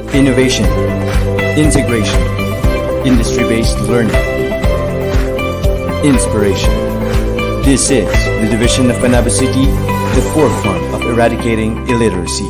Innovation, integration, industry-based learning, inspiration. This is the division of Panabo City, the forefront of eradicating illiteracy.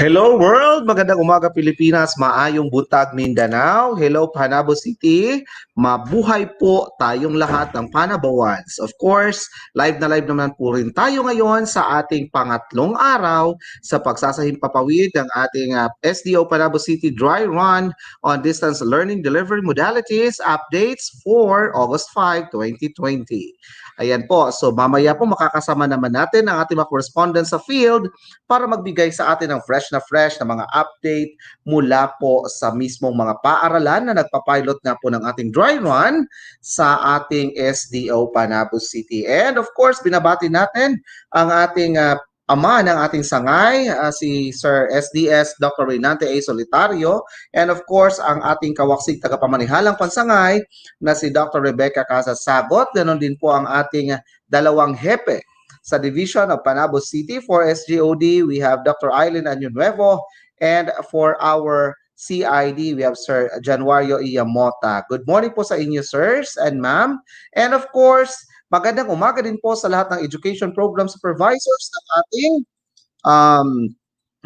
Hello world! Magandang umaga Pilipinas, maayong buntag Mindanao. Hello Panabo City, mabuhay po tayong lahat ng Panabawans. Of course, live na live naman po rin tayo ngayon sa ating pangatlong araw sa pagsasahimpapawid ng ating Sdo Panabo City Dry Run on Distance Learning Delivery Modalities Updates for August 5, 2020. Ayan po, so mamaya po makakasama naman natin ang ating mga correspondents sa field para magbigay sa atin ng fresh na mga update mula po sa mismong mga paaralan na nagpapilot nga po ng ating dry run sa ating SDO Panabo City. And of course, binabati natin ang ating ama ng ating sangay, si Sir SDS Dr. Reynante A. Solitario, and of course, ang ating kawaksig tagapamanihalang pansangay na si Dr. Rebecca Casasagot. Ganon din po ang ating dalawang hepe sa Division of Panabo City. For SGOD, we have Dr. Aileen Anyunuevo, and for our CID, we have Sir Januario Iyamota. Good morning po sa inyo, sirs and ma'am. And of course, magandang umaga din po sa lahat ng education program supervisors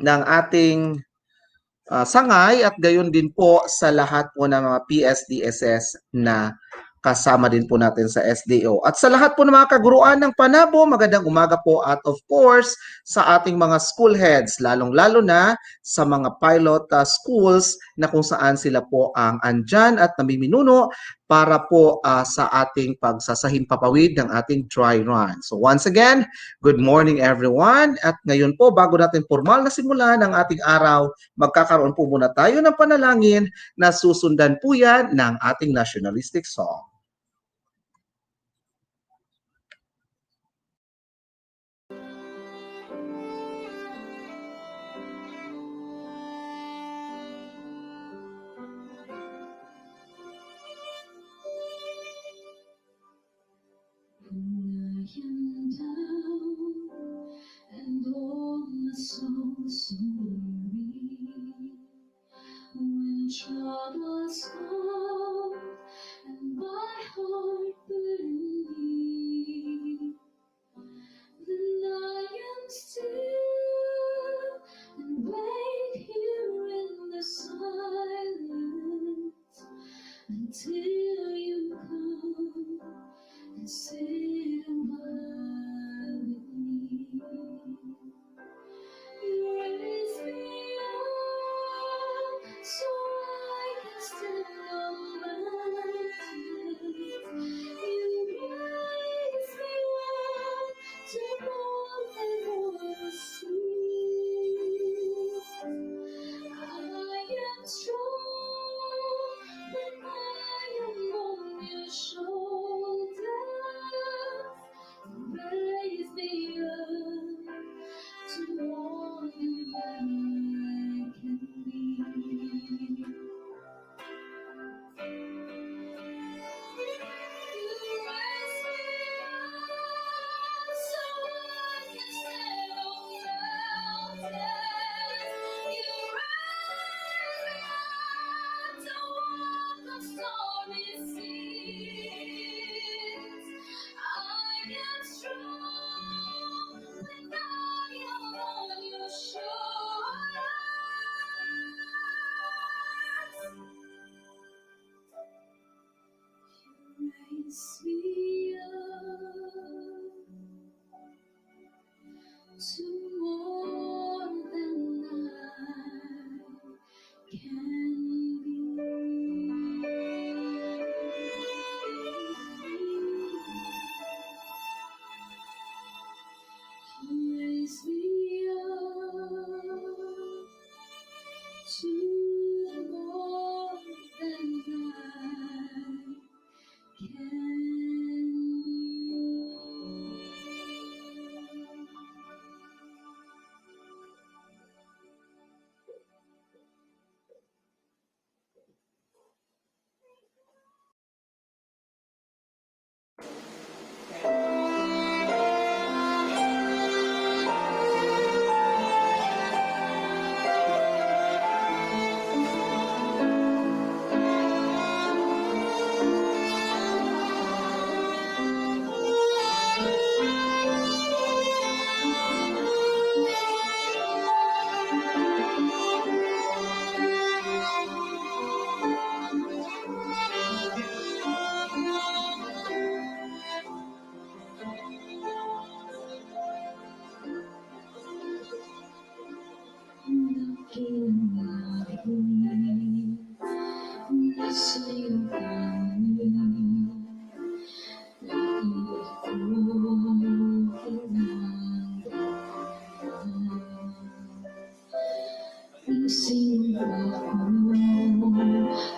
ng ating sangay, at gayon din po sa lahat po ng mga PSDSS na kasama din po natin sa SDO. At sa lahat po ng mga kaguruan ng Panabo, magandang umaga po, at of course sa ating mga school heads, lalong-lalo na sa mga pilot schools na kung saan sila po ang andyan at namiminuno para po sa ating pagsasahimpapawid ng ating dry run. So once again, good morning everyone. At ngayon po, bago natin formal na simulan ng ating araw, magkakaroon po muna tayo ng panalangin na susundan po yan ng ating nationalistic song. And all my soul so weary, when troubles come and my heart burden me, then I am still and wait here in the silence until you come and sit a while with me. You raise me up so I can stand on mountains. You raise me up to walk over the sea. I am strong when I am on your shoulders. Raise me up to all you I can be. You raise me up so I can stand on mountains. You raise me up to walk on stormy seas. I am strong when I am on sa'yo tanging nag-iikot gising ako,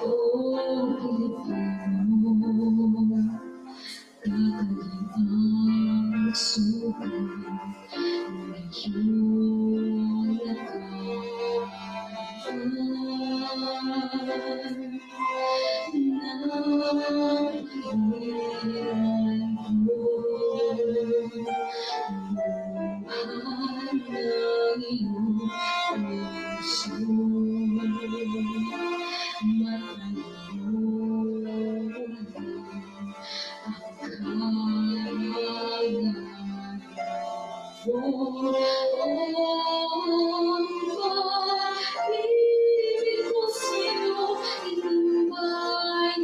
oh Pilipino, kakaibang sugat ng iyong lakaran. Ibig ko sa'yo inumbayan,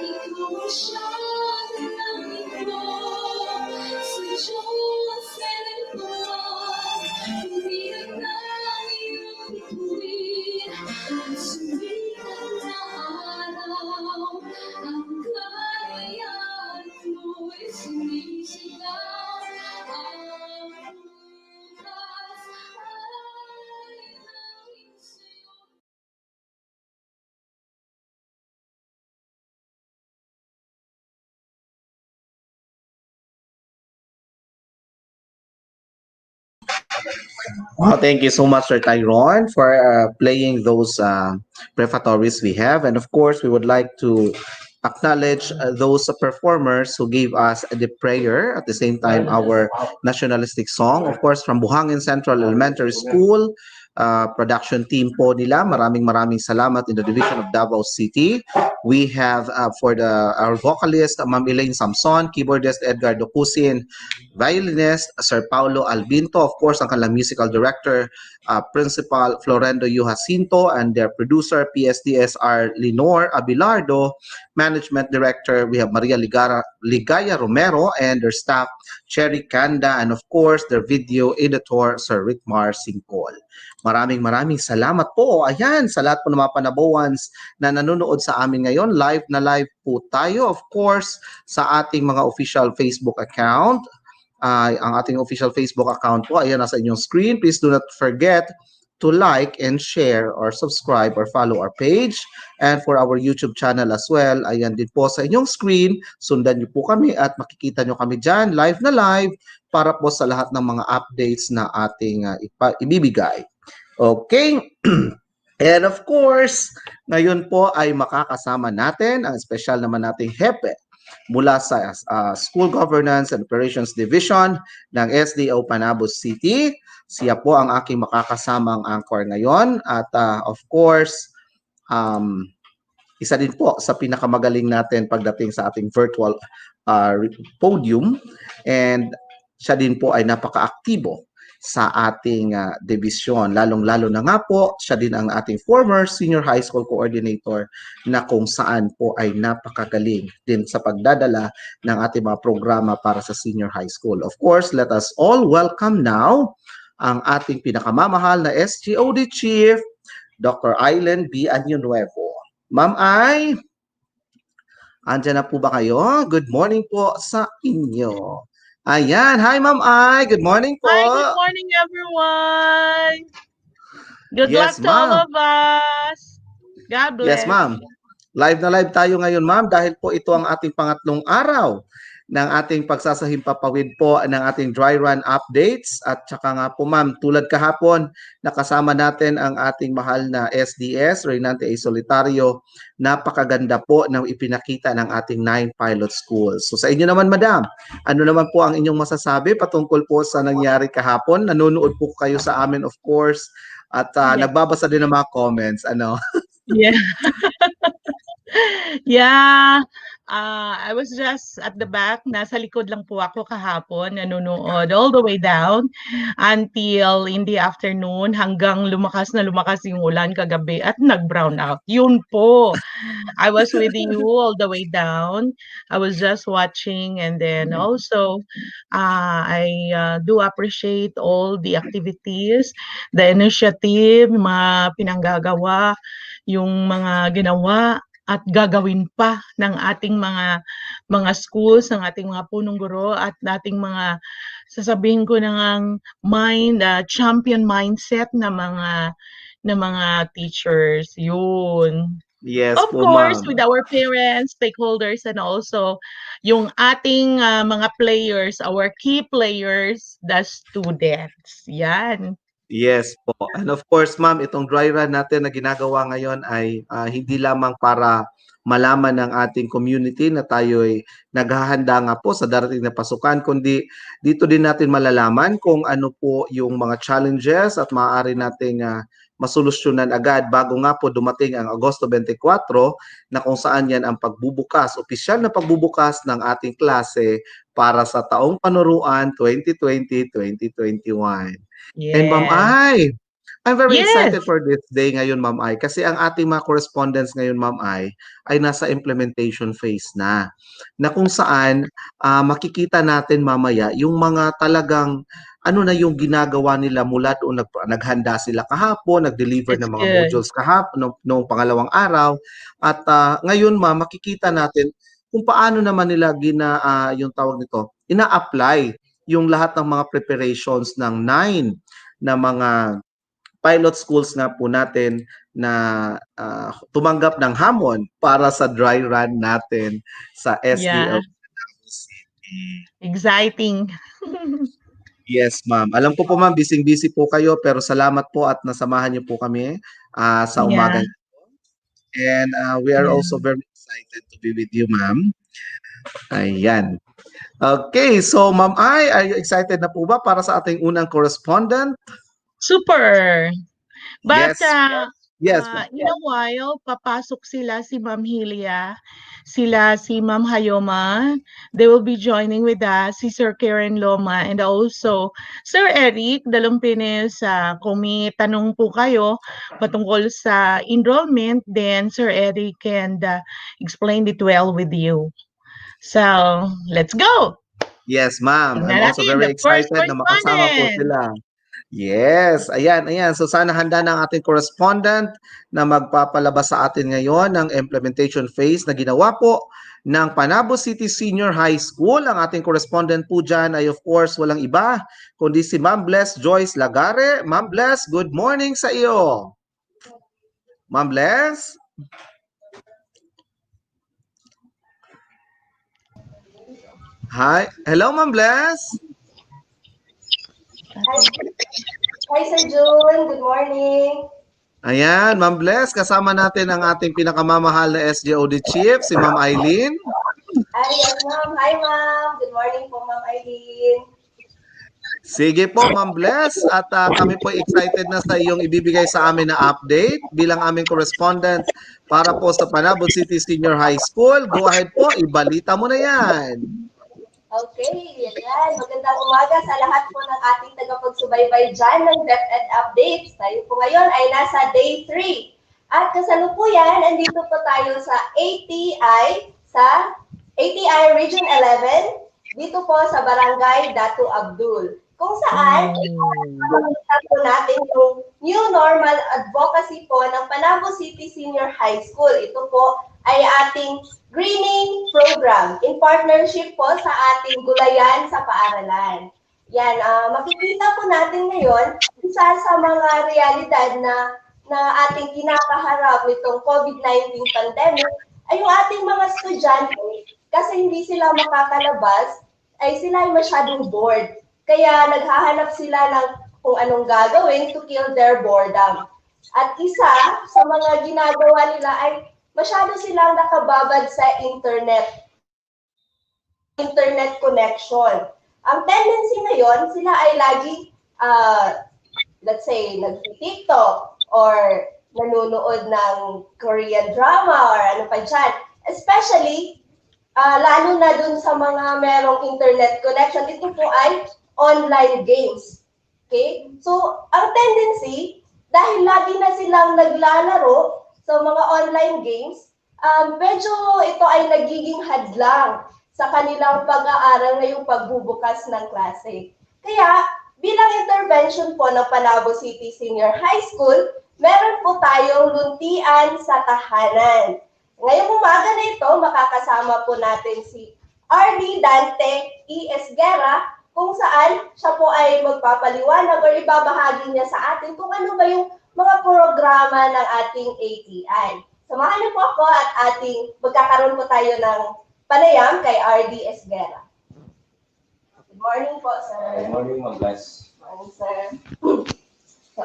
ikaw ang siyang langit ko, sa Diyos pinagpuan, umiyak ng iyong bituin, at sumikat na araw, ang kalayaan mo'y sumisigaw, ang bukas ay nanging sa'yo. Wow, thank you so much, Sir Tyron, for playing those prefatories we have. And of course, we would like to acknowledge those performers who gave us the prayer at the same time our nationalistic song. Of course, from Buhangin Central Elementary School, production team po nila. Maraming salamat in the division of Davao City. We have for our vocalist, Ma'am Elaine Samson, keyboardist Edgar Docusin, violinist Sir Paulo Albinto, of course, ang kanilang musical director, Principal Florendo U. Jacinto, and their producer, PSDSR Lenore Abilardo, management director, we have Maria Ligaya Romero, and their staff, Cherry Kanda, and of course, their video editor, Sir Rickmar Singkol. Maraming salamat po. Ayan, sa lahat po ng mga Panabowans na nanonood sa amin ngayon. Live na live po tayo, of course, sa ating mga official Facebook account. Ang ating official Facebook account po, ayan nasa inyong screen. Please do not forget to like and share or subscribe or follow our page. And for our YouTube channel as well, ayan din po sa inyong screen. Sundan niyo po kami at makikita niyo kami dyan, live na live, para po sa lahat ng mga updates na ating ibibigay. Okay. And of course, ngayon po ay makakasama natin ang special naman nating hepe mula sa School Governance and Operations Division ng Sdo Panabo City. Siya po ang aking makakasamang anchor ngayon. At of course, isa din po sa pinakamagaling natin pagdating sa ating virtual podium. And siya din po ay napaka-aktibo sa ating division. Lalong-lalo na nga po, siya din ang ating former senior high school coordinator na kung saan po ay napakagaling din sa pagdadala ng ating mga programa para sa senior high school. Of course, let us all welcome now ang ating pinakamamahal na SGOD Chief, Dr. Aileen B. Añonuevo. Ma'am Ay, andyan na po ba kayo? Good morning po sa inyo. Ayan. Hi, Ma'am Ay. Good morning po. Hi, good morning, everyone. Good Yes, luck to all ma'am. of us. God bless. Yes, ma'am. Live na live tayo ngayon, ma'am, dahil po ito ang ating pangatlong araw ng ating pagsasahimpapawid po ng ating dry run updates. At saka nga po, ma'am, tulad kahapon, nakasama natin ang ating mahal na SDS, Reynante A. Solitario. Napakaganda po ng ipinakita ng ating 9 pilot schools. So sa inyo naman, madam, ano naman po ang inyong masasabi patungkol po sa nangyari kahapon? Nanonood po kayo sa amin, of course, at Yeah. nagbabasa din ng mga comments. Ano? Yeah. Yeah. I was just at the back. Nasa likod lang po ako kahapon, nanonood all the way down until in the afternoon hanggang lumakas yung ulan kagabi at nag-brown out. Yun po. I was with you all the way down. I was just watching, and then also I do appreciate all the activities, the initiative, mga pinanggagawa, yung mga ginawa at gagawin pa ng ating mga schools, ng ating mga punong guro at ating mga sasabihin ko na ngang champion mindset na mga teachers. Yun. Yes Of po, course, ma'am. with our parents, stakeholders, and also yung ating mga players, our key players, the students. Yan. Yes po. And of course, ma'am, itong dry run natin na ginagawa ngayon ay hindi lamang para malaman ng ating community na tayo ay naghahanda nga po sa darating na pasukan, kundi dito din natin malalaman kung ano po yung mga challenges at maaari nating masolusyonan agad bago nga po dumating ang Agosto 24 na kung saan yan ang pagbubukas, opisyal na pagbubukas ng ating klase para sa taong panuruan 2020-2021. And Ma'am Yes. Ai, I'm very Yes. excited for this day ngayon, Ma'am Ai, kasi ang ating mga correspondents ngayon, Ma'am Ai, ay nasa implementation phase na kung saan makikita natin mamaya yung mga talagang ano na yung ginagawa nila mula doon naghanda sila kahapon, nag-deliver That's ng mga good. modules kahapon noong pangalawang araw at ngayon makikita natin kung paano naman nila yung tawag nito, ina-apply yung lahat ng mga preparations ng 9 na mga pilot schools nga po natin na tumanggap ng hamon para sa dry run natin sa Yeah. SDL City. Exciting. Yes, ma'am. Alam ko po, ma'am, busy-busy po kayo pero salamat po at nasamahan niyo po kami sa Yeah. umagang. And we are Yeah. also very excited to be with you, ma'am. Ayan. Okay, so Ma'am Ai, are you excited na po ba para sa ating unang correspondent? Super. But Yes. Yes, ma'am. in a while, papasok sila si Ma'am Hilia, sila si Ma'am Hayoma. They will be joining with us, si Sir Karen Loma, and also Sir Eric Dalumpines. Kung may tanong po kayo patungkol sa enrollment, then Sir Eric can explain it well with you. So, let's go! Yes, ma'am. I'm Tingnan also natin, very the first excited na makasama po correspondent. sila. Yes, ayan, ayan. So sana handa ng ating correspondent na magpapalabas sa atin ngayon ng implementation phase na ginawa po ng Panabo City Senior High School. Ang ating correspondent po dyan ay of course walang iba kundi si Ma'am Bless Joyce Lagare. Ma'am Bless, good morning sa iyo. Ma'am Bless? Hi. Hello, Ma'am Bless. Hi, Sir June. Good morning. Ayan, Ma'am Bless, kasama natin ang ating pinakamamahal na SJOD Chief, si Ma'am Eileen. Yes, ma'am. Hi, ma'am. Good morning po, ma'am Eileen. Sige po, Ma'am Bless, at kami po excited na sa iyong ibibigay sa amin na update bilang aming correspondent para po sa Panabo City Senior High School. Go ahead po, ibalita mo na yan. Okay, yan. Magandang umaga sa lahat po ng ating tagapagsubaybay dyan ng DepEd Updates. Tayo po ngayon ay nasa Day 3. At kasalukuyan, andito po tayo sa ATI Region 11, dito po sa Barangay Datu Abdul. Kung saan, makikita po natin yung New Normal Advocacy po ng Panabo City Senior High School. Ito po ay ating greening program in partnership po sa ating gulayan sa paaralan. Yan, makikita po natin ngayon, isa sa mga realidad na ating kinakaharap nitong COVID-19 pandemic ay yung ating mga estudyante kasi hindi sila makakalabas ay sila ay masyadong bored. Kaya naghahanap sila ng kung anong gagawin to kill their boredom. At isa sa mga ginagawa nila ay masyado silang nakababad sa internet connection. Ang tendency ngayon, sila ay lagi, let's say, nag-TikTok or nanonood ng Korean drama or ano pa dyan. Especially, lalo na dun sa mga merong internet connection, ito po ay online games. Okay? So, ang tendency, dahil lagi na silang naglalaro sa mga online games, medyo ito ay nagiging hadlang sa kanilang pag-aaral ngayong pagbubukas ng klase. Kaya, bilang intervention po ng Panabo City Senior High School, meron po tayong luntian sa tahanan. Ngayong umaga na ito, makakasama po natin si RD Dante E. Esguerra, kung saan siya po ay magpapaliwanag o ibabahagi niya sa atin kung ano ba yung mga programa ng ating ATI. Samahan niyo po ako at magkakaroon po tayo ng panayam kay RD Esguerra. Good morning po, sir. Good morning, Ma'am Blas. Good morning, sir. So,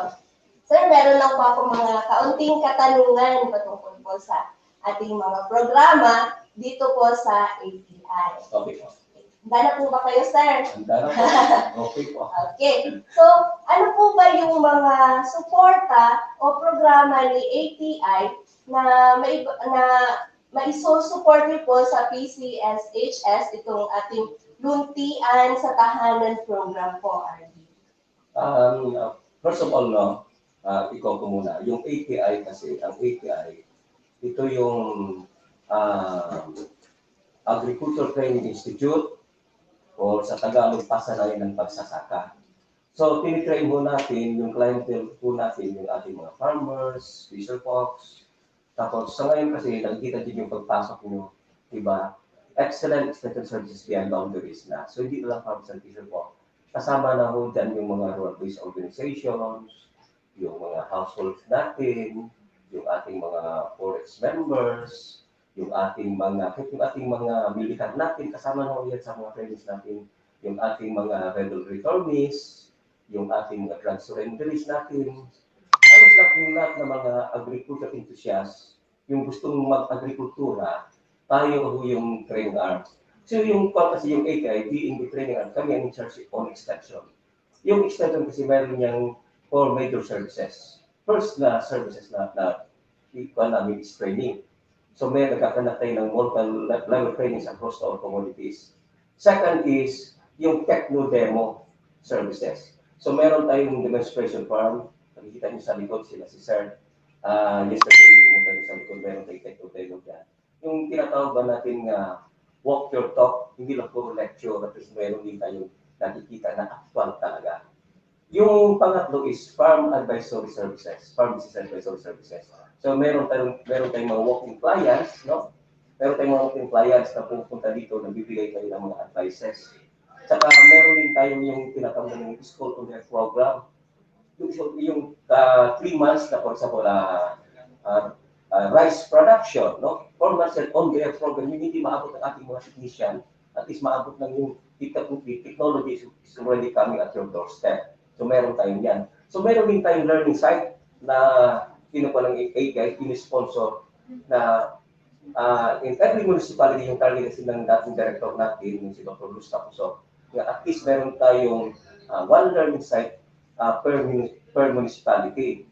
sir, meron lang po ako mga kaunting katanungan patungkol po sa ating mga programa dito po sa ATI. Okay po. Handa na po ba kayo, sir? Handa na po. Okay po. Okay. So, ano po ba yung mga suporta o programa ni ATI na maisusupport niyo po sa PCSHS, itong ating luntian sa tahanan program po, RD? First of all, no, ikaw ko muna. Yung ATI kasi, ang ATI, ito yung Agriculture Training Institute o sa Tagalog, Pasanayan ng Pagsasaka. So, tinitrain po natin, yung clientele po natin, yung ating mga farmers, fisher folks. Tapos, sa ngayon kasi, nakikita din yung pagpasok nyo, diba? Excellent extension services beyond boundaries na. So, hindi lang farmers and fisher folks. Kasama na ho dyan yung mga rural-based organizations, yung mga households natin, yung ating mga forest members, yung ating mga militar natin, kasama na yan sa mga trainings natin, yung ating mga rebel returnees, yung ating mga drug surrenderies natin, halos lahat ng mga agriculture enthusiasts, yung gustong mag-agrikultura, tayo yung training arm. So yung kasi yung ATI, being the training arm, kami ang in charge on extension. Yung extension kasi meron niyang 4 major services. First na services na namin is training. So may nagkakanap tayo ng multi-level trainings across all commodities. Second is yung techno-demo services. So meron tayong demonstration farm. Nakikita niyo sa likod sila si Sir. Yesterday, pumunta niyo sa likod, meron tayong techno-demo dyan. Yung tinatawag ba natin walk your talk, hindi lang puro lecture, at least meron din tayong nakikita na actual talaga. Yung pangatlo is farm advisory services, farm business advisory services. So meron tayong mga walking clients, no? Meron tayong mga walking clients na pupunta dito, nagbibigay tayo ng mga advices. Saka meron din tayong yung tinatawag ng school on their program. Yung 3 months na, for example, rice production, no? 4 months on their program, hindi maabot ng ating mga technician, at least maabot ng yung technology is already coming at your doorstep. So meron tayong yan. So meron din tayong learning site na kinuha ng ATI, sponsor na in every municipality, yung target kasi ng dating director natin, yung si Dr. Luz Tapuso, na at least meron tayong one learning site per municipality.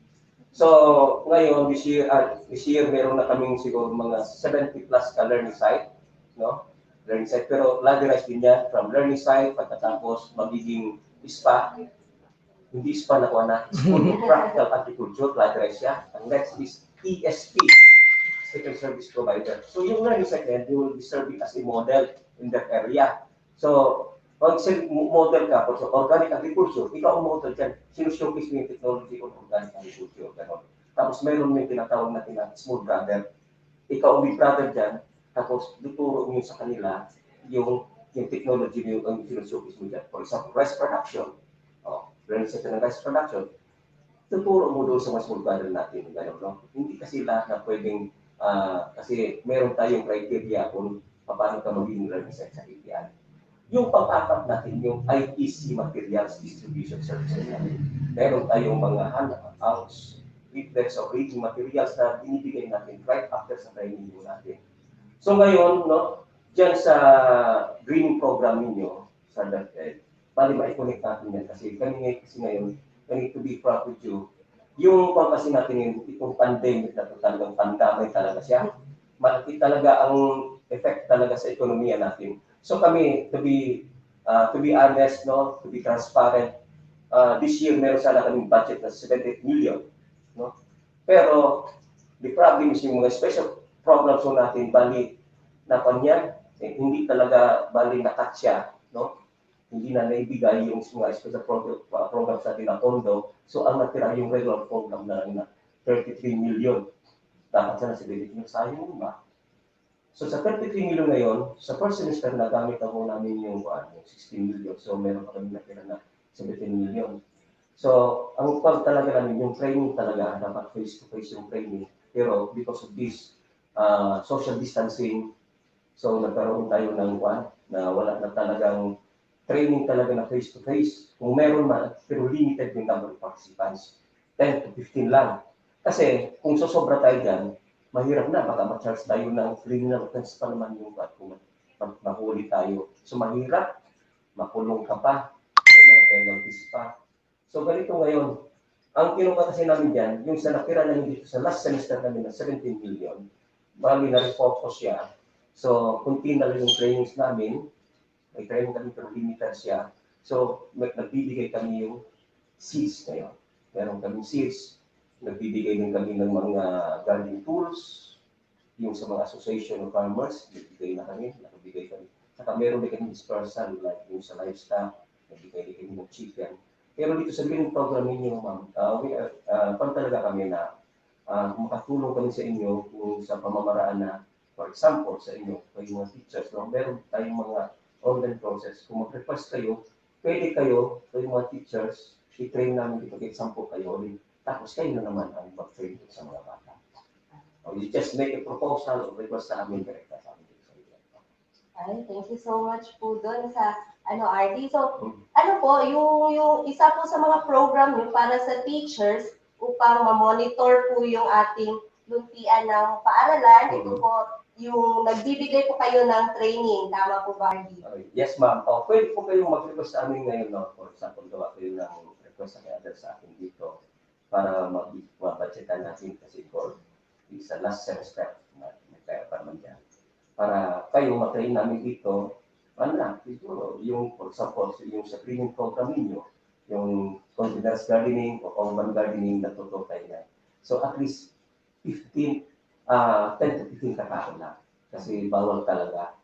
So ngayon, this year meron na kaming siguro mga 70 plus ka learning site, no? Learning site, pero ladderized din yan from learning site, pagkatapos magiging SPA. Hindi SPA na kuha na, School of Practical Agriculture, ladderized siya. Ang next is ESP, Second Service Provider. So yung learning site yan, they will be serving as a model in that area. So pag model ka for organic agriculture, ikaw ang model dyan. Sinushow-case mo yung technology of organic agriculture. Ganon. Tapos meron yung tinatawag natin na small brother. Ikaw ang big brother dyan, tapos tuturo mo sa kanila yung technology mo yung sinushow-case mo dyan. For example, rice production. Learning set ng rice production. Tuturo mo doon sa mga small brother natin. Ganon, no? Hindi kasi lahat na pwedeng, kasi meron tayong criteria kung paano ka magiging learning set sa API. Yung pang-apat natin, yung ITC Materials Distribution Services natin. Meron tayong mga handouts, leaflets of reading materials na binibigay natin right after sa training mo natin. So ngayon, no, dyan sa greening program ninyo, sa DFED, bali ma-connect natin yan kasi ngayon, we need to be proud with you. Yung kasi natin itong pandemic na talagang pandamay talaga siya. Malaki talaga ang effect talaga sa ekonomiya natin. So kami, to be honest, no, to be transparent, this year meron sana kaming budget na 78 million, no? Pero the problem is yung mga special programs po natin, bali na kanyan, hindi talaga bali nakatya, no? Hindi na naibigay yung mga special programs natin na pondo. So ang natira yung regular program na lang na 33 million. Dapat sana 78 million, sayang ba? So sa 33 million ngayon, sa first semester nagamit na po namin yung 16 million. So meron pa kami natira na 17 million. So ang pag talaga namin, yung training talaga, dapat face-to-face yung training. Pero because of this social distancing, so nagkaroon tayo ng na wala na talagang training talaga na face-to-face. Kung meron man, pero limited yung number of participants. 10 to 15 lang. Kasi kung sosobra tayo dyan, mahirap na, baka ma-charge tayo ng criminal offense pa naman yung kung mahuli tayo. So mahirap, makulong ka pa, may mga penalties pa. So ganito ngayon, ang kinuha kasi namin dyan, yung sa nakira namin dito sa last semester namin na 17 million, bali na refocus siya. So, kunti na lang yung trainings namin, may training kami pero limited siya. So, nagbibigay kami yung seeds ngayon. Meron kami seeds, nagbibigay din kami ng mga gardening tools, yung sa mga association of farmers, nagbibigay na kami, nagbibigay kami. Saka meron din kami dispersal, like yung sa livestock, nagbibigay din kami ng chicken. Pero dito sa green program ninyo, ma'am, pan talaga kami na makatulong kami sa inyo kung sa pamamaraan na, for example, sa inyo, kayo mga teachers, no? Meron tayong mga online process. Kung mag-request kayo, pwede kayo mga teachers, i-train namin dito, example kayo rin. Tapos kayo na naman ang mag-train sa mga bata. Or you just make a proposal or request sa amin, direkta sa amin. Ay, thank you so much po doon sa RD. So, ano po, yung isa po sa mga program niyo para sa teachers upang ma-monitor po yung ating luntian ng paaralan, ito po yung nagbibigay po kayo ng training. Tama po ba, RD? Yes, ma'am. Pwede po kayong mag-request sa amin ngayon, no? For example, gawa kayo ng request sa akin dito para mag-budgetan natin kasi for sa last semester na kaya pa naman dyan. Para kayo matrain namin dito, siguro, yung, for example, yung sa training program ninyo, yung continuous gardening o urban gardening na tutukoy na. So at least 10 to 15 katao lang. Kasi bawal talaga.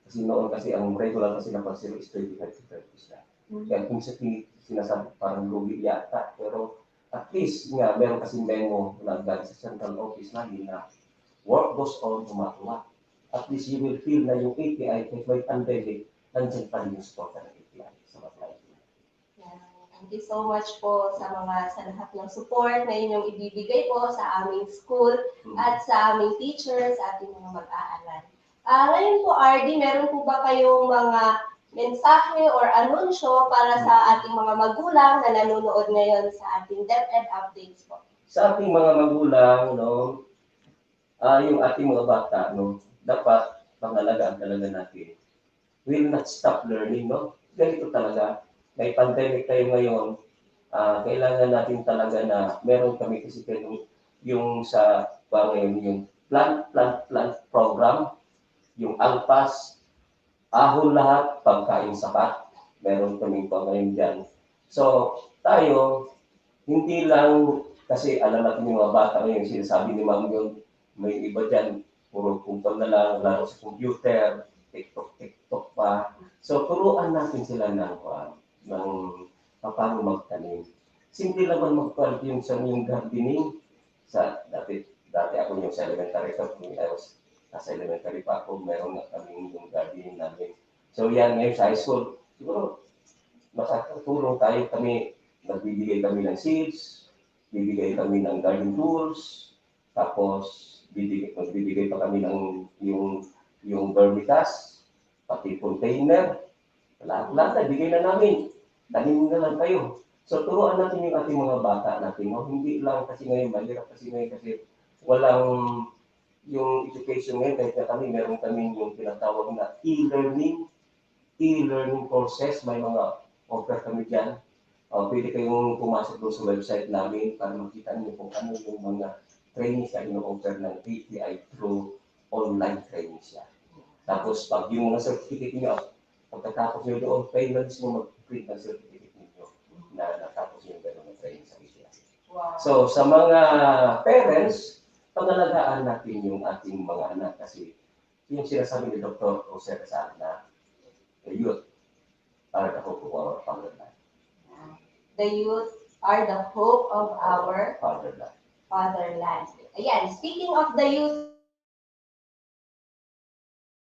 Kasi noon kasi ang regular kasi na pagsiro is 25 to 30 na. Kaya kung sinasabi parang lugi yata, pero at least nga meron kasi memo na galing sa central office namin na work goes on no matter what. At least you will feel na yung API, kahit may pandemic, nandiyan pa rin yung support ng API sa mga client. Thank you so much po sa lahat ng support na inyong ibibigay po sa aming school at sa aming teachers, sa ating mga mag-aaral. Ngayon po, RD, meron po ba kayong mga mensahe or anunsyo para sa ating mga magulang na nanonood ngayon sa ating DepEd updates po? Sa ating mga magulang, no, yung ating mga bata, no, dapat pangalagaan talaga natin. Will not stop learning, no? Ganito talaga. May pandemic tayo ngayon, kailangan natin talaga na meron kami kasi yung sa ngayon, yung plant program, yung alpas, ahon lahat, pagkain sapat, meron kaming ngayon dyan. So, tayo, hindi lang, kasi alam natin yung mga bata ngayon, sinasabi ni Ma'am yun, may iba dyan, puro kumpang na lang, laro sa computer, TikTok pa. So, turuan natin sila ng paano magtanim. Simple naman yung sa yung gardening. Dati ako yung sa elementary pa, nasa elementary pa ako, meron na kami yung gardening namin. So, yan ngayon sa high school, siguro, makatulong tayo kami, nagbibigay kami ng seeds, bibigay kami ng garden tools, tapos magbibigay pa kami ng yung vermicast, pati container, lahat na, bigay na namin. Tanim na lang kayo. So, turuan natin yung ating mga bata natin. No? Hindi lang kasi ngayon, mahirap kasi ngayon kasi walang yung education ngayon, kahit na kami, meron kami yung tinatawag na e-learning process. May mga offer kami dyan. Pwede kayong pumasok doon sa website namin para makita niyo kung ano yung mga trainings na ino-offer ng API through online training siya. Tapos pag yung mga certificate niyo, pagkatapos niyo doon, kayo na mismo mag-print ng certificate niyo na natapos yung gano'n na training sa media. Wow. So sa mga parents, pangalagaan natin yung ating mga anak kasi yung sinasabi ni Dr. Jose Rizal na the youth are the hope of our fatherland. The youth are the hope of our Fatherland. fatherland. Ayan, speaking of the youth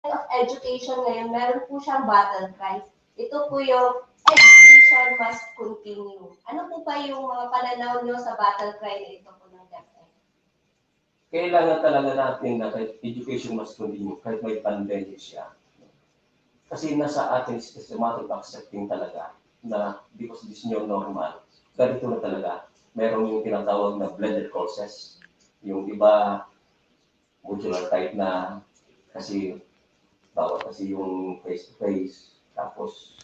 of education ngayon, meron po siyang battle cry. Ito po yung education must continue. Ano po ba yung mga pananaw nyo sa battle cry na ito po ng DepEd? Kailangan talaga natin na kahit education must continue, kahit may pandemic siya. Kasi nasa atin systematic accepting talaga na because this new normal, ganito na talaga. Meron yung tinatawag na blended courses. Yung iba, modular type na kasi bawat kasi yung face-to-face, tapos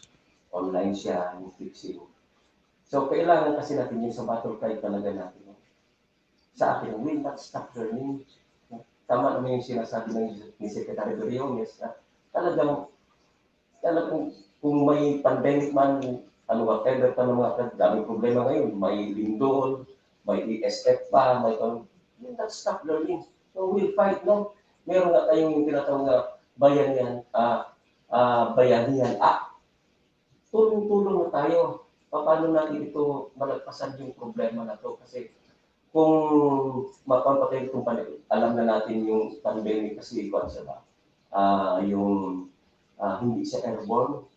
online siya, yung fixing. So, kailangan kasi natin yung sa battle cry talaga natin. Sa akin, will not stop learning. Tama naman yung sinasabi ni Secretary Briones na talagang kung may pandemic man, ano whatever pa ng mga daming problema ngayon, may lindol, may ESF pa, may will not stop learning. So, we'll fight, no? Meron nga tayong yung tinatawag na bayanihan act. Tulong-tulong na tayo. Paano natin ito malagpasan yung problema na to? Kasi kung mapapatay itong alam na natin yung pandemic kasi ikaw siya ba? Yung hindi siya airborne,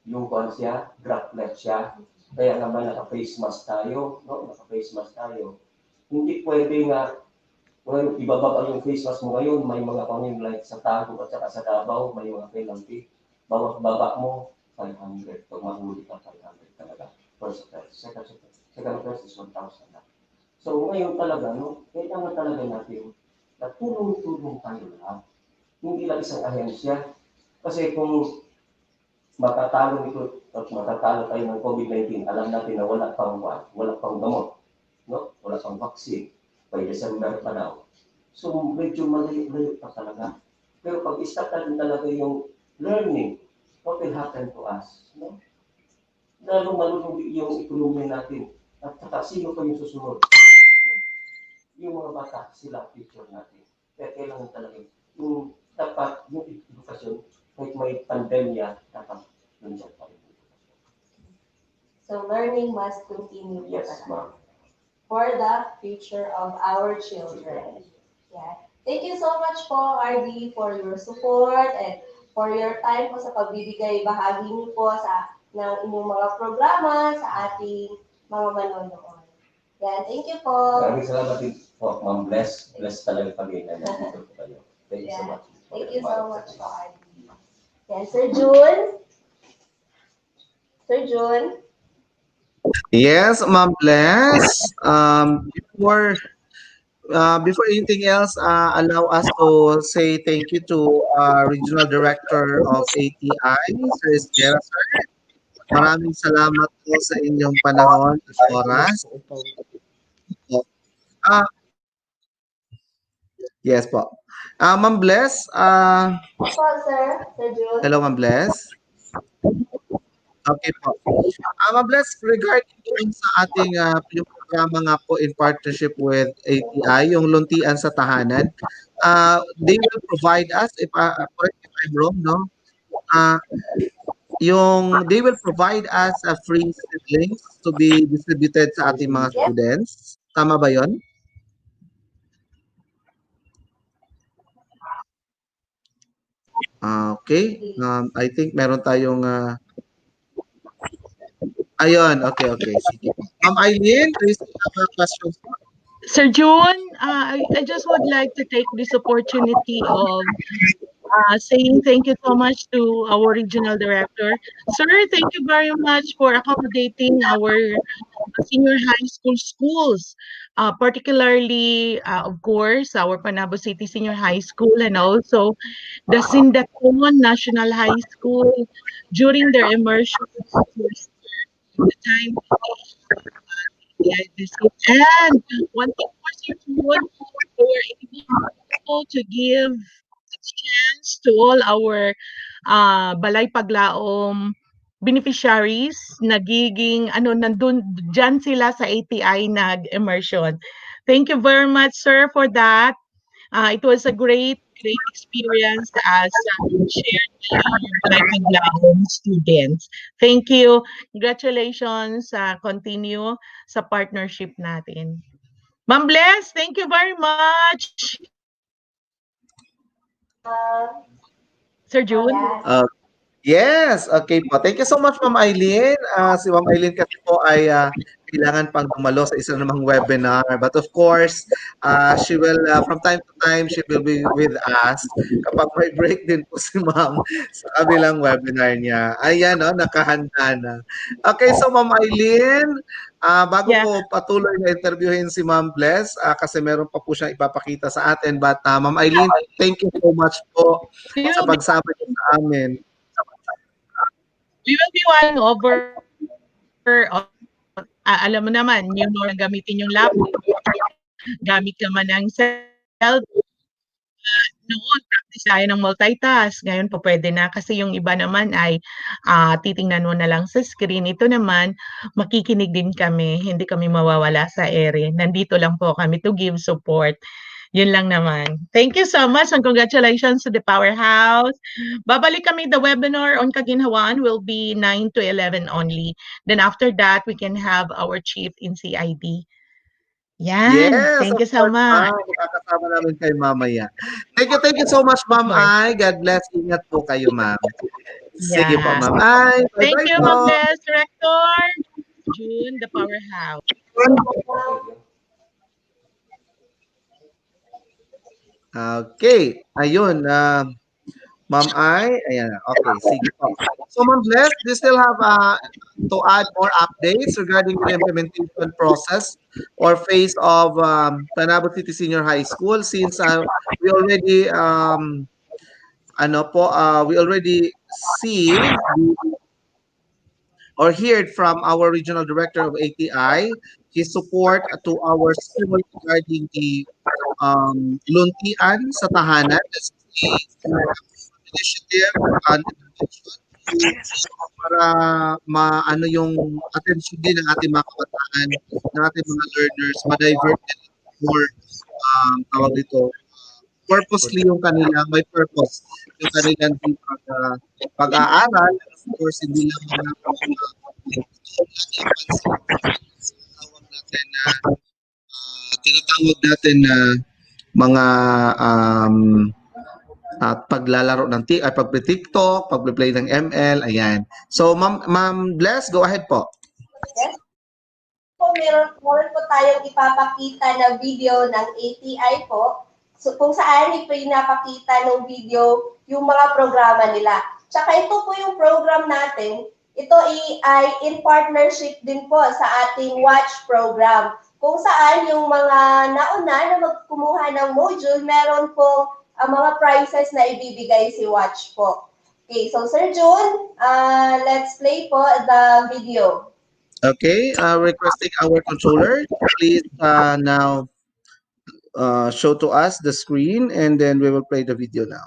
yung kuan siya, droplet siya. Kaya naman naka-face mask tayo, no? Naka-face mask tayo. Hindi pwede nga well, ibababa yung face mask mo ngayon, may mga pangin like sa Tago at saka sa Davao, may mga penalty. Bawat baba mo, 500. Pag mahuli ka, 500 talaga. First offense. Second offense is 1,000 na. So ngayon talaga, no, kailangan talaga natin na tulong-tulong tayo lahat. Hindi lang isang ahensya. Kasi kung matatalo nito at matatalo tayo ng COVID-19, alam natin na wala pang gamot, no? Wala pang vaccine. By December pa daw. So medyo malayo pa talaga. Pero pag start natin talaga yung learning, what will happen to us? No? Lalo malulong yung ekonomiya natin. At saka sino pa yung susunod? Yung mga bata, sila future natin. Kaya kailangan talaga yung dapat yung edukasyon, kahit may pandemya, dapat nandiyan pa rin. So, learning must continue. Yes, ma'am. For the future of our children. Yeah. Thank you so much po, RD, for your support and for your time po sa pagbibigay bahagi niyo po sa ng inyong mga programa sa ating mga manonood. Yan, thank you po. Maraming salamat din po, ma'am. Bless talaga kami na nandito po kayo. Thank you so much. Thank you so much po, RD. Yan, Sir June. Sir June. Yes, Ma'am Bless. Before anything else, allow us to say thank you to Regional Director of ATI, Sir Esguera, sir. Maraming salamat po sa inyong panahon at oras. Ah, yes po. Ma'am Bless, Po, sir. Sir June. hello Ma'am Bless. Okay po. Ma'am Bless, regarding doon sa ating yung programa nga po in partnership with ATI, yung Luntian sa Tahanan, they will provide us, if, correct if I'm wrong, no? They will provide us a free seedlings to be distributed sa ating mga students. Tama ba yon? Okay. I think meron tayong ayun, okay, okay. Sige. Ma'am Eileen, do you still have questions? Sir June, I just would like to take this opportunity of saying thank you so much to our regional director. Sir, thank you very much for accommodating our senior high school schools, particularly, of course, our Panabo City Senior High School and also the Sindacon National High School during their immersion course the time this and one thing more, Sir June, they were able to give congratulations to all our Balay Paglaom beneficiaries. Nagiging, nandun, dyan sila sa ATI nag-immersion. Thank you very much, sir, for that. It was a great experience as shared by our Balay Paglaom students. Thank you. Congratulations. Continue sa partnership natin. Ma'am Bless, thank you very much. Sir June? Yes. Yes, okay po. Thank you so much, Ma'am Eileen. Si Ma'am Eileen kasi po ay kailangan pang dumalo sa isa namang webinar. But of course, she will, from time to time, she will be with us kapag may break din po si Ma'am sa kabilang webinar niya. Ayan, no, nakahanda na. Okay, so Ma'am Eileen, bago Yeah. ko patuloy na interviewin si Ma'am Bless, kasi meron pa po siyang ipapakita sa atin. But Ma'am Eileen, thank you so much po We sa will be, pagsama niyo sa amin. one over, alam mo naman, yung gamitin yung laptop, gamit ka man ng cellphone, noon, practice tayo ng multitask. Ngayon po pwede na kasi yung iba naman ay titingnan mo na lang sa screen. Ito naman, makikinig din kami. Hindi kami mawawala sa ere. Nandito lang po kami to give support. Yun lang naman. Thank you so much and congratulations to the Powerhouse. Babalik kami, the webinar on Kaginhawan will be 9 to 11 only. Then after that, we can have our chief in CID. Yan. Yes, Thank of you so course, much. ma'am. Makakasama namin kayo mamaya. Thank you so much, Ma'am Of course. Ay. God bless. Ingat po kayo, ma'am. Sige po, Yeah. Ma'am Ay. Thank Bye-bye you, po. Ma'am Des, Director. June, the Powerhouse. Okay. Ayun. Ma'am Ay. Ayan. Okay. Sige po. So, Ma'am Bless, do you still have to add more updates regarding the implementation process or phase of Panabo City Senior High School since we already we already see or heard from our regional director of ATI his support to our school regarding the luntian sa tahanan. This is the initiative and intervention para maano yung attention din ng ating mga kabataan, ng ating mga learners, ma-divert din more tawag dito, purposely yung kanilang, may purpose yung kanilang pag-aaral. And of course, hindi lang mga tinatawag natin na mga paglalaro ng pagpe-TikTok, pagpe-play ng ML, ayan. So, Ma'am Bless, go ahead po. Yes. Po, meron po tayong ipapakita na video ng ATI po. So, kung saan ipinapakita ng video yung mga programa nila. Tsaka ito po yung program natin. Ito ay in partnership din po sa ating Watch program. Kung saan yung mga nauna na magkumuha ng module, meron pong mga prizes na ibibigay si Watch po. Okay, so Sir June, let's play po the video. Okay, requesting our controller, please now show to us the screen and then we will play the video now.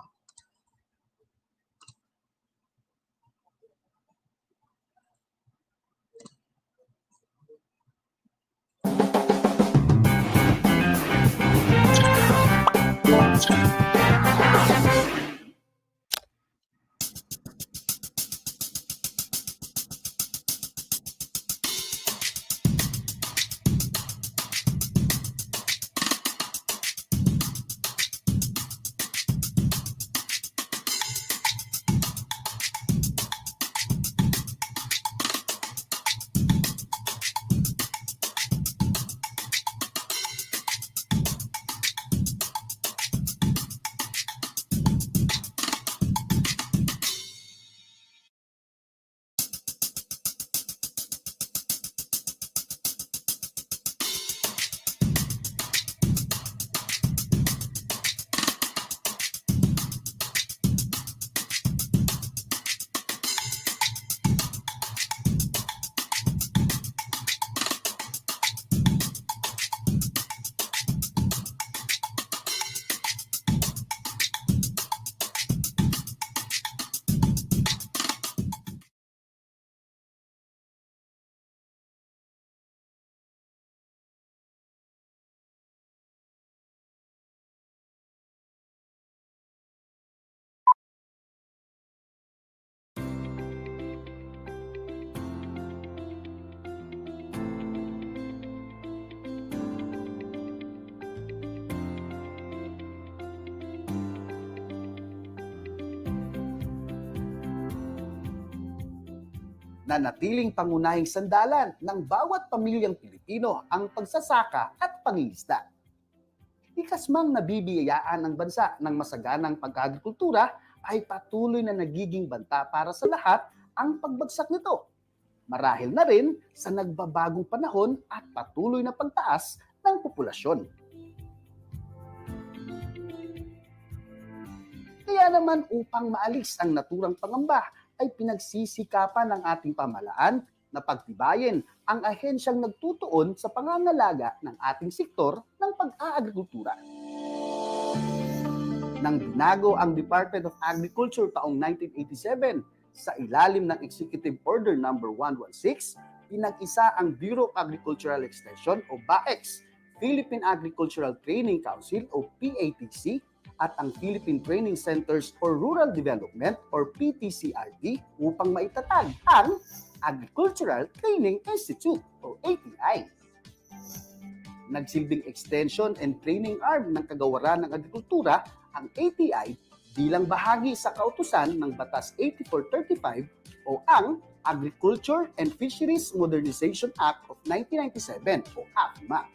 na natiling pangunahing sandalan ng bawat pamilyang Pilipino ang pagsasaka at pangingisda. Likas mang nabibiyayaan ng bansa ng masaganang pag-agrikultura ay patuloy na nagiging banta para sa lahat ang pagbagsak nito. Marahil na rin sa nagbabagong panahon at patuloy na pagtaas ng populasyon. Kaya naman upang maalis ang naturang pangamba ay pinagsisikapan ng ating pamahalaan na pagtibayin ang ahensyang nagtutuon sa pangangalaga ng ating sektor ng pag-aagrikultura. Nang binago ang Department of Agriculture taong 1987 sa ilalim ng Executive Order No. 116, pinag-isa ang Bureau of Agricultural Extension o BAEX, Philippine Agricultural Training Council o PATC, at ang Philippine Training Centers for Rural Development or PTCRD upang maitatag ang Agricultural Training Institute o ATI. Nagsilbing extension and training arm ng kagawaran ng agrikultura ang ATI bilang bahagi sa kautusan ng Batas 8435 o ang Agriculture and Fisheries Modernization Act of 1997 o AFMA.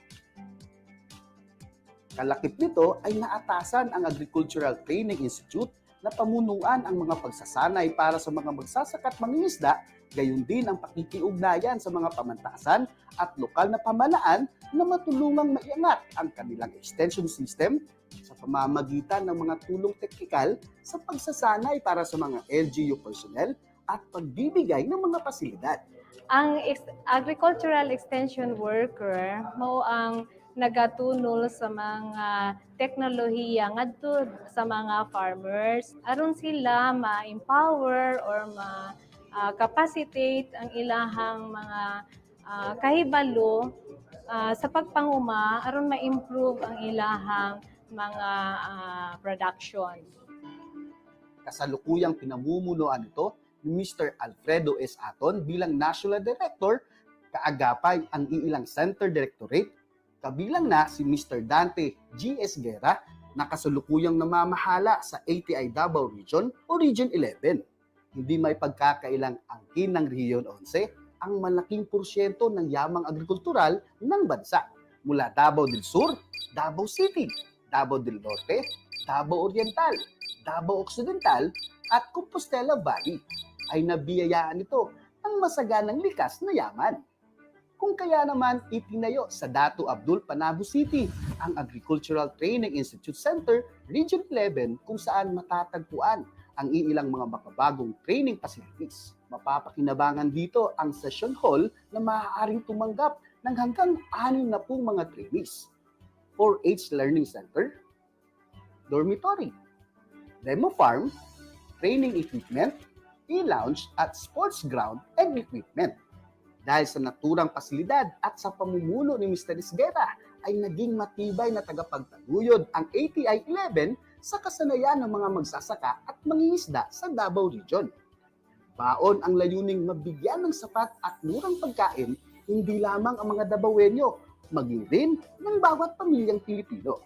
Kalakip nito ay naatasan ang Agricultural Training Institute na pamunuan ang mga pagsasanay para sa mga magsasaka at mangingisda, gayon din ang pakikiugnayan sa mga pamantasan at lokal na pamahalaan na matulungang maiangat ang kanilang extension system sa pamamagitan ng mga tulong teknikal sa pagsasanay para sa mga LGU personnel at pagbibigay ng mga pasilidad. Ang agricultural extension worker mao ang nagatunol sa mga teknolohiya ngadto sa mga farmers aron sila ma-empower or ma-capacitate ang ilahang mga kahibalo sa pagpanguma aron ma-improve ang ilahang mga production. Kasalukuyang pinamumunuan ito ni Mr. Alfredo S. Aton bilang National Director, kaagapay ang iilang Center Directorate, kabilang na si Mr. Dante G.S. Guerra na kasalukuyang namamahala sa ATI Davao Region o Region 11. Hindi may pagkakailang angkin ng Region 11 ang malaking porsyento ng yamang agrikultural ng bansa mula Davao del Sur, Davao City, Davao del Norte, Davao Oriental, Davao Occidental at Compostela Valley ay nabiyayaan ito ng masaganang likas na yaman. Kung kaya naman itinayo sa Datu Abdul Panabo City ang Agricultural Training Institute Center, Region 11 kung saan matatagpuan ang iilang mga makabagong training facilities. Mapapakinabangan dito ang session hall na maaaring tumanggap ng hanggang 60 mga trainees, 4-H Learning Center, dormitory, demo farm, training equipment, e-lounge at sports ground and equipment. Dahil sa naturang pasilidad at sa pamumuno ni Mr. Isguera ay naging matibay na tagapagtaguyod ang ATI 11 sa kasanayan ng mga magsasaka at mangingisda sa Davao Region. Baon ang layuning mabigyan ng sapat at murang pagkain hindi lamang ang mga Davaoenyo, maging rin ng bawat pamilyang Pilipino.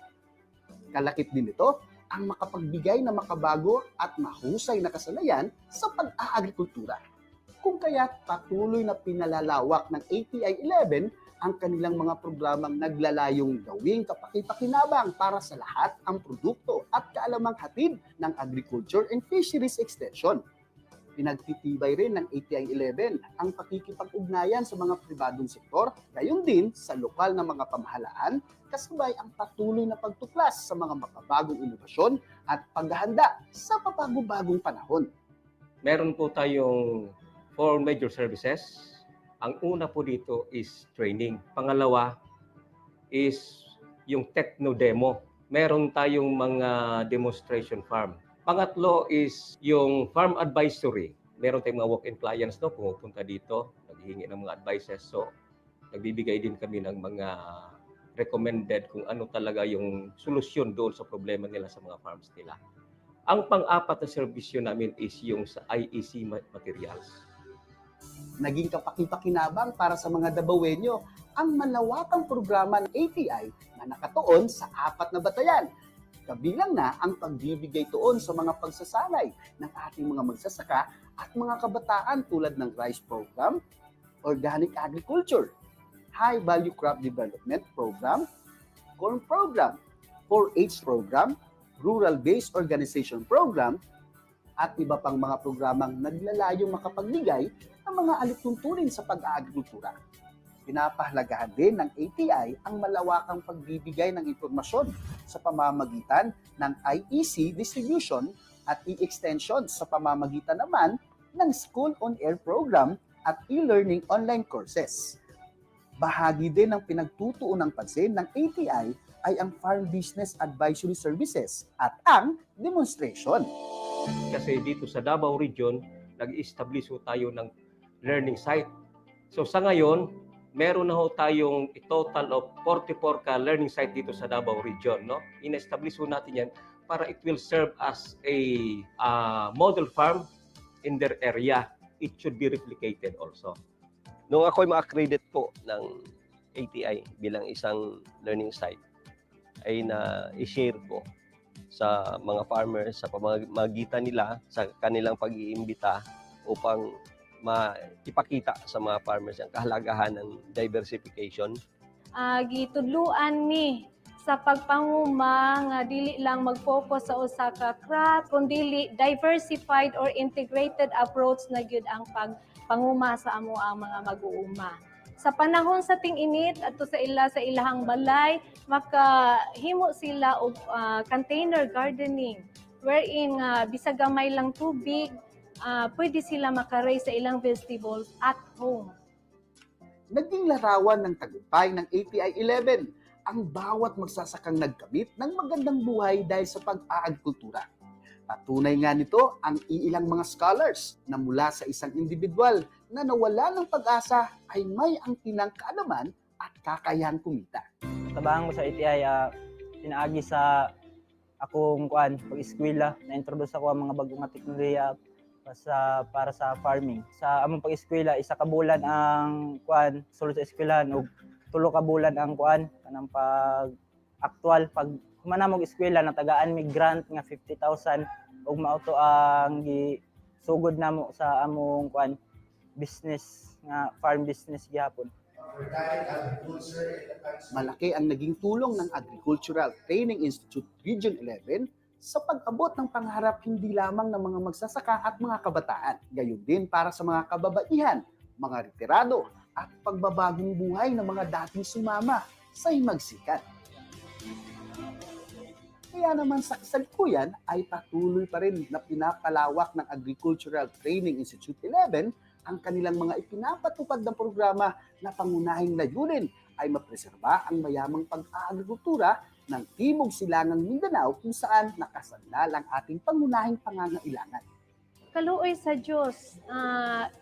Kalakip din ito ang makapagbigay na makabago at mahusay na kasanayan sa pag-aagrikultura. Kung kaya't patuloy na pinalalawak ng ATI 11 ang kanilang mga programang naglalayong gawing kapakipakinabang para sa lahat ang produkto at kaalamang hatid ng Agriculture and Fisheries Extension. Pinagtitibay rin ng ATI 11 ang pakikipag-ugnayan sa mga pribadong sektor, gayon din sa lokal na mga pamahalaan, kasabay ang patuloy na pagtuklas sa mga makabagong inobasyon at paghahanda sa papagubagong panahon. Meron po tayong 4 major services. Ang una po dito is training. Pangalawa is yung techno-demo. Meron tayong mga demonstration farm. Pangatlo is yung farm advisory. Meron tayong mga walk-in clients, no? Pumupunta dito, naghihingi ng mga advices. So, nagbibigay din kami ng mga recommended kung ano talaga yung solusyon doon sa problema nila sa mga farms nila. Ang pang-apat na serbisyo namin is yung sa IEC materials. Naging kapakipakinabang para sa mga Davaoenyo ang malawakang programa ng ATI na nakatuon sa 4 na batayan. Kabilang na ang pagbibigay tuon sa mga pagsasanay ng ating mga magsasaka at mga kabataan tulad ng rice program, organic agriculture, high value crop development program, corn program, 4-H program, rural-based organization program, at iba pang mga programang naglalayong makapagbigay ng mga alituntunin sa pag-aagrikultura. Pinapahalagahan din ng ATI ang malawakang pagbibigay ng impormasyon sa pamamagitan ng IEC distribution at e-extension sa pamamagitan naman ng School on Air program at e-learning online courses. Bahagi din ng pinagtutuon ng pansin ng ATI ay ang Farm Business Advisory Services at ang demonstration. Kasi dito sa Davao Region, nag-establish tayo ng learning site. So sa ngayon, meron na tayong total of 44 ka learning site dito sa Davao Region. No? In-establish natin yan para it will serve as a model farm in their area. It should be replicated also. Nung ako'y ma-accredit po ng ATI bilang isang learning site, ay na-share ko sa mga farmers sa pamamagitan nila sa kanilang pag-iimbita upang maipakita sa mga farmers ang kahalagahan ng diversification. Gitudluan ni sa pagpanguma nga dili lang mag-focus sa usa ka crop kundi diversified or integrated approach na gyud ang pagpanguma sa amo ang mga mag-uuma. Sa panahon sa ting-init adto sa ilahang balay, makahimo sila og container gardening wherein bisag gamay lang tubig, pwede sila makaray sa ilang vegetables at home. Naging larawan ng tagumpay ng ATI 11 ang bawat magsasakang nagkamit ng magandang buhay dahil sa pag-aagrikultura. Patunay nga nito ang iilang mga scholars na mula sa isang individual na nawala ng pag-asa ay may angkinang kaalaman at kakayahan kumita. Tabang mo sa ATI, pinaagi sa akong pag-eskwela, na-introduce ako ang mga bagong teknolohiya para sa farming. Sa among pag-eskwela, isa ka bulan ang sulod sa eskwelahan ug 3 ka bulan ang kanang pag-aktual pag humanamog eskwela natagaan mi grant nga 50,000 ug mao to ang gisugod namo sa among business nga farm business gihapon. Malaki ang naging tulong ng Agricultural Training Institute Region 11 sa pag-abot ng pangarap hindi lamang ng mga magsasaka at mga kabataan, gayon din para sa mga kababaihan, mga retirado, at pagbabagong buhay ng mga dating sumama sa himagsikan. Kaya naman sa kasalukuyan ay patuloy pa rin na pinapalawak ng Agricultural Training Institute 11 ang kanilang mga ipinapatupad ng programa na pangunahing layunin ay mapreserba ang mayamang pag-aagrikultura ng Timog Silangang Mindanao kung saan nakasanlal ang ating pangunahing pangangailangan. Kaluoy sa Dios,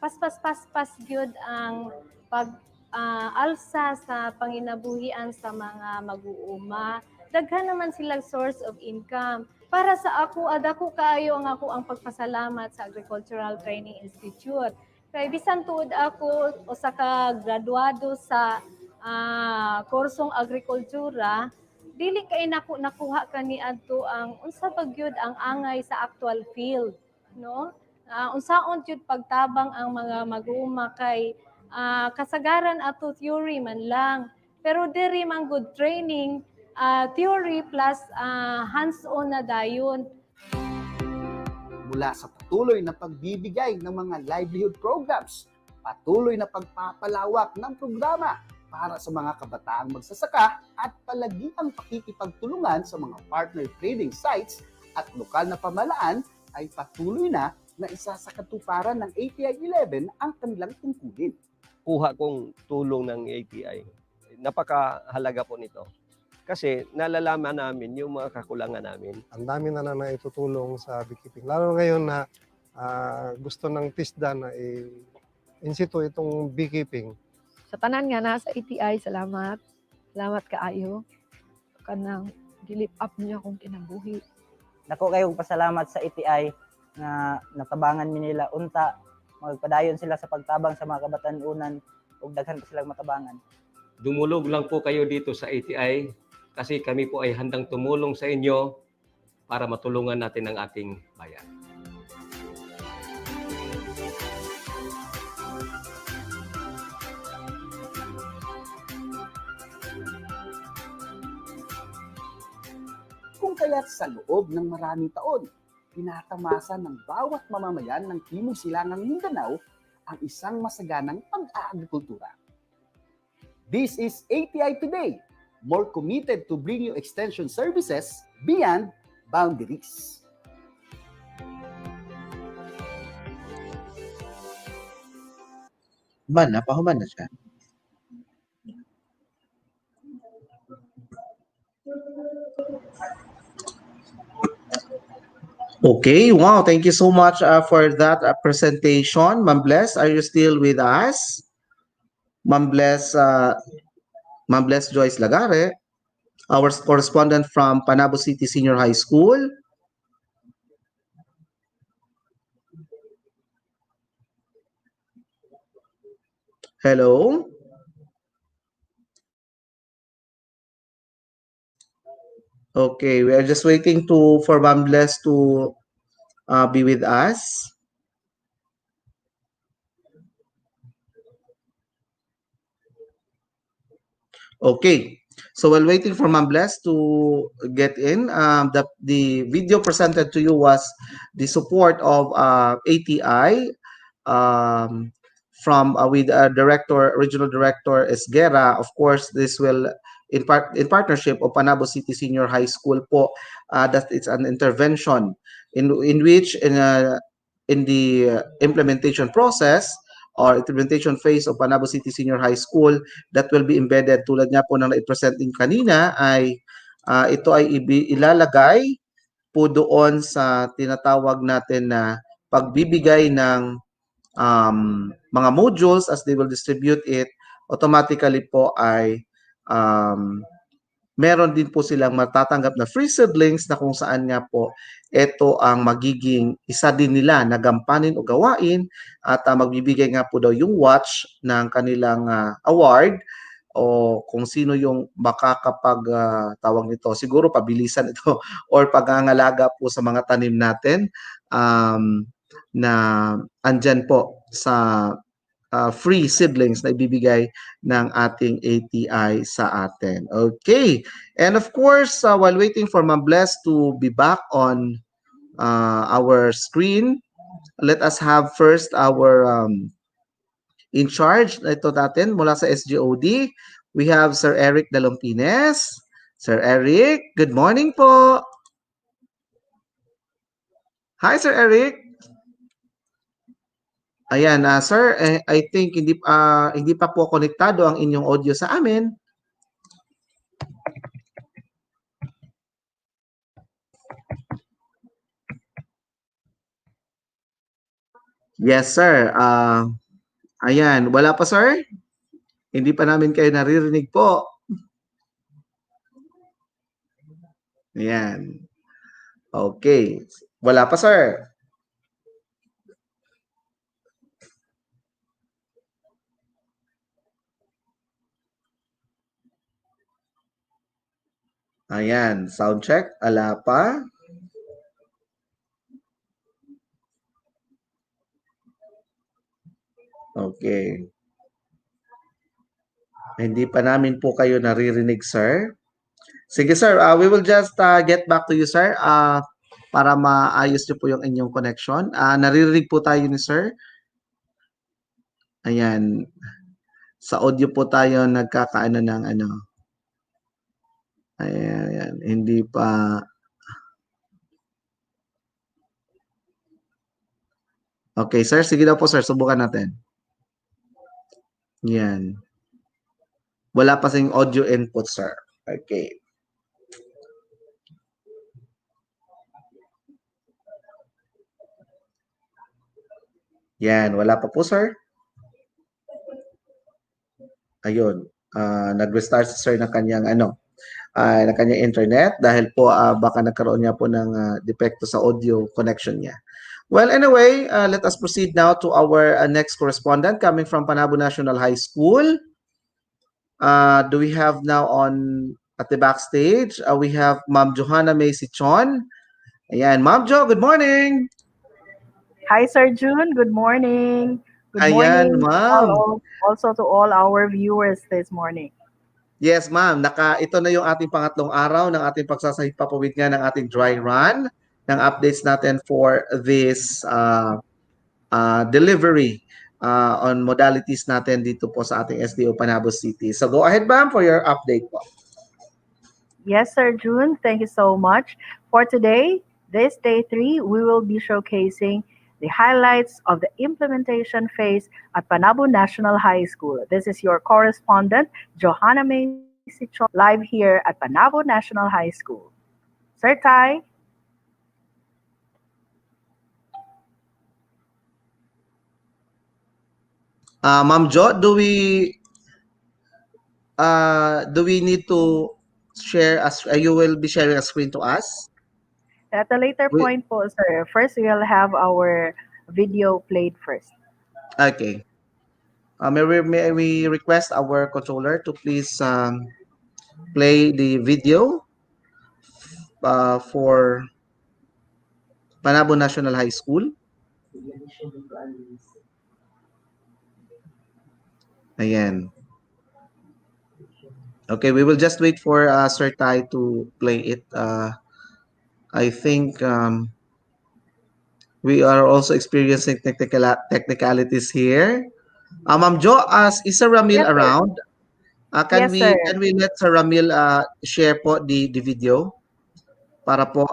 paspas gyud ang pag-alsa sa panginabuhian sa mga mag-uuma. Daghan naman silang source of income. Para sa ako, adako kaayo ang pagpasalamat sa Agricultural Training Institute. Kay bisan tuod ako usa ka graduado sa kursong agrikultura, dili kay nakuha kani adto ang unsa ba gyud ang angay sa actual field, no? Unsaon gyud pagtabang ang mga mag-uuma kay kasagaran ato theory man lang, pero diri man good training, theory plus hands-on na dayon. Mula sa patuloy na pagbibigay ng mga livelihood programs, patuloy na pagpapalawak ng programa para sa mga kabataang magsasaka at palagi ang pakikipagtulungan sa mga partner trading sites at lokal na pamahalaan ay patuloy na isa sa katuparan ng ATI 11 ang kanilang tungkulin. Kuha kong tulong ng ATI. Napakahalaga po nito. Kasi nalalaman namin yung mga kakulangan namin. Ang dami na naitutulong sa beekeeping. Lalo ngayon na gusto ng TISDA na in situ itong beekeeping. Sa tanan nga nasa ATI, salamat. Salamat kaayo. Kanang gilip up niya akong kinabuhi. Dako kayong pasalamat sa ATI na natabangan mi nila unta, magpadayon sila sa pagtabang sa mga kabatan-unan ug daghan pa silang matabangan. Dumulog lang po kayo dito sa ATI kasi kami po ay handang tumulong sa inyo para matulungan natin ang ating bayan. kaya't sa loob ng maraming taon, tinatamasa ng bawat mamamayan ng Timog Silangang Mindanao ang isang masaganang pag-aagrikultura. This is ATI Today, more committed to bring you extension services beyond boundaries. Pahuman na siya. Okay, wow, thank you so much for that presentation. Ma'am Bless, are you still with us? Ma'am Bless Joyce Lagare, our correspondent from Panabo City Senior High School. Hello? Okay, we are just waiting for Ma'am Bless to be with us. Okay, so while waiting for Ma'am Bless to get in, the video presented to you was the support of ATI from with regional director Esguera. Of course, this will in partnership of Panabo City Senior High School po. That it's an intervention in which in the implementation process or implementation phase of Panabo City Senior High School that will be embedded tulad nga po ng na-present din kanina ay ito ay ilalagay po doon sa tinatawag natin na pagbibigay ng mga modules as they will distribute it, automatically po ay meron din po silang matatanggap na free seedlings na kung saan nga po ito ang magiging isa din nila na gampanin o gawain at magbibigay nga po daw yung watch ng kanilang award o kung sino yung makakapag tawag nito, siguro pabilisan ito or pag-aangalaga po sa mga tanim natin na andyan po sa free seedlings na ibibigay ng ating ATI sa atin. Okay. And of course, while waiting for Ma'am Bless to be back on our screen, let us have first our in charge ito natin mula sa SGOD. We have Sir Eric Dalompines. Sir Eric, good morning po. Hi, Sir Eric. Ayan, sir, I think hindi pa po konektado ang inyong audio sa amin. Yes, sir. Ayan, wala pa, sir? Hindi pa namin kayo naririnig po. Ayan. Okay. Wala pa, sir. Ayan, sound check. Ala pa. Okay. Hindi pa namin po kayo naririnig, sir. Sige, sir. We will just get back to you, sir, para maayos niyo po yung inyong connection. Naririnig po tayo ni sir. Ayan. Sa audio po tayo nagkakaano ng ano. Ayan. Hindi pa. Okay, sir. Sige daw po, sir. Subukan natin. Yan. Wala pa sing audio input, sir. Okay. Yan. Wala pa po, sir. Ayun. Nag-restart si sir ng kanyang ng kanyang internet dahil po baka nagkaroon niya po ng depekto sa audio connection niya. Well, anyway, let us proceed now to our next correspondent coming from Panabo National High School. Do we have now at the backstage, we have Ma'am Johanna May Sichon. Ayan, Ma'am Jo, good morning. Hi, Sir June. Good morning. Good Ayan, morning ma'am. also to all our viewers this morning. Yes, ma'am. Ito na yung ating pangatlong araw ng ating pagsasahipapawid nga ng ating dry run ng updates natin for this delivery on modalities natin dito po sa ating Sdo Panabo City. So go ahead, ma'am, for your update po. Yes, Sir June. Thank you so much. For today, this day 3, we will be showcasing the highlights of the implementation phase at Panabo National High School. This is your correspondent, Johanna Macy Cho, live here at Panabo National High School. Sir Tai? Ma'am Jo, do we need to share you will be sharing a screen to us? At a later point po, sir. First, we'll have our video played first. Okay. May we request our controller to please play the video for Panabo National High School. Ayan. Okay, we will just wait for Sir Tai to play it. I think we are also experiencing technicalities here. Ma'am Jo, is Sir Ramil Yes, sir. around? Can Yes, sir. we let Sir Ramil share po the video para po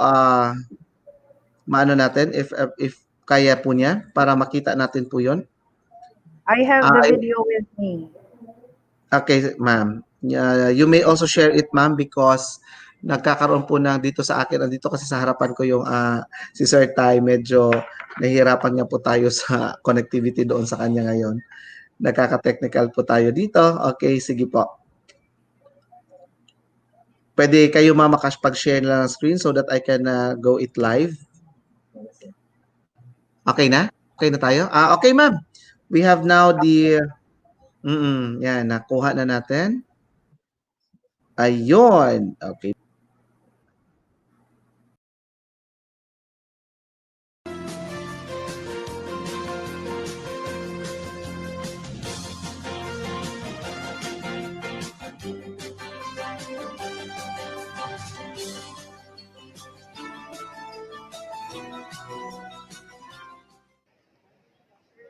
maano natin if kaya po niya para makita natin po 'yon. I have the video with me. Okay, ma'am. You may also share it, ma'am, because nagkakaroon po ng dito sa akin, andito kasi sa harapan ko yung si Sir Tai, medyo nahihirapan nga po tayo sa connectivity doon sa kanya ngayon. Nagkaka-technical po tayo dito. Okay, sige po. Pwede kayo, ma'am, makapag-share na ng screen so that I can go it live. Okay na? Okay na tayo? Okay, ma'am. We have now the yan, nakuha na natin. Ayun. Okay.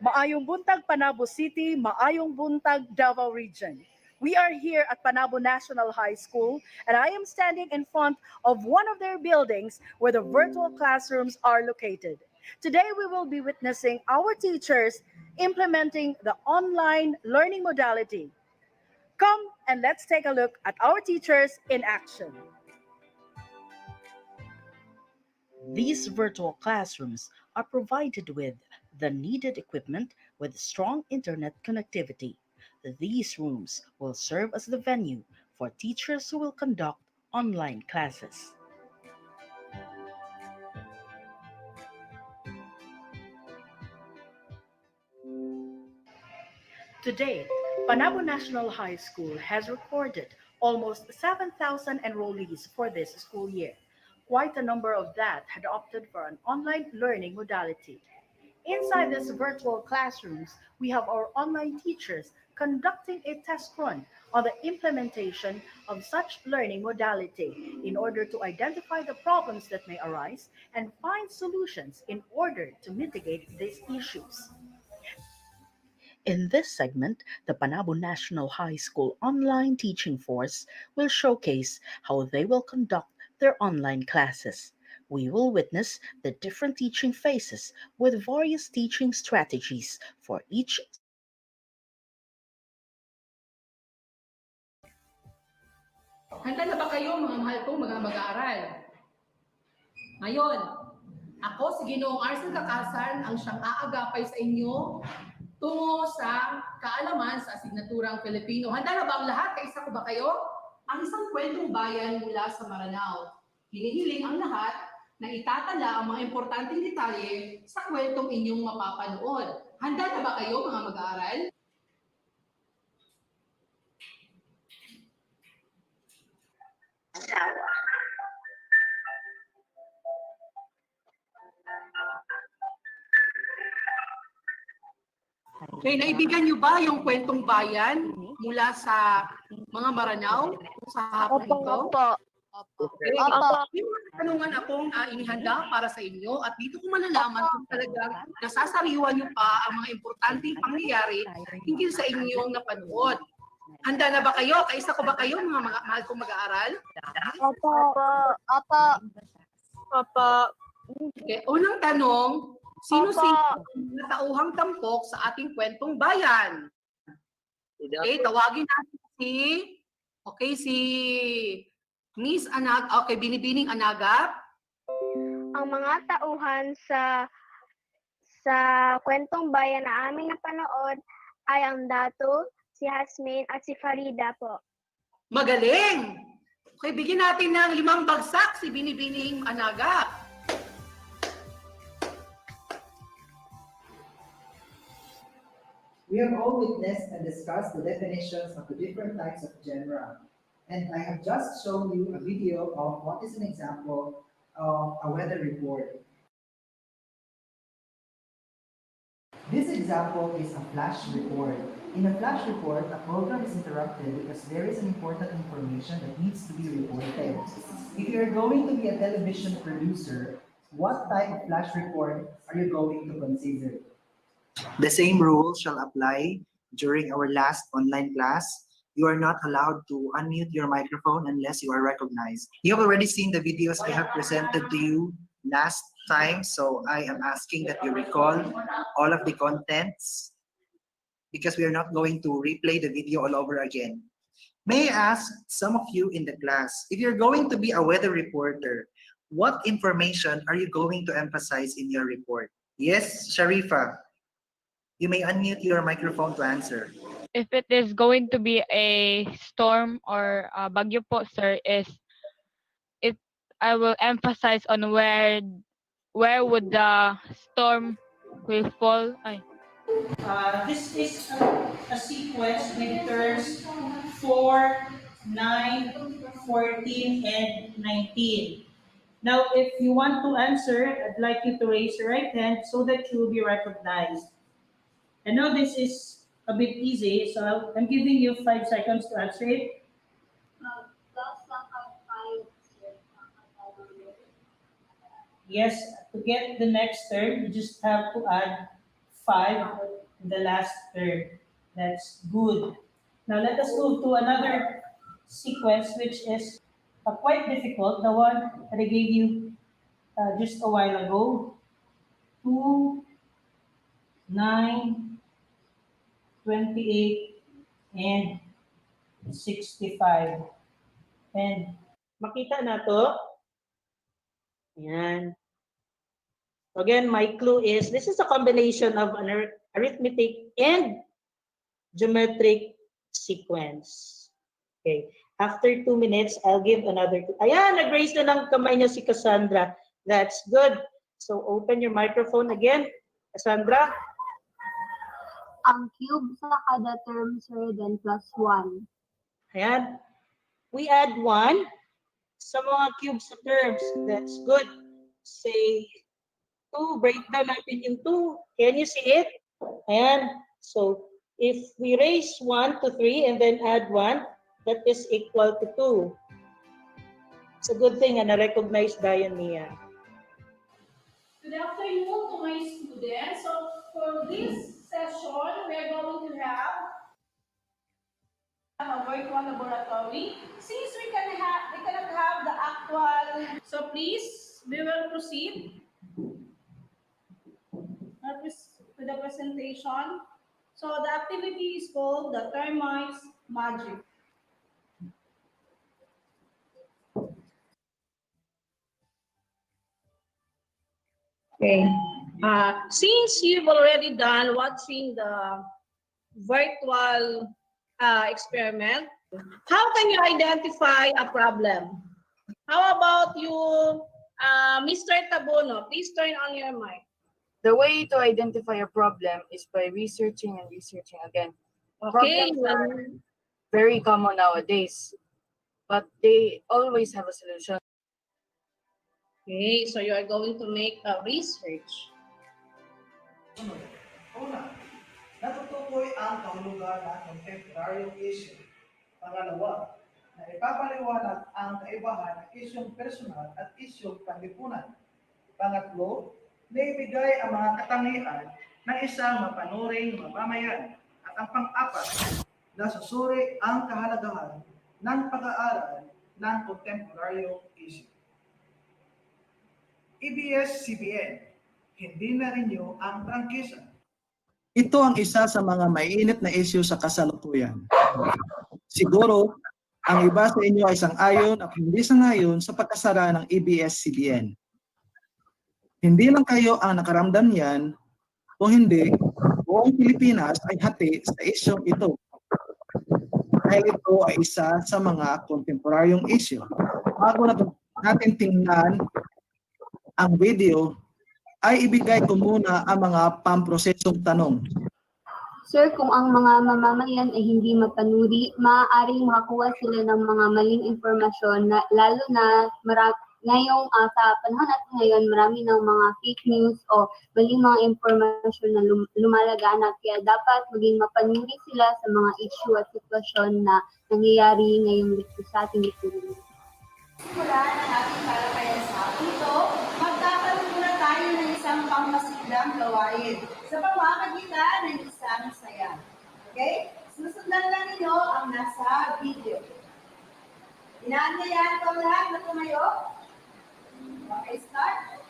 Maayong buntag Panabo City, maayong buntag Davao Region. We are here at Panabo National High School and I am standing in front of one of their buildings where the virtual classrooms are located. Today we will be witnessing our teachers implementing the online learning modality. Come and let's take a look at our teachers in action. These virtual classrooms are provided with the needed equipment with strong internet connectivity. These rooms will serve as the venue for teachers who will conduct online classes. To date, Panabo National High School has recorded almost 7,000 enrollees for this school year. Quite a number of that had opted for an online learning modality. Inside these virtual classrooms, we have our online teachers conducting a test run on the implementation of such learning modality in order to identify the problems that may arise and find solutions in order to mitigate these issues. In this segment, the Panabo National High School online teaching force will showcase how they will conduct their online classes. We will witness the different teaching phases with various teaching strategies for each. Handa na ba kayo mga mahal kong mga mag-aaral? Ngayon, ako si Ginoong Arcel Kakasan ang siyang aagapay sa inyo tungo sa kaalaman sa asignaturang Filipino. Handa na ba ang lahat? Kaisa ko ba kayo? Ang isang kwentong bayan mula sa Maranao. Hinihiling ang lahat na itatala ang mga importanteng detalye sa kwentong inyong mapapanood. Handa na ba kayo mga mag-aaral? Okay, naibigan niyo ba yung kwentong bayan mula sa Mga Maranao sa hapon ito? Okay. May mga katanungan akong inihanda para sa inyo at dito ko malalaman kung talagang nasasariwan niyo pa ang mga importanteng pangyayari hinggil sa inyong napanood. Handa na ba kayo? Kaisa ko ba kayo, mga mahal kong mag-aaral? Okay. Unang tanong, sino-sino ang tauhang tampok sa ating kwentong bayan? Okay, tawagin natin si Miss Anag, okay, Binibining Anagap. Ang mga tauhan sa kwentong bayan na aming napanood ay ang Dato, si Hasmin at si Farida po. Magaling! Okay, bigyan natin ng 5 bagsak si Binibining Anagap. We have all witnessed and discussed the definitions of the different types of genre. And I have just shown you a video of what is an example of a weather report. This example is a flash report. In a flash report, a program is interrupted because there is an important information that needs to be reported. If you are going to be a television producer, what type of flash report are you going to consider? The same rules shall apply during our last online class. You are not allowed to unmute your microphone unless you are recognized. You have already seen the videos I have presented to you last time, so I am asking that you recall all of the contents because we are not going to replay the video all over again. May I ask some of you in the class, if you're going to be a weather reporter, what information are you going to emphasize in your report? Yes, Sharifa. You may unmute your microphone to answer. If it is going to be a storm or a bagyo po, sir, I will emphasize on where would the storm will fall. This is a sequence with terms 4, 9, 14, and 19. Now, if you want to answer, I'd like you to raise your right hand so that you will be recognized. I know this is a bit easy, so I'm giving you 5 seconds to answer it. Yes, to get the next term, you just have to add 5 in the last term. That's good. Now let us move to another sequence, which is quite difficult, the one that I gave you just a while ago. 2, 9, 28, and 65. And makita na to. Yan. Again, my clue is this is a combination of an arithmetic and geometric sequence. Okay. After 2 minutes, I'll give another. Ayan, nag-raise na ng kamay niya si Cassandra. That's good. So open your microphone again, Cassandra. Ang cube sa kada term, sir, then plus 1. Ayan. We add 1 sa mga cubes sa terms. That's good. Say 2. Break down natin yung 2. Can you see it? Ayan. So, if we raise 1 to 3 and then add 1, that is equal to 2. It's a good thing na na-recognize Diane niya. Good afternoon to my students. So, for this session, we are going to have a virtual laboratory. Since we cannot have the actual, so please, we will proceed with the presentation. So the activity is called the termites magic. Okay. Since you've already done watching the virtual experiment, how can you identify a problem? How about you, Mr. Tabono? Please turn on your mic. The way to identify a problem is by researching and researching again. Okay. Problems are very common nowadays, but they always have a solution. Okay, so you are going to make a research. Una, natutukoy ang kahulugan ng contemporaryong issue. Pangalawa, na ipapaliwanag ang kaibahan ng isyong personal at isyong panlipunan. Pangatlo, na ibigay ang mga katangian ng isang mapanuring mamamayan. At ang pang-apat, na susuri ang kahalagahan ng pag-aaral ng kontemporaryong issue. ABS-CBN, hindi na rinyo ang prangkisa. Ito ang isa sa mga mainit na issue sa kasalukuyan. Siguro, ang iba sa inyo ay sang-ayon at hindi sang-ayon sa pagkasara ng ABS-CBN. Hindi lang kayo ang nakaramdam niyan, kung hindi, buong Pilipinas ay hati sa isyong ito. Dahil ito ay isa sa mga kontemporaryong issue. Bago natin tingnan ang video, ay ibigay ko muna ang mga pamprosesong tanong. Sir, kung ang mga mamamayan ay hindi mapanuri, maaaring makakuha sila ng mga maling impormasyon, na, lalo na ngayong sa panahon natin ngayon, marami ng mga fake news o maling mga impormasyon na lumalaganap. Kaya dapat maging mapanuri sila sa mga issue at sitwasyon na nangyayari ngayong sa ating lipunan. Simula ng ating talakayan sa ito, magkakaroon muna tayo ng isang pangmasiglang gawain sa pamamagitan ng isang saya. Okay? Susundan lang ninyo ang nasa video. Inaanyayahan ko lahat na tumayo. Okay, start.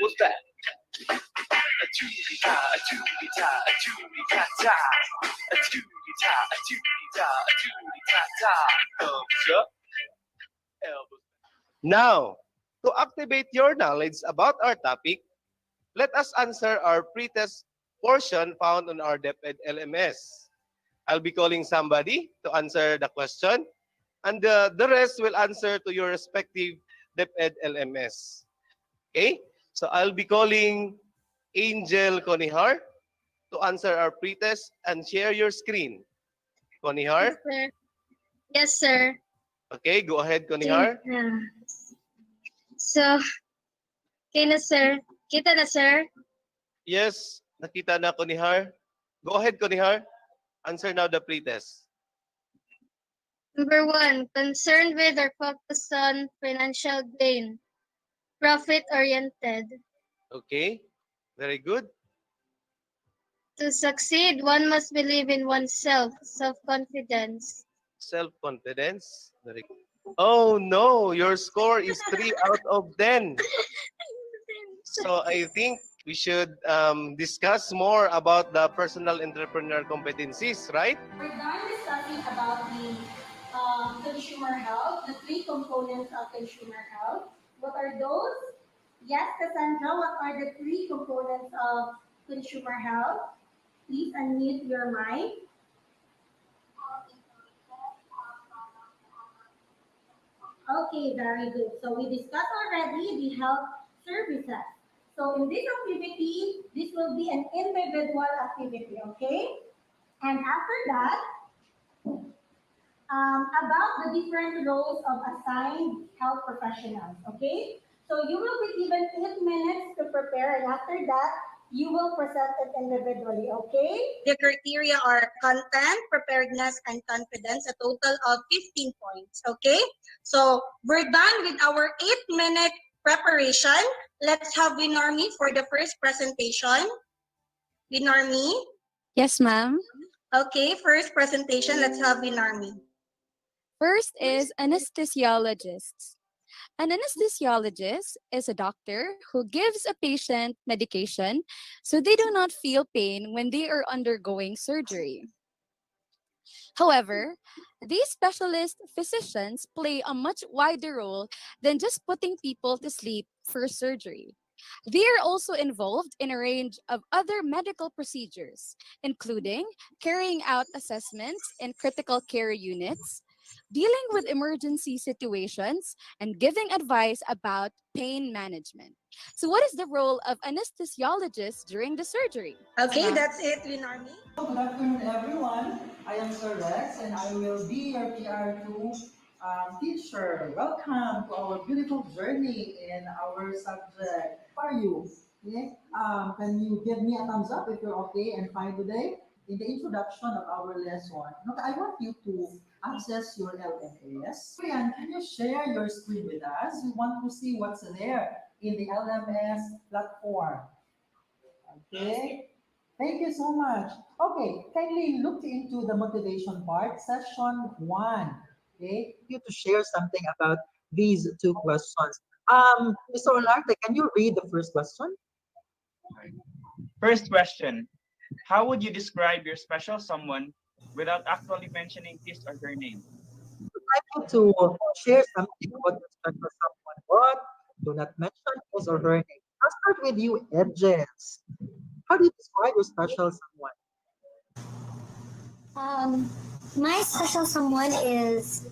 What's that? Now, to activate your knowledge about our topic, let us answer our pre-test portion found on our DepEd LMS. I'll be calling somebody to answer the question, and the rest will answer to your respective DepEd LMS. Okay? So I'll be calling Angel Conihar to answer our pre-test and share your screen. Conihar? Yes, sir. Yes, sir. Okay, go ahead, Conihar. So, okay na, sir. Kita na, sir? Yes, nakita na, Conihar. Go ahead, Conihar. Answer now the pre-test. Number 1, concerned with or focused on financial gain. Profit-oriented. Okay, very good. To succeed, one must believe in oneself. Self-confidence. Self-confidence. Very good. Oh no, your score is 3 out of 10. So I think we should discuss more about the personal entrepreneur competencies, right? We're done discussing about the consumer health, the 3 components of consumer health. What are those? Yes, Cassandra, what are the 3 components of consumer health? Please unmute your mic. Okay, very good. So we discussed already the health services. So in this activity, this will be an individual activity, okay? And after that, about the different roles of assigned health professionals, okay? So you will be given 8 minutes to prepare, and after that, you will present it individually, okay? The criteria are content, preparedness, and confidence, a total of 15 points, okay? So we're done with our 8-minute preparation. Let's have Winormi for the first presentation. Winormi? Yes, ma'am. Okay, first presentation, let's have Winormi. First is anesthesiologists. An anesthesiologist is a doctor who gives a patient medication so they do not feel pain when they are undergoing surgery. However, these specialist physicians play a much wider role than just putting people to sleep for surgery. They are also involved in a range of other medical procedures, including carrying out assessments in critical care units, dealing with emergency situations, and giving advice about pain management. So, what is the role of anesthesiologists during the surgery? Okay, that's it, Linarmi. Good afternoon, everyone. I am Sir Rex, and I will be your PR2 teacher. Welcome to our beautiful journey in our subject. How are you? Okay. Can you give me a thumbs up if you're okay and fine today? In the introduction of our lesson, look, I want you to access your LMS. Brian, can you share your screen with us? We want to see what's there in the LMS platform. Okay. Thank you so much. Okay, kindly look into the motivation part, session 1. Okay, you to share something about these two questions. Mr. Olarte, can you read the first question? First question. How would you describe your special someone without actually mentioning his or her name? I want to share something about your special someone, but do not mention his or her name. I'll start with you, Edges. How do you describe your special someone? Um, my special someone is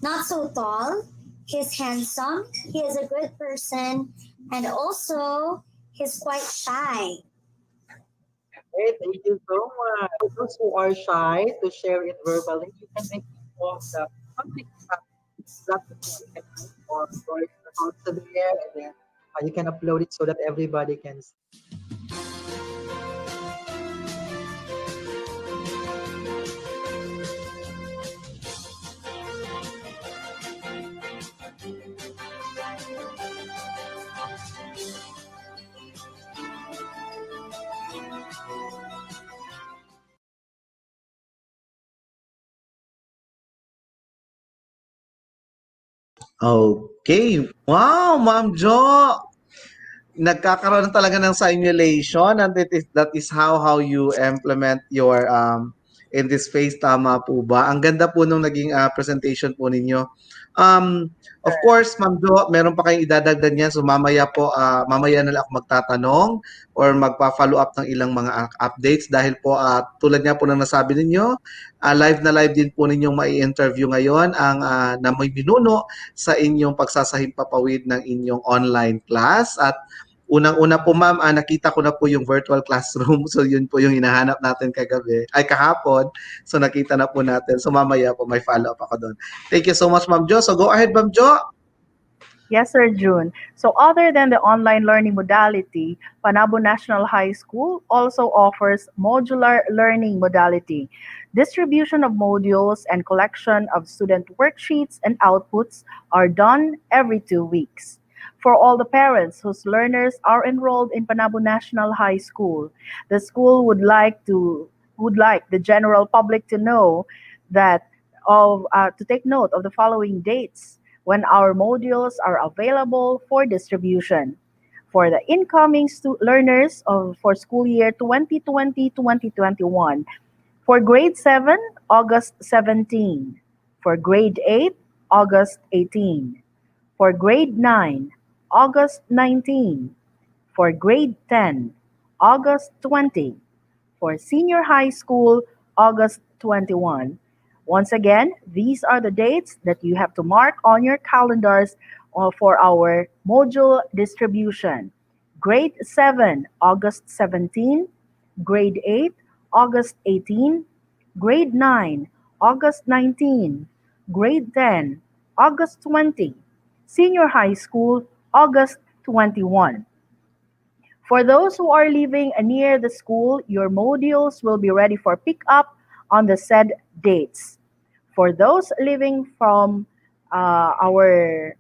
not so tall. He's handsome. He is a good person, and also he's quite shy. Okay, thank you so much. For those who are shy to share it verbally, you can make use of the public platform. You can put your thoughts in there, and then you can upload it so that everybody can see. Okay. Wow, Ma'am Jo! Nagkakaroon talaga ng simulation and that is how you implement your in this phase, tama po ba? Ang ganda po nung naging presentation po ninyo. Of course, Ma'am Jo, meron pa kayong idadagdag niyan, so mamaya na lang ako magtatanong or magpa-follow up ng ilang mga updates dahil po tulad nga po ng nasabi ninyo, live na live din po ninyong mai-interview ngayon ang na may binuno sa inyong pagsasahimpapawid ng inyong online class. At unang-una po ma'am, nakita ko na po yung virtual classroom. So yun po yung hinahanap natin kahapon. So nakita na po natin. So mamaya po may follow-up ako doon. Thank you so much, Ma'am Jo. So go ahead, Ma'am Jo. Yes, Sir June. So other than the online learning modality, Panabo National High School also offers modular learning modality. Distribution of modules and collection of student worksheets and outputs are done every 2 weeks. For all the parents whose learners are enrolled in Panabo National High School, the school would like the general public to know that to take note of the following dates when our modules are available for distribution. For the incoming learners for school year 2020-2021, for grade 7, August 17. For grade 8, August 18. For grade 9, August 19. For grade 10, August 20. For senior high school, August 21. Once again, these are the dates that you have to mark on your calendars for our module distribution. Grade 7, August 17. Grade 8, August 18. Grade 9, August 19. Grade 10, August 20. Senior high school, August 21. For those who are living near the school, your modules will be ready for pickup on the said dates. For those living from farther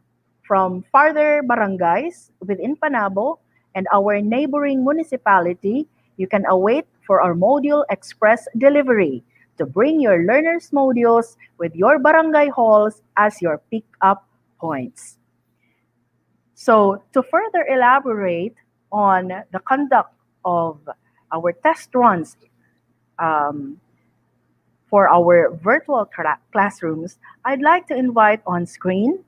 barangays within Panabo and our neighboring municipality, you can await for our module express delivery to bring your learners' modules with your barangay halls as your pickup points. So to further elaborate on the conduct of our test runs for our virtual classrooms, I'd like to invite on screen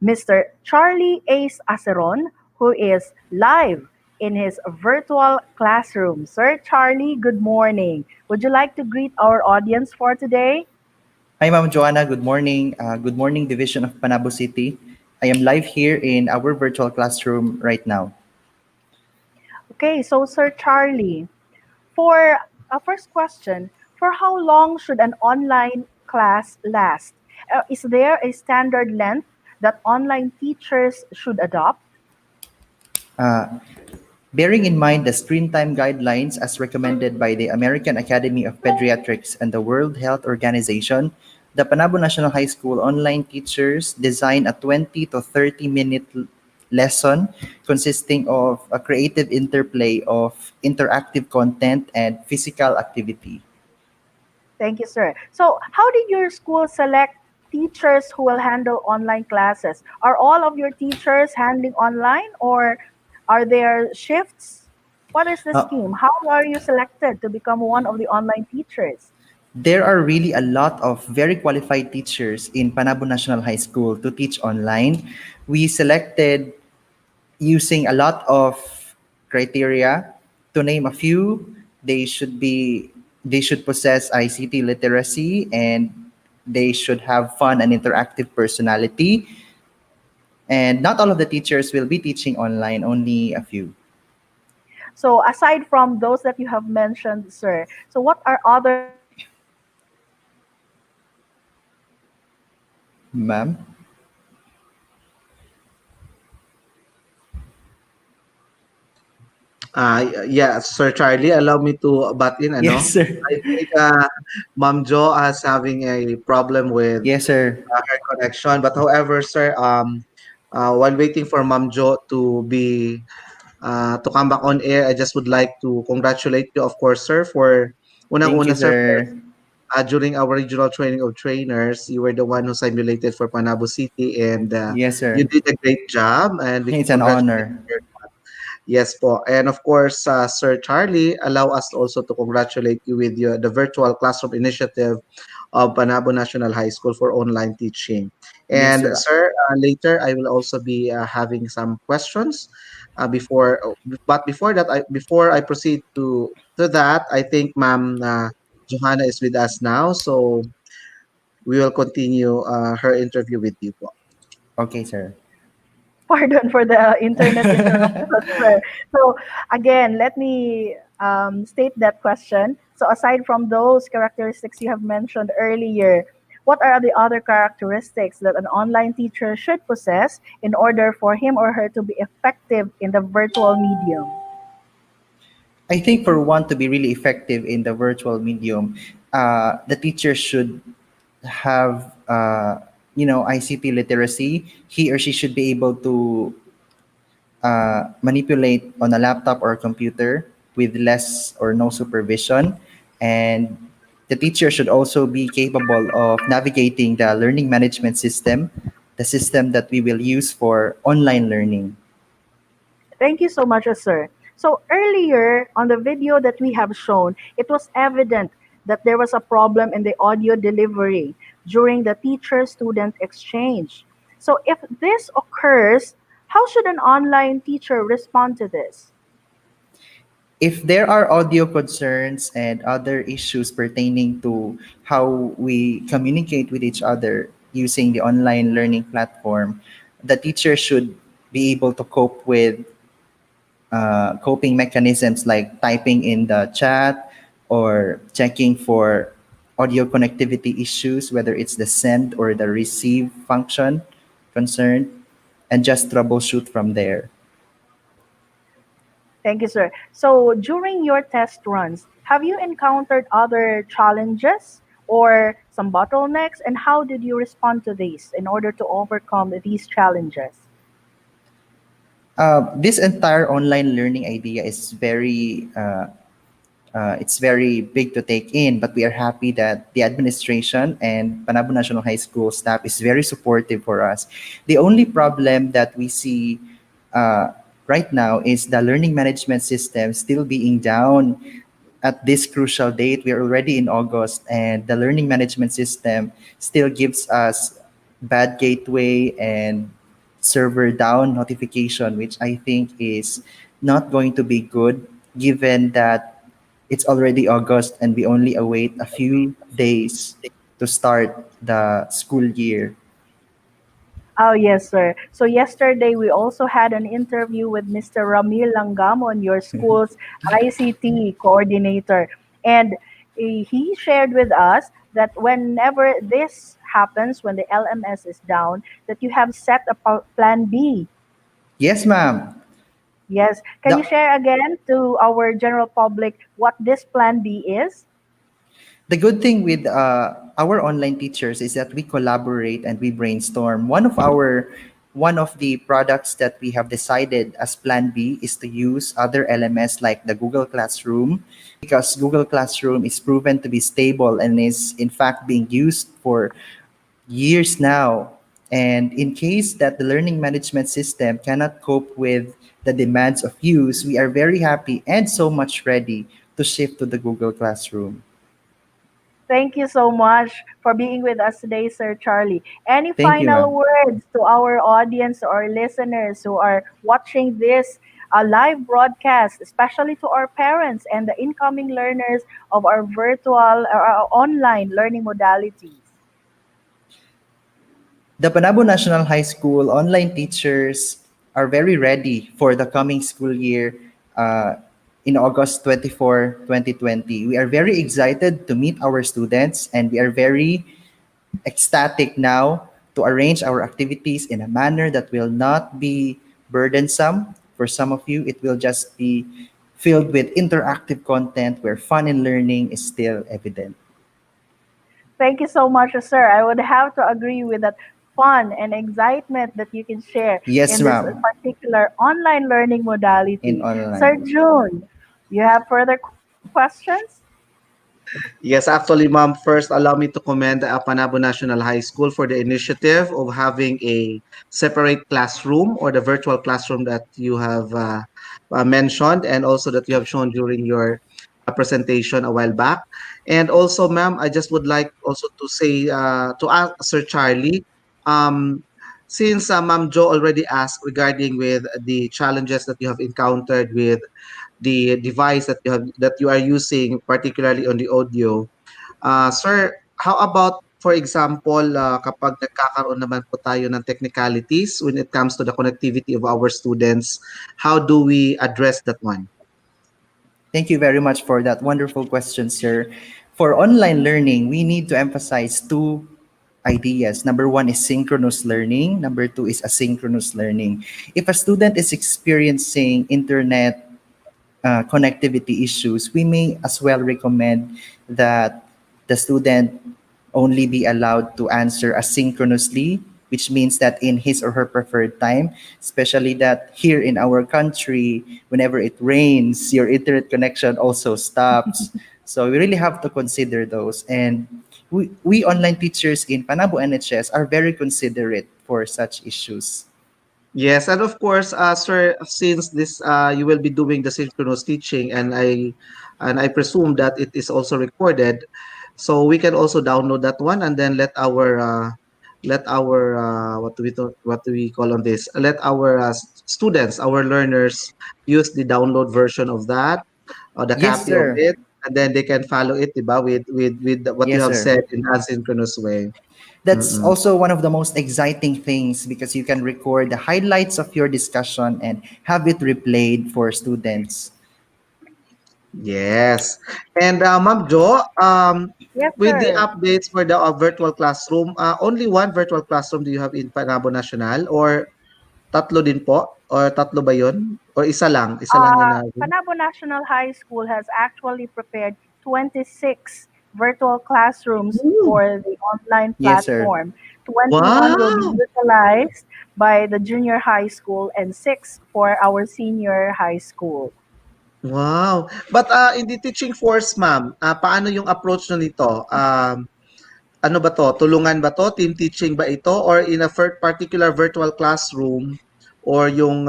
Mr. Charlie Ace Aceron, who is live in his virtual classroom. Sir Charlie, good morning. Would you like to greet our audience for today? Hi, Ma'am Joanna. Good morning. Good morning, Division of Panabo City. I am live here in our virtual classroom right now. Okay, so Sir Charlie, for a first question, for how long should an online class last? Is there a standard length that online teachers should adopt? Uh, Bearing in mind the screen time guidelines as recommended by the American Academy of Pediatrics and the World Health Organization, the Panabo National High School online teachers design a 20 to 30-minute lesson consisting of a creative interplay of interactive content and physical activity. Thank you, sir. So, how did your school select teachers who will handle online classes? Are all of your teachers handling online or are there shifts? What is the Uh, scheme? How are you selected to become one of the online teachers? There are really a lot of very qualified teachers in Panabo National High School to teach online. We selected using a lot of criteria. To name a few, they should possess ICT literacy and they should have fun and interactive personality. And not all of the teachers will be teaching online, only a few. So, aside from those that you have mentioned, sir, so what are other Ma'am? Yeah, Sir Charlie, allow me to butt in, Yes, ano? sir. I think Ma'am Jo is having a problem with Yes, sir. her connection. But however, sir, while waiting for Ma'am Jo to come back on air, I just would like to congratulate you, of course, sir, for Thank you, unang-una, sir, sir. during our regional training of trainers, you were the one who simulated for Panabo City, and Yes, you sir. did a great job, and we It's an congratulate honor. you. Yes po. And of course, Sir Charlie, allow us also to congratulate you with the virtual classroom initiative of Panabo National High School for online teaching. Yes, And sir. sir, later I will also be having some questions but before I proceed to that, I think Ma'am Johanna is with us now, so we will continue her interview with you po. Okay, sir. pardon for the internet interruption, sir. So again, let me state that question. So aside from those characteristics you have mentioned earlier, what are the other characteristics that an online teacher should possess in order for him or her to be effective in the virtual medium? I think for one to be really effective in the virtual medium, the teacher should have ICT literacy. He or she should be able to manipulate on a laptop or computer with less or no supervision, and the teacher should also be capable of navigating the learning management system, the system that we will use for online learning. Thank you so much, sir. So earlier on the video that we have shown, it was evident that there was a problem in the audio delivery during the teacher-student exchange. So if this occurs, how should an online teacher respond to this? If there are audio concerns and other issues pertaining to how we communicate with each other using the online learning platform, the teacher should be able to cope with coping mechanisms like typing in the chat or checking for audio connectivity issues, whether it's the send or the receive function concerned, and just troubleshoot from there. Thank you, sir. So during your test runs, have you encountered other challenges or some bottlenecks, and how did you respond to these in order to overcome these challenges? This entire online learning idea is it's very big to take in, but we are happy that the administration and Panabo National High School staff is very supportive for us. The only problem that we see uh, right now is the learning management system still being down at this crucial date. We are already in August, and the learning management system still gives us bad gateway and server down notification, which I think is not going to be good given that it's already August and we only await a few days to start the school year. Oh, yes, sir. So yesterday we also had an interview with Mr. Ramil Langamon, your school's ICT coordinator. And he shared with us that whenever this happens, when the LMS is down, that you have set a plan B. Yes, ma'am. Yes. Can you The share again to our general public what this plan B is? The good thing with our online teachers is that we collaborate and we brainstorm. One of the products that we have decided as Plan B is to use other LMS like the Google Classroom, because Google Classroom is proven to be stable and is in fact being used for years now. And in case that the learning management system cannot cope with the demands of use, we are very happy and so much ready to shift to the Google Classroom. Thank you so much for being with us today, Sir Charlie. Any Thank you, final ma'am. words to our audience or listeners who are watching this live broadcast, especially to our parents and the incoming learners of our virtual or our online learning modalities? The Panabo National High School online teachers are very ready for the coming school year uh, in August 24, 2020. We are very excited to meet our students and we are very ecstatic now to arrange our activities in a manner that will not be burdensome. For some of you, it will just be filled with interactive content where fun and learning is still evident. Thank you so much, sir. I would have to agree with that fun and excitement that you can share Yes, in this ma'am, particular online learning in modality. Sir online. June, you have further questions? Yes, actually, ma'am, first allow me to commend the Panabo National High School for the initiative of having a separate classroom or the virtual classroom that you have mentioned and also that you have shown during your presentation a while back. And also, ma'am, I just would like also to say to ask Sir Charlie, um, since Ma'am Jo already asked regarding with the challenges that you have encountered with the device that you are using, particularly on the audio. Sir, how about for example, kapag nagkakaroon naman po tayo ng technicalities when it comes to the connectivity of our students, how do we address that one? Thank you very much for that wonderful question, sir. For online learning, we need to emphasize two ideas. Number one is synchronous learning. Number two is asynchronous learning. If a student is experiencing internet connectivity issues, we may as well recommend that the student only be allowed to answer asynchronously, which means that in his or her preferred time, especially that here in our country, whenever it rains, your internet connection also stops. So we really have to consider those. And we online teachers in Panabo NHS are very considerate for such issues. Yes, and of course, sir, since this you will be doing the synchronous teaching, and I presume that it is also recorded, so we can also download that one and then let our what do we call on this? Let our students, our learners, use the download version of that or the Yes, copy of sir. it, and then they can follow it, diba, with what you Yes, have sir. said in asynchronous way. That's Mm-mm. also one of the most exciting things because you can record the highlights of your discussion and have it replayed for students. Yes. And Ma'am Jo, Yes, with the sir. updates for the virtual classroom, only one virtual classroom do you have in Panabo National or tatlo din po? Or tatlo ba yun? Or isa lang? Isa lang yung naroon? Panabo National High School has actually prepared 26 virtual classrooms for the online Yes, sir. platform. 21 will be Wow! utilized by the junior high school and 6 for our senior high school. Wow! But in the teaching force, ma'am, paano yung approach nyo nito? Ano ba to? Tulungan ba to? Team teaching ba ito? Or in a particular virtual classroom or yung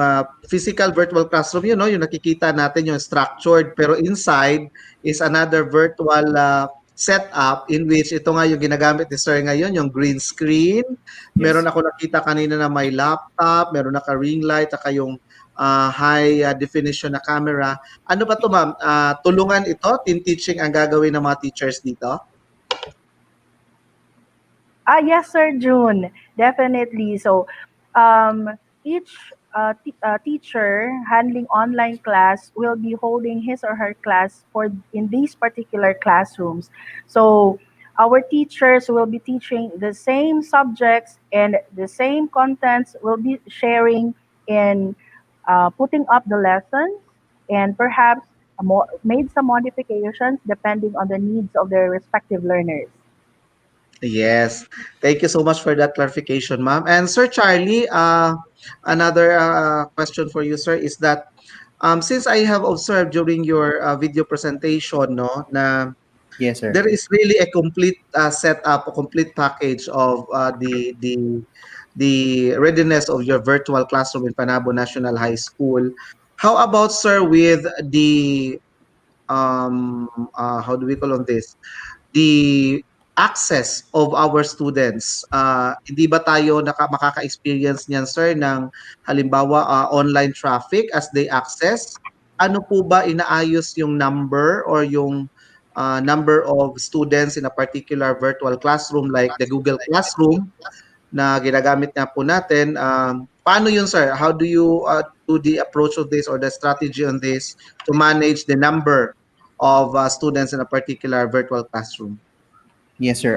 physical virtual classroom, yung nakikita natin yung structured pero inside is another virtual setup in which ito nga yung ginagamit ni Sir ngayon, yung green screen. Meron Yes. ako nakita kanina na may laptop, meron naka ring light, at yung high definition na camera. Ano ba to, ma'am? Tulungan ito, team teaching ang gagawin ng mga teachers dito? Yes, Sir June, definitely. So, um, each teacher handling online class will be holding his or her class for in these particular classrooms. So, our teachers will be teaching the same subjects and the same contents will be sharing in putting up the lessons and perhaps made some modifications depending on the needs of their respective learners. Yes. Thank you so much for that clarification, ma'am. And Sir Charlie, another question for you, sir, is that since I have observed during your video presentation, no, na Yes, sir. there is really a complete setup, a complete package of the readiness of your virtual classroom in Panabo National High School. How about, sir, with the how do we call on this? The access of our students. Hindi ba tayo makaka-experience niyan, sir, ng halimbawa online traffic as they access? Ano po ba inaayos yung number or yung number of students in a particular virtual classroom like the Google Classroom na ginagamit nga po natin? Paano yun, sir? How do you do the approach of this or the strategy on this to manage the number of students in a particular virtual classroom? Yes, sir.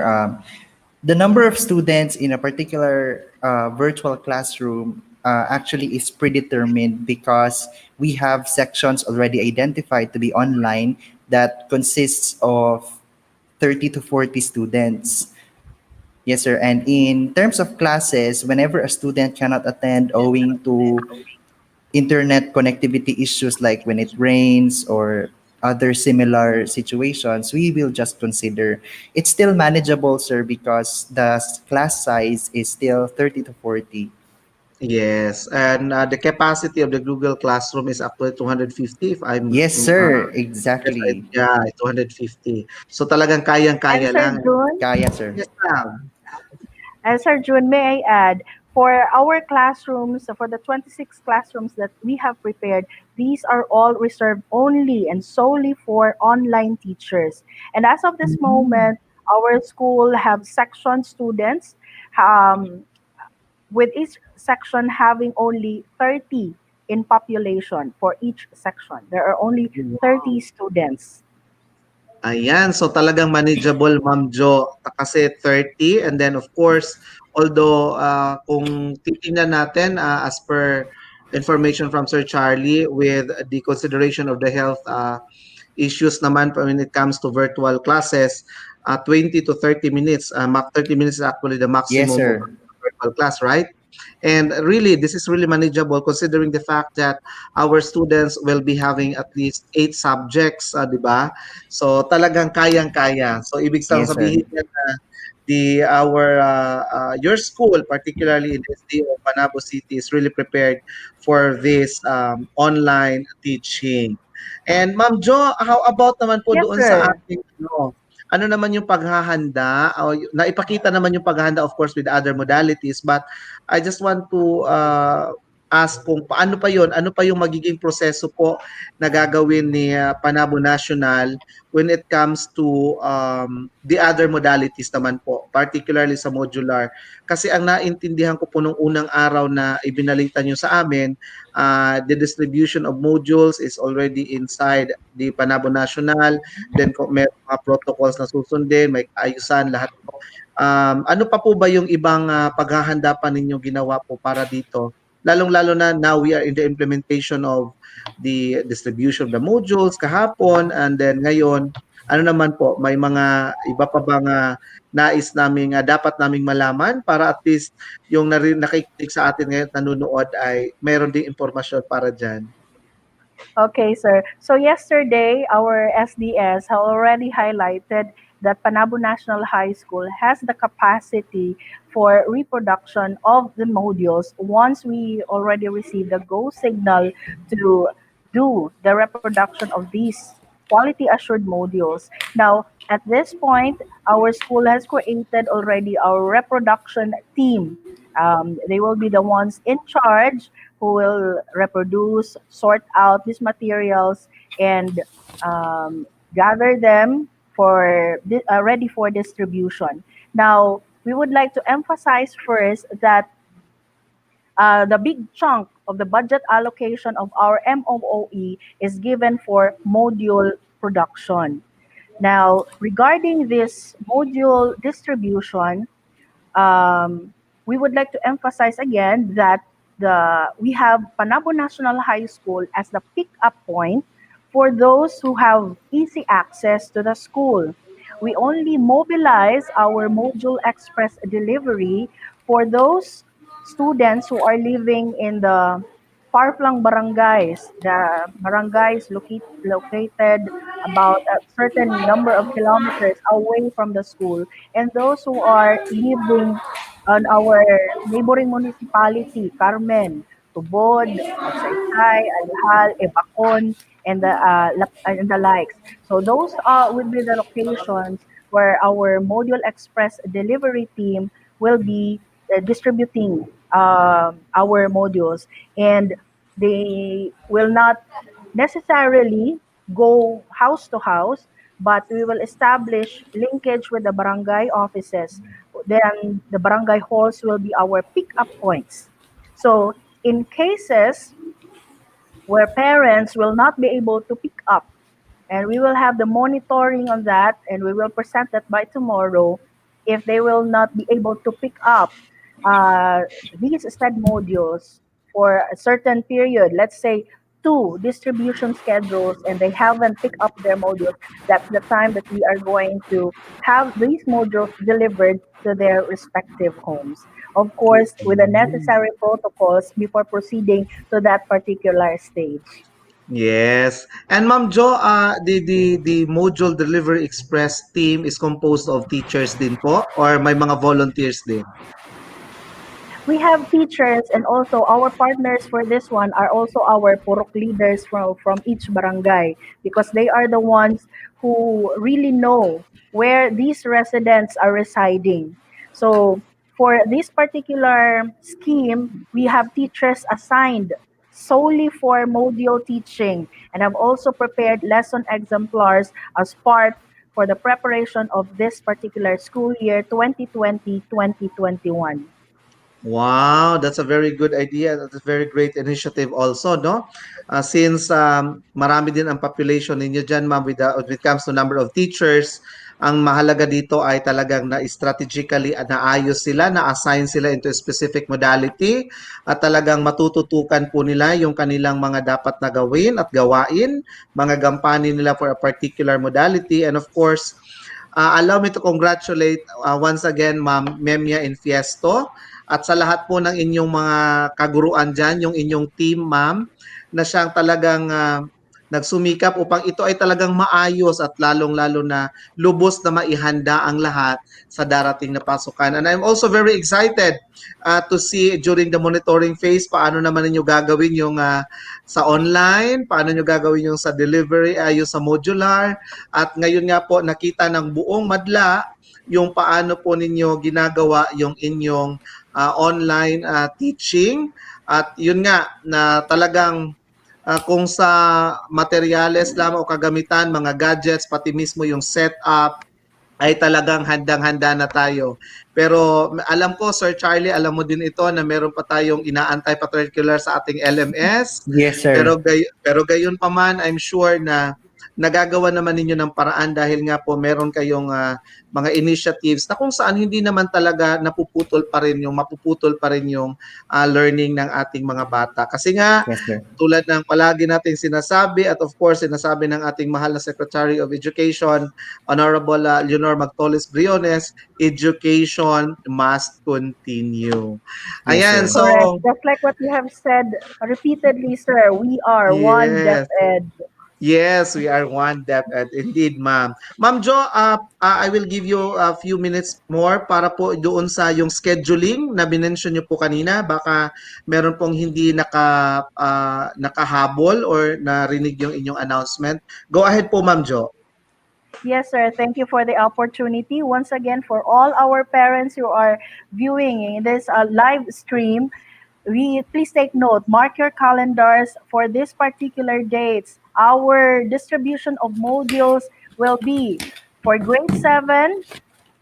The number of students in a particular virtual classroom actually is predetermined because we have sections already identified to be online that consists of 30 to 40 students. Yes, sir. And in terms of classes, whenever a student cannot attend owing to internet connectivity issues like when it rains or other similar situations, we will just consider it's still manageable, sir, because the class size is still 30 to 40. Yes, and the capacity of the Google Classroom is up to 250 if I'm Yes, sir. yes, Exactly. yeah, 250. So talagang And kayang-kaya Sir lang. June, Kaya, sir. Yes, ma'am. And Sir June, may I add, for our classrooms, so for the 26 classrooms that we have prepared, these are all reserved only and solely for online teachers. And as of this moment, our school have section students, um, with each section having only 30 in population for each section. There are only 30 students. Ayan, so talagang manageable, Ma'am Jo, kasi 30 and then of course, although kung titingnan natin as per information from Sir Charlie with the consideration of the health issues naman when it comes to virtual classes, 20 to 30 minutes, 30 minutes is actually the Yes, maximum of sir. virtual class, right? And really, this is really manageable considering the fact that our students will be having at least 8 subjects, di ba? So talagang kayang-kaya. So ibig Yes, sir. sabihin yan na your school, particularly in SDO Panabo City, is really prepared for this online teaching. And Ma'am Jo, how about naman po Yes, doon sa sir. ating ano naman yung paghahanda o naipakita naman yung paghahanda of course with other modalities, but I just want to ask kung paano pa yon, ano pa yung magiging proseso po na gagawin ni Panabo National when it comes to the other modalities naman po, particularly sa modular. Kasi ang naintindihan ko po nung unang araw na ibinalita nyo sa amin, the distribution of modules is already inside the Panabo National, then may mga protocols na susundin, may ayusan, lahat po. Ano pa po ba yung ibang paghahanda pa ninyo ginawa po para dito? Lalong-lalo na now we are in the implementation of the distribution of the modules kahapon and then ngayon, ano naman po, may mga iba pa bang nais naming dapat naming malaman para at least yung nakikinig sa atin ngayon at nanonood ay mayroon ding impormasyon para dyan. Okay, sir. So yesterday, our SDS have already highlighted that Panabo National High School has the capacity for reproduction of the modules once we already receive the go signal to do the reproduction of these quality assured modules. Now, at this point, our school has created already our reproduction team. They will be the ones in charge who will reproduce, sort out these materials, and um, gather them for ready for distribution. Now, we would like to emphasize first that the big chunk of the budget allocation of our MOOE is given for module production. Now, regarding this module distribution, we would like to emphasize again that we have Panabo National High School as the pick-up point for those who have easy access to the school. We only mobilize our module express delivery for those students who are living in the far-flung barangays, the barangays located about a certain number of kilometers away from the school, and those who are living on our neighboring municipality, Carmen, Tubod, Magsaysay, Alihal, Ebacon, and the likes. So those would be the locations where our Module Express delivery team will be distributing our modules, and they will not necessarily go house to house, but we will establish linkage with the barangay offices. Then the barangay halls will be our pick-up points. So in cases where parents will not be able to pick up, and we will have the monitoring on that, and we will present that by tomorrow. If they will not be able to pick up uh, these said modules for a certain period, let's say two distribution schedules, and they haven't picked up their modules, that's the time that we are going to have these modules delivered to their respective homes. Of course, with the necessary protocols before proceeding to that particular stage. Yes. And Ma'am Jo, the Module Delivery Express team is composed of teachers din po or may mga volunteers din? We have teachers, and also our partners for this one are also our purok leaders from each barangay, because they are the ones who really know where these residents are residing. So for this particular scheme, we have teachers assigned solely for module teaching, and have also prepared lesson exemplars as part for the preparation of this particular school year 2020-2021. Wow, that's a very good idea. That's a very great initiative also, no? Since marami din ang population ninyo dyan, ma'am, when it comes to number of teachers, ang mahalaga dito ay talagang na strategically naayos sila, na-assign sila into a specific modality at talagang matututukan po nila yung kanilang mga dapat na gawin at gawain, mga gampanin nila for a particular modality. And of course, allow me to congratulate once again Ma'am Memia Infiesto at sa lahat po ng inyong mga kaguruan dyan, yung inyong team ma'am, na siyang talagang nagsumikap upang ito ay talagang maayos at lalong-lalo na lubos na maihanda ang lahat sa darating na pasukan. And I'm also very excited to see during the monitoring phase paano naman ninyo gagawin yung sa online, paano nyo gagawin yung sa delivery, yung sa modular. At ngayon nga po nakita ng buong madla yung paano po ninyo ginagawa yung inyong online teaching. At yun nga na talagang kung sa materyales lamang o kagamitan, mga gadgets, pati mismo yung setup, ay talagang handang-handa na tayo. Pero alam ko, Sir Charlie, alam mo din ito na meron pa tayong inaantay particular sa ating LMS. Yes, sir. Pero gayon pa man, I'm sure na nagagawa naman ninyo ng paraan dahil nga po meron kayong mga initiatives na kung saan hindi naman talaga mapuputol pa rin yung learning ng ating mga bata. Kasi nga, Yes, sir. tulad ng palagi nating sinasabi at of course sinasabi ng ating mahal na Secretary of Education, Honorable Leonor Magtoles Briones, education must continue. Ayan, Yes, sir. so Correct. Just like what you have said repeatedly, sir, we are one Yes. DepEd. Yes, we are one DepEd. Indeed, ma'am. Ma'am Jo, I will give you a few minutes more para po doon sa yung scheduling na binention niyo po kanina. Baka meron pong hindi nakahabol or narinig yung inyong announcement. Go ahead po, Ma'am Jo. Yes, sir. Thank you for the opportunity. Once again, for all our parents who are viewing this live stream, we please take note, mark your calendars for this particular dates. Our distribution of modules will be for grade 7,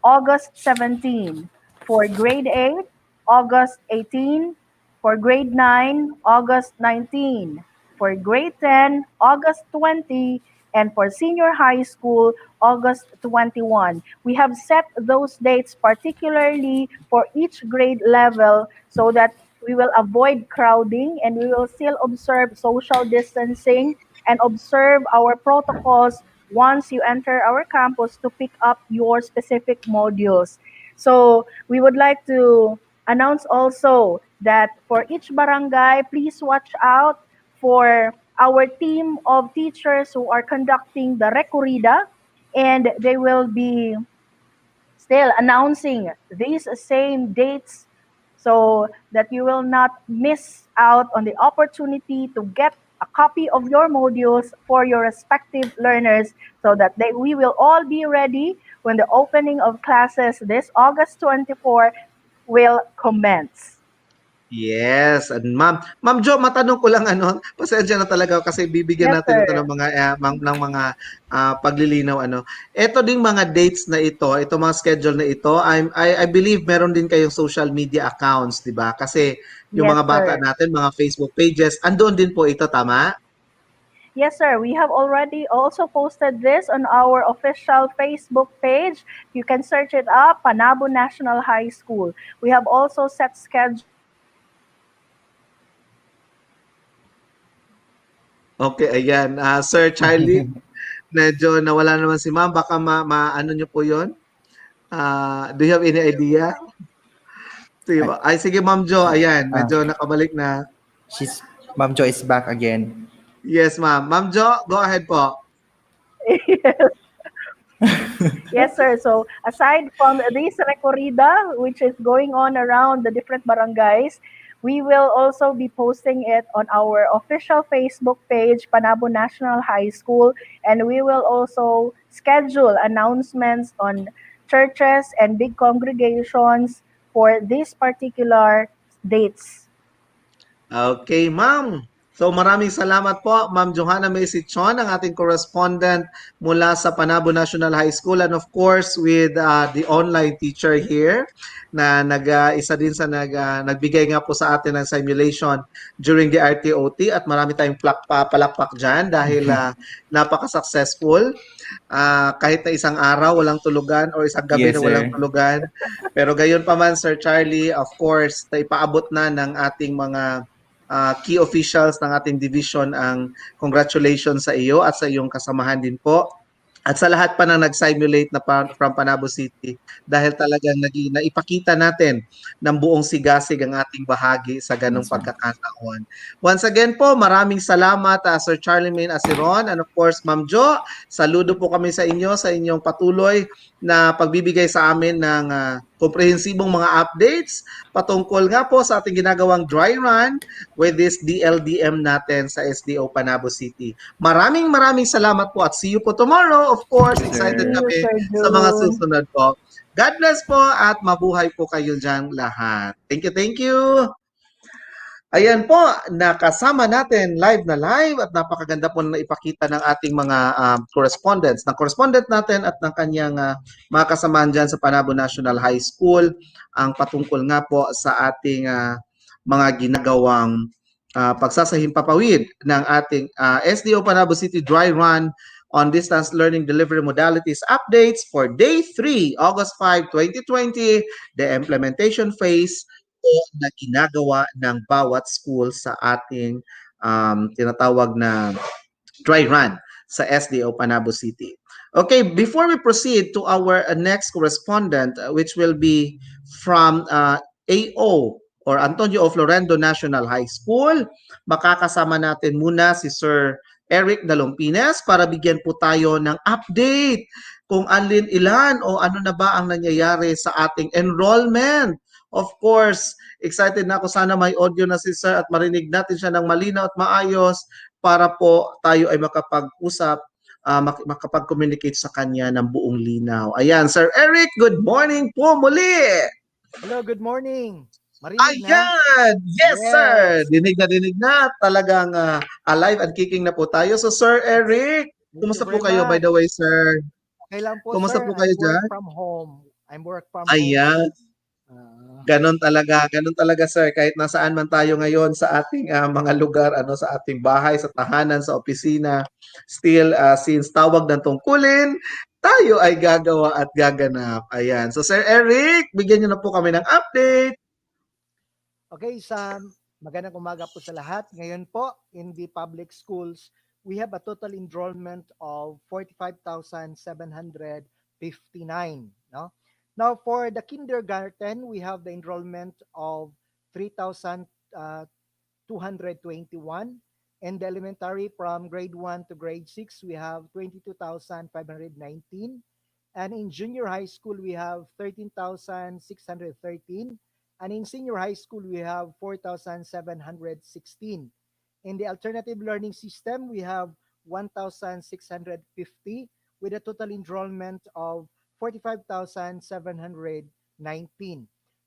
August 17. For grade 8, August 18. For grade 9, August 19. For grade 10, August 20. And for senior high school, August 21. We have set those dates particularly for each grade level so that we will avoid crowding and we will still observe social distancing and observe our protocols once you enter our campus to pick up your specific modules. So we would like to announce also that for each barangay, please watch out for our team of teachers who are conducting the recorrida, and they will be still announcing these same dates so that you will not miss out on the opportunity to get a copy of your modules for your respective learners so that we will all be ready when the opening of classes this August 24 will commence. Yes, and Ma'am Jo, matanong ko lang ano, pasensya na talaga kasi bibigyan Yes, natin ito sir. ng mga paglilinaw ano. Ito ding mga dates na ito mga schedule na ito, I believe meron din kayong social media accounts, 'di ba? Kasi yung Yes, mga bata sir. natin, mga Facebook pages, andoon din po ito, tama? Yes, sir. We have already also posted this on our official Facebook page. You can search it up, Panabo National High School. We have also set schedule. Okay, ayan. Sir Charlie, medyo nawala naman si Ma'am. Baka ano niyo po 'yon? Do you have any idea? Diba? Ay, sige Ma'am Jo, ayan. Ah, Medyo nakabalik na. she's Ma'am Jo is back again. Yes, ma'am. Ma'am Jo, go ahead po. Yes, sir. So aside from this recorrida, which is going on around the different barangays, we will also be posting it on our official Facebook page, Panabo National High School, and we will also schedule announcements on churches and big congregations for these particular dates. Okay, ma'am. So maraming salamat po, Ma'am Johanna Mesichon, ang ating correspondent mula sa Panabo National High School, and of course with the online teacher here na isa din sa nagbigay nga po sa atin ng simulation during the RTOT, at marami tayong palakpak dyan dahil napaka-successful. Kahit na isang araw walang tulugan or isang gabi Yes, na walang sir. tulugan. Pero gayon pa man, Sir Charlie, of course, ipaabot na ng ating mga key officials ng ating division ang congratulations sa iyo at sa iyong kasamahan din po. At sa lahat pa na nag-simulate na from Panabo City, dahil talagang naipakita natin ng buong sigasig ang ating bahagi sa ganong Yes, sir. pagkakataon. Once again po, maraming salamat Sir Charlemagne Asiron, and of course Ma'am Jo, saludo po kami sa inyo sa inyong patuloy na pagbibigay sa amin ng komprehensibong mga updates patungkol nga po sa ating ginagawang dry run with this Dldm natin sa Sdo Panabo City. Maraming salamat po at see you po tomorrow. Of course, Yes, excited See sir. you, kami Sir sa mga June. susunod po. God bless po at mabuhay po kayo dyan lahat. Thank you, thank you. Ayan po, nakasama natin live na live at napakaganda po na ipakita ng ating mga correspondents, ng correspondent natin at ng kanyang mga kasamahan dyan sa Panabo National High School, ang patungkol nga po sa ating mga ginagawang pagsasahimpapawid ng ating SDO Panabo City Dry Run on Distance Learning Delivery Modalities Updates for Day 3, August 5, 2020, the implementation phase po na ginagawa ng bawat school sa ating tinatawag na dry run sa SDO Panabo City. Okay, before we proceed to our next correspondent, which will be from AO or Antonio of Florendo National High School, makakasama natin muna si Sir Eric Dalumpines para bigyan po tayo ng update kung alin ilan o ano na ba ang nangyayari sa ating enrollment. Of course, excited na ako, sana may audio na si Sir at marinig natin siya ng malinaw at maayos para po tayo ay makapag-usap, makapag-communicate sa kanya ng buong linaw. Ayan, Sir Eric, good morning po muli! Hello, good morning. Marinig na? Ayan! Yes, sir! Yes. Dinig na. Talagang alive and kicking na po tayo. So, Sir Eric, Thank you kumusta po very kayo, by much. the way, sir? Okay lang po, Kumusta sir. po kayo I'm work dyan? from home. I'm work from Ayan. Ganon talaga, sir. Kahit nasaan man tayo ngayon sa ating mga lugar, sa ating bahay, sa tahanan, sa opisina, still, since tawag ng tungkulin, tayo ay gagawa at gaganap. Ayan. So, Sir Eric, bigyan niyo na po kami ng update. Okay, magandang umaga po sa lahat. Ngayon po, in the public schools, we have a total enrollment of 45,759. No? Now, for the kindergarten, we have the enrollment of 3,221. And the elementary, from grade 1 to grade 6, we have 22,519. And in junior high school, we have 13,613. And in senior high school, we have 4,716. In the alternative learning system, we have 1,650 with a total enrollment of 45,719.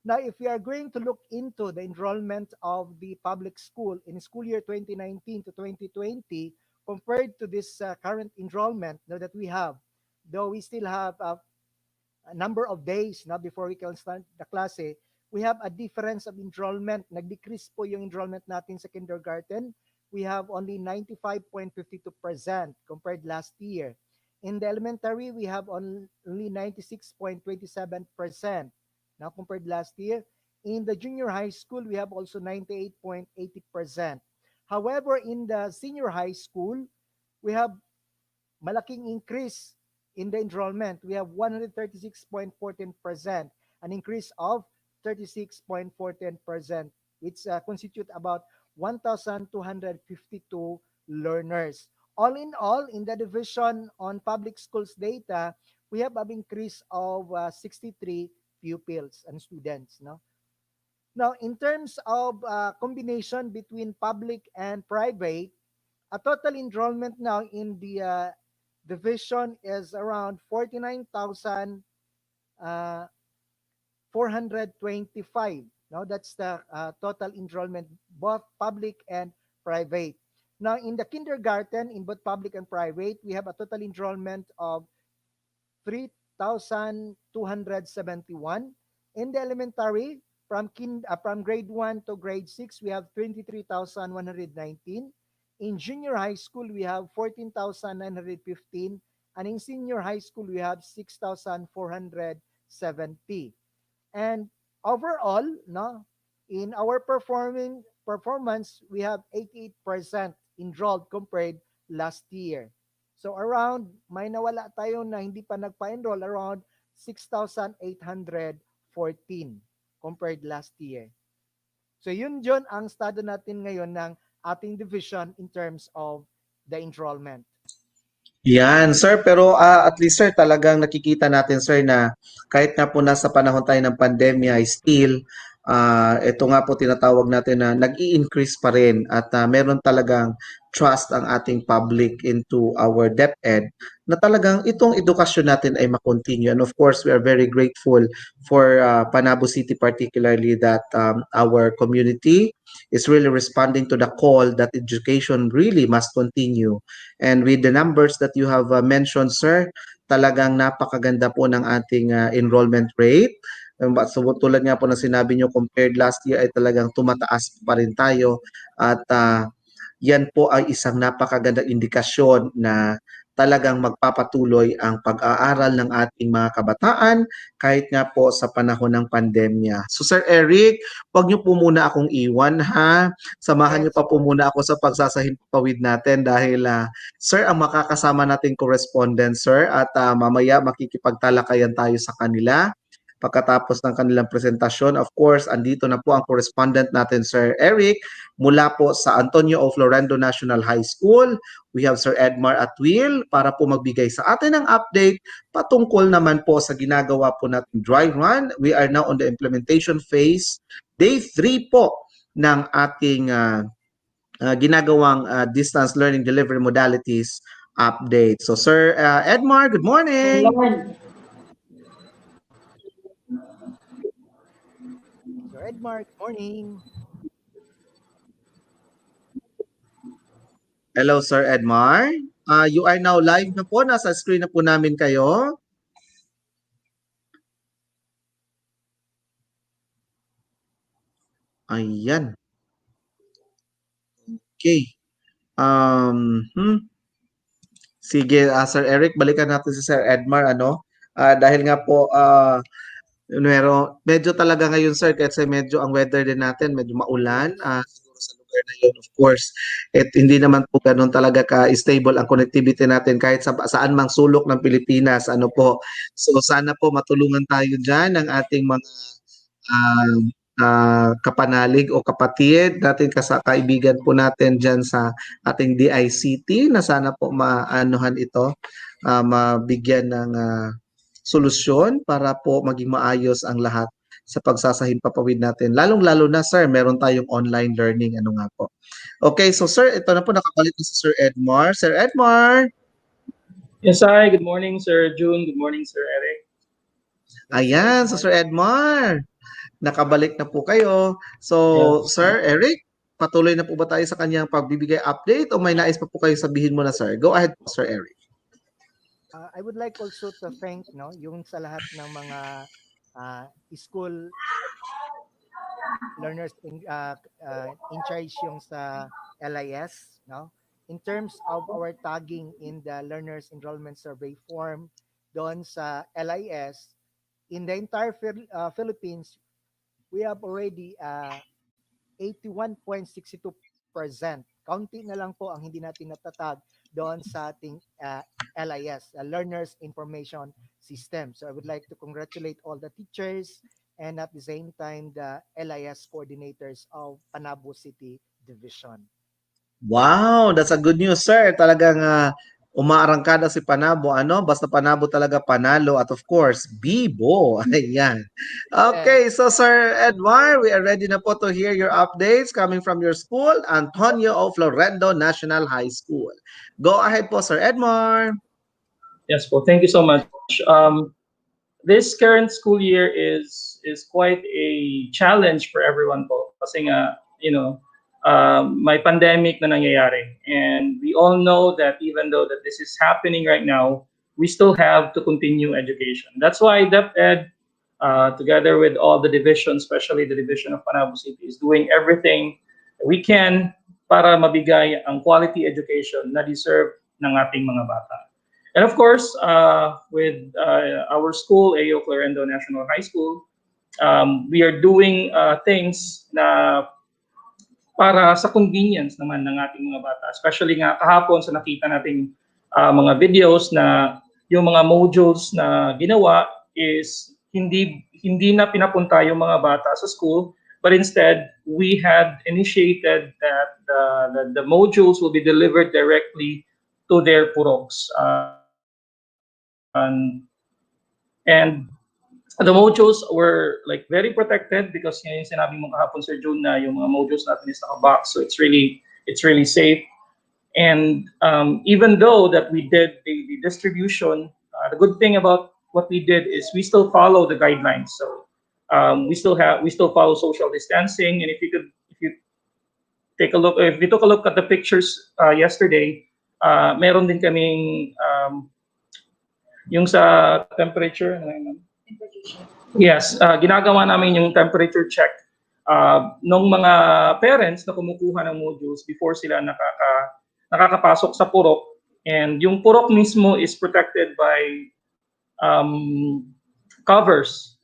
Now, if we are going to look into the enrollment of the public school in school year 2019 to 2020, compared to this current enrollment that we have, though we still have a number of days before we can start the klase, we have a difference of enrollment. Nag-decrease po yung enrollment natin sa kindergarten. We have only 95.52% compared last year. In the elementary, we have only 96.27% now compared last year. In the junior high school, we have also 98.80%. However, in the senior high school, we have malaking increase in the enrollment. We have 136.14%, an increase of 36.14%, which constitute about 1,252 learners. All in all, in the division on public schools data, we have an increase of 63 pupils and students. No? Now, in terms of combination between public and private, a total enrollment now in the division is around 49,425. Now, that's the total enrollment, both public and private. Now, in the kindergarten, in both public and private, we have a total enrollment of 3,271. In the elementary, from grade 1 to grade 6, we have 23,119. In junior high school, we have 14,915. And in senior high school, we have 6,470. And overall, in our performance, we have 88% enrolled compared last year. So around, may nawala tayo na hindi pa nagpa-enroll, around 6,814 compared last year. So yun ang estado natin ngayon ng ating division in terms of the enrollment. Yan, sir. Pero at least, sir, talagang nakikita natin, sir, na kahit nga po nasa panahon tayo ng pandemya, still, ito nga po tinatawag natin na nag-i-increase pa rin at meron talagang trust ang ating public into our DepEd na talagang itong edukasyon natin ay makontinue. And of course, we are very grateful for Panabo City particularly that our community is really responding to the call that education really must continue. And with the numbers that you have mentioned, sir, talagang napakaganda po ng ating enrollment rate. So tulad nga po na sinabi nyo, compared last year ay talagang tumataas pa rin tayo at yan po ay isang napakagandang indikasyon na talagang magpapatuloy ang pag-aaral ng ating mga kabataan kahit nga po sa panahon ng pandemya. So Sir Eric, wag niyo po muna akong iwan ha. Samahan niyo pa po muna ako sa pagsasahimpawid natin dahil sir ang makakasama nating correspondent sir at mamaya makikipagtalakayan tayo sa kanila. pagkatapos ng kanilang presentasyon. Of course, andito na po ang correspondent natin, Sir Eric, mula po sa Antonio O. Florendo National High School. We have Sir Edmar Atwil para po magbigay sa atin ng update patungkol naman po sa ginagawa po natin dry run. We are now on the implementation phase. Day 3 po ng ating ginagawang distance learning delivery modalities update. So Sir Edmar, good morning. Sir Edmar, good morning. Hello Sir Edmar. You are now live na po. Nasa screen na po namin kayo. Ayan. Okay. Sige, Sir Eric, balikan natin si Sir Edmar, ano? Dahil nga po, medyo talaga ngayon, sir, kasi medyo ang weather din natin, medyo maulan. Siguro sa lugar na yun, of course. At hindi naman po ganun talaga ka-stable ang connectivity natin kahit saan mang sulok ng Pilipinas. Ano po. So, sana po matulungan tayo dyan ng ating mga kapanalig o kapatid natin, kaibigan po natin dyan sa ating DICT na sana po maanuhan ito, mabigyan ng solusyon para po maging maayos ang lahat sa pagsasahimpapawid natin. Lalong-lalo na, sir, meron tayong online learning. Ano nga po. Okay, so sir, ito na po, nakabalik na si Sir Edmar. Sir Edmar! Yes, hi. Good morning, Sir June. Good morning, Sir Eric. Ayan, so Sir Edmar, nakabalik na po kayo. So, Yes. Sir Eric, patuloy na po ba tayo sa kanyang pagbibigay update o may nais pa po kayo sabihin mo na, sir? Go ahead po, Sir Eric. I would like also to thank yung sa lahat ng mga school learners in charge yung sa LIS, in terms of our tagging in the learners enrollment survey form doon sa LIS, in the entire Philippines, we have already 81.62%. Kaunti na lang po ang hindi natin natatag doon sa ating LIS, Learners Information System. So I would like to congratulate all the teachers and at the same time the LIS coordinators of Panabo City Division. Wow, that's a good news, sir. Talagang umaarangkada si Panabo, ano? Basta Panabo talaga panalo at of course, Bibo. Ayan. Okay, so Sir Edmar, we are ready na po to hear your updates coming from your school, Antonio O. Florendo National High School. Go ahead po, Sir Edmar. Yes, well, thank you so much. This current school year is quite a challenge for everyone po. Kasi nga, may pandemic na nangyayari. And we all know that even though that this is happening right now, we still have to continue education. That's why DepEd, together with all the divisions, especially the division of Panabo City, is doing everything we can para mabigay ang quality education na deserve ng ating mga bata. And of course, with our school, AO Clarendo National High School, we are doing things na para sa convenience naman ng ating mga bata. Especially nga kahapon sa nakita nating mga videos na yung mga modules na ginawa is hindi na pinapunta yung mga bata sa school, but instead we had initiated that the modules will be delivered directly to their puroks. And the modules were like very protected because yung sinabi mo kahapon, Sir June, na yung mga modules natin is naka-box, so it's really safe. And even though that we did the distribution, the good thing about what we did is we still follow the guidelines. So we still follow social distancing. And if you took a look at the pictures yesterday, meron din kaming yung sa temperature. Yes, ginagawa namin yung temperature check nung mga parents na kumukuha ng modules before sila nakakapasok sa purok. And yung purok mismo is protected by covers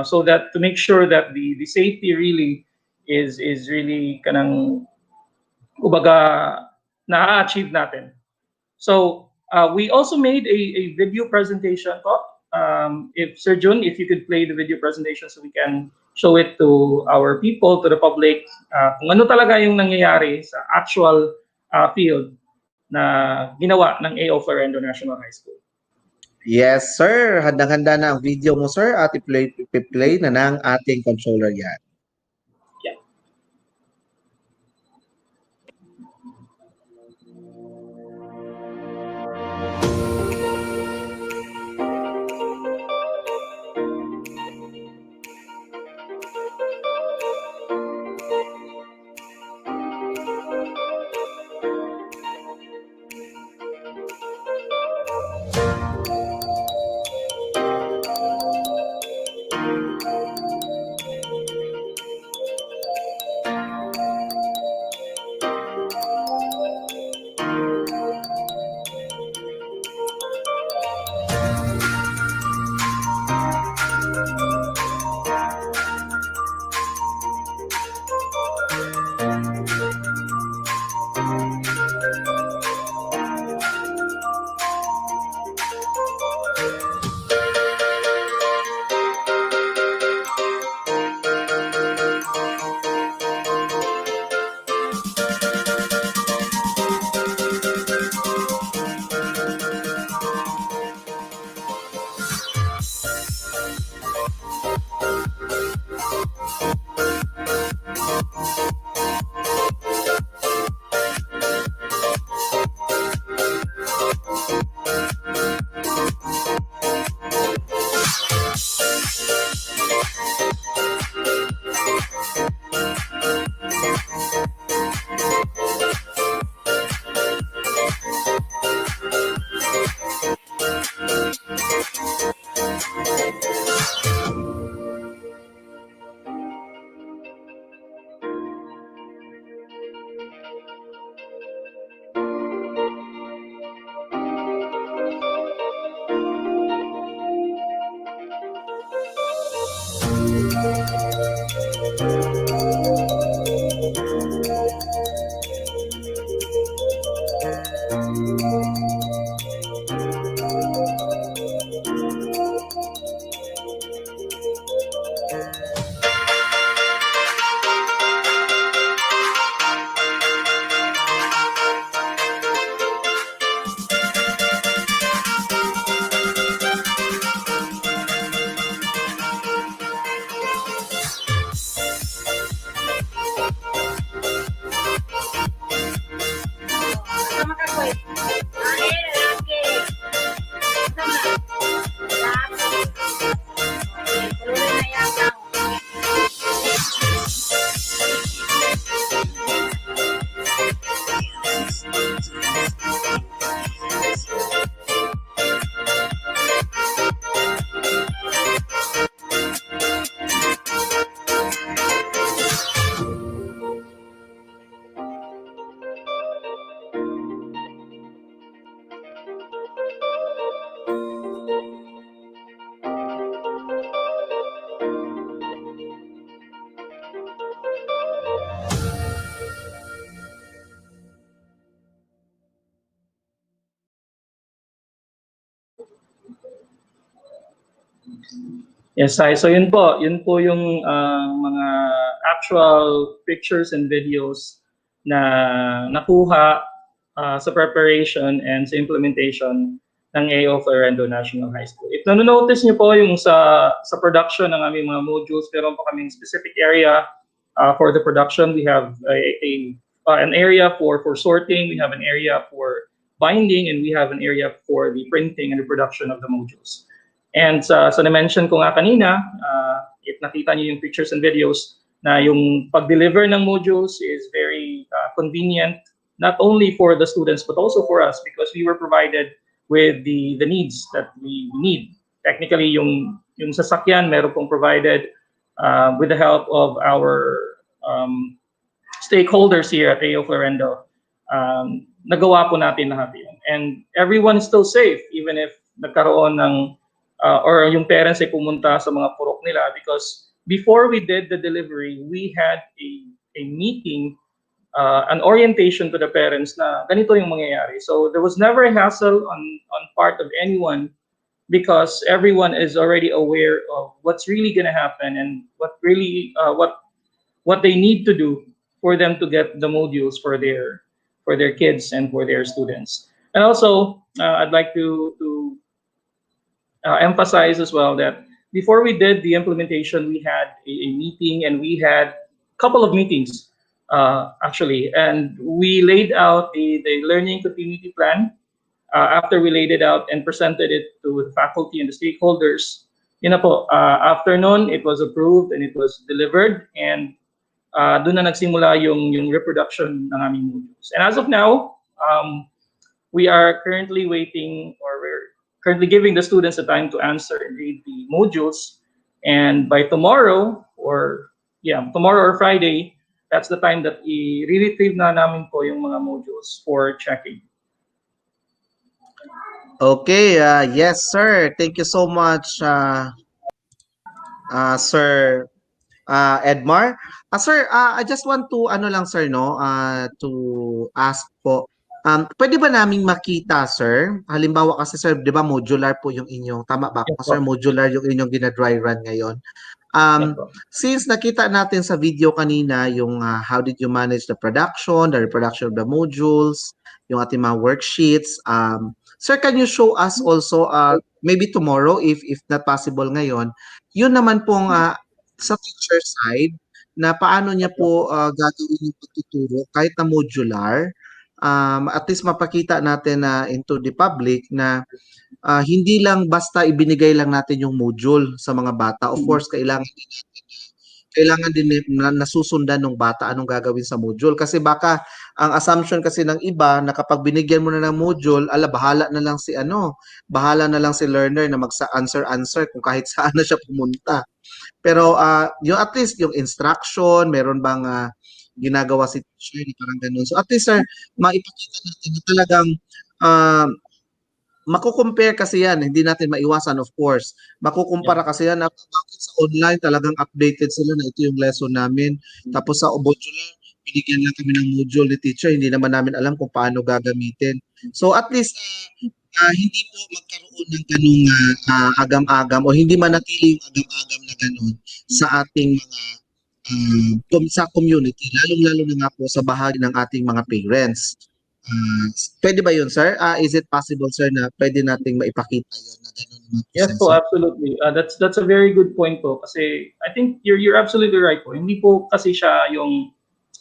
so that to make sure that the safety really is really kanang kumbaga na-achieve natin. So we also made a video presentation po if Sir Jun, if you could play the video presentation so we can show it to our people, to the public, kung ano talaga yung nangyayari sa actual field na ginawa ng AO Florendo National High School. Yes, sir. Handang-handa na ang video mo, sir, at i-play na ng ating controller yan. Yes, Sai. So yun po yung mga actual pictures and videos na nakuha sa preparation and sa implementation ng AO Florendo National High School. If nanonotice niyo po yung sa production ng aming mga modules, meron po kaming specific area for the production. We have an area for sorting, we have an area for binding, and we have an area for the printing and the production of the modules. And sa na-mention ko nga kanina, if nakita niyo yung pictures and videos, na yung pag-deliver ng modules is very convenient, not only for the students but also for us, because we were provided with the needs that we need. Technically, yung sasakyan, meron pong provided with the help of our stakeholders here at AO Florendo. Nagawa po natin lahat yun. And everyone is still safe, even if nagkaroon ng or yung parents ay pumunta sa mga purok nila, because before we did the delivery, we had a meeting, an orientation to the parents na ganito yung mangyayari. So there was never a hassle on part of anyone because everyone is already aware of what's really going to happen and what they need to do for them to get the modules for their kids and for their students. And also, I'd like to emphasize as well that before we did the implementation, we had a meeting and we had a couple of meetings actually, and we laid out the learning continuity plan. After we laid it out and presented it to the faculty and the stakeholders, yun na po, afternoon, it was approved and it was delivered, and doon na nagsimula yung reproduction ng aming modules. And as of now, we are currently waiting, or we're currently giving the students the time to answer and read the modules. And by tomorrow, tomorrow or Friday, that's the time that i-retrieve na namin po yung mga modules for checking. Okay, yes, sir. Thank you so much, Sir Edmar. Sir, I just want to ano lang sir no, to ask po. Pwede ba naming makita sir? Halimbawa kasi sir, 'di ba modular po yung inyong tama ba? Yes, Sir, modular yung inyong gina-dry run ngayon. Since nakita natin sa video kanina yung how did you manage the reproduction of the modules, yung ating mga worksheets. Sir, can you show us also maybe tomorrow if not possible ngayon, yun naman pong sa teacher side na paano niya po gagawin yung pagtuturo kahit na modular, at least mapakita natin na into the public na hindi lang basta ibinigay lang natin yung module sa mga bata. Of course, kailangan din na nasusundan ng bata anong gagawin sa module. Kasi baka ang assumption kasi ng iba na kapag binigyan mo na ng module, bahala na lang si learner na magsa-answer kung kahit saan na siya pumunta. Pero yung at least yung instruction, meron bang ginagawa si teacher, parang ganun. So at least sir, maipakita natin na talagang makukompare kasi yan, hindi natin maiwasan of course. Makukumpara kasi yan na bakit sa online talagang updated sila na ito yung lesson namin. Tapos sa modular, binigyan lang kami ng module ni teacher, hindi naman namin alam kung paano gagamitin. So at least hindi po magkaroon ng ganung agam-agam o hindi manatili yung agam-agam na ganun sa ating mga sa community, lalong-lalo na nga po sa bahagi ng ating mga parents. Pwede ba yun, sir? Is it possible, sir, na pwede nating maipakita yun na ganun? Yes po, absolutely. That's a very good point po kasi I think you're absolutely right po. Hindi po kasi siya yung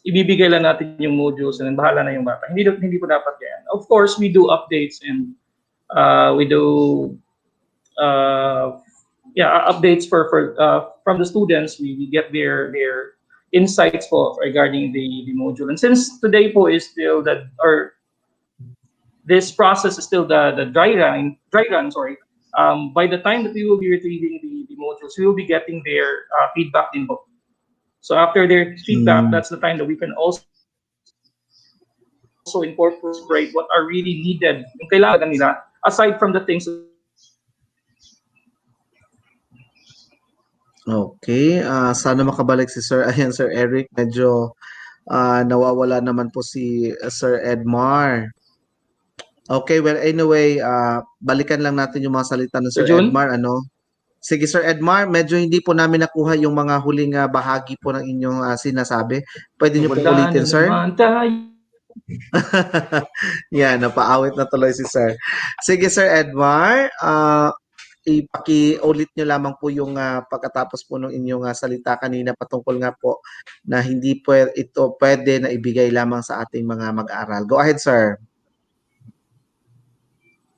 ibibigay lang natin yung modules and bahala na yung bata. Hindi po dapat yan. Of course, we do updates and we do updates for from the students. We get their insights po regarding the module. And since today po is still this process is still the dry run, sorry. By the time that we will be retrieving the modules, we will be getting their feedback din po. So after their feedback, that's the time that we can also incorporate what are really needed, yung kailangan nila, aside from the things. Okay, sana makabalik si Sir. Ayan, Sir Eric, medyo nawawala naman po si Sir Edmar. Okay, well anyway, balikan lang natin yung mga salita ng Sir Edmar, ano? Sige Sir Edmar, medyo hindi po namin nakuha yung mga huling bahagi po ng inyong sinasabi. Pwede niyo po ulitin, Sir? Yan, napaawit na tuloy si Sir. Sige Sir Edmar, ipaki-ulit nyo lamang po yung pagkatapos po ng inyong salita kanina patungkol nga po na hindi ito pwede na ibigay lamang sa ating mga mag-aaral. Go ahead, sir.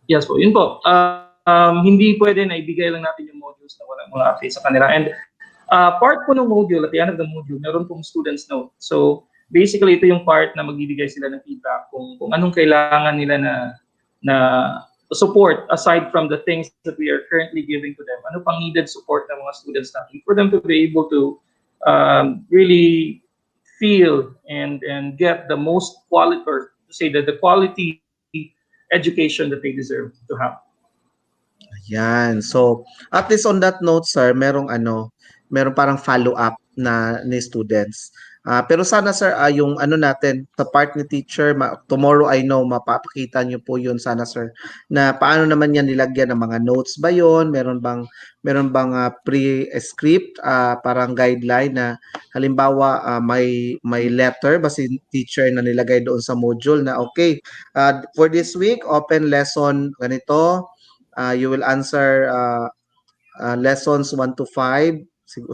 Yes po, yun po. Hindi pwede na ibigay lang natin yung modules na walang mga updates sa kanila. And part po ng module, at the end of the module, meron pong students note. So basically, ito yung part na magbibigay sila ng feedback kung anong kailangan nila na support aside from the things that we are currently giving to them. Ano pang needed support ng mga students natin for them to be able to really feel and get the most quality, or to say that the quality education that they deserve to have. Ayan. So, at least on that note, sir, merong parang follow-up na ni students. Pero sana sir, yung ano natin, sa part ni teacher, tomorrow I know, mapapakita niyo po yun sana sir, na paano naman yan nilagyan ng mga notes ba yun? Meron bang pre-script, parang guideline na halimbawa may letter ba si teacher na nilagay doon sa module na okay, for this week, open lesson ganito, you will answer lessons 1 to 5.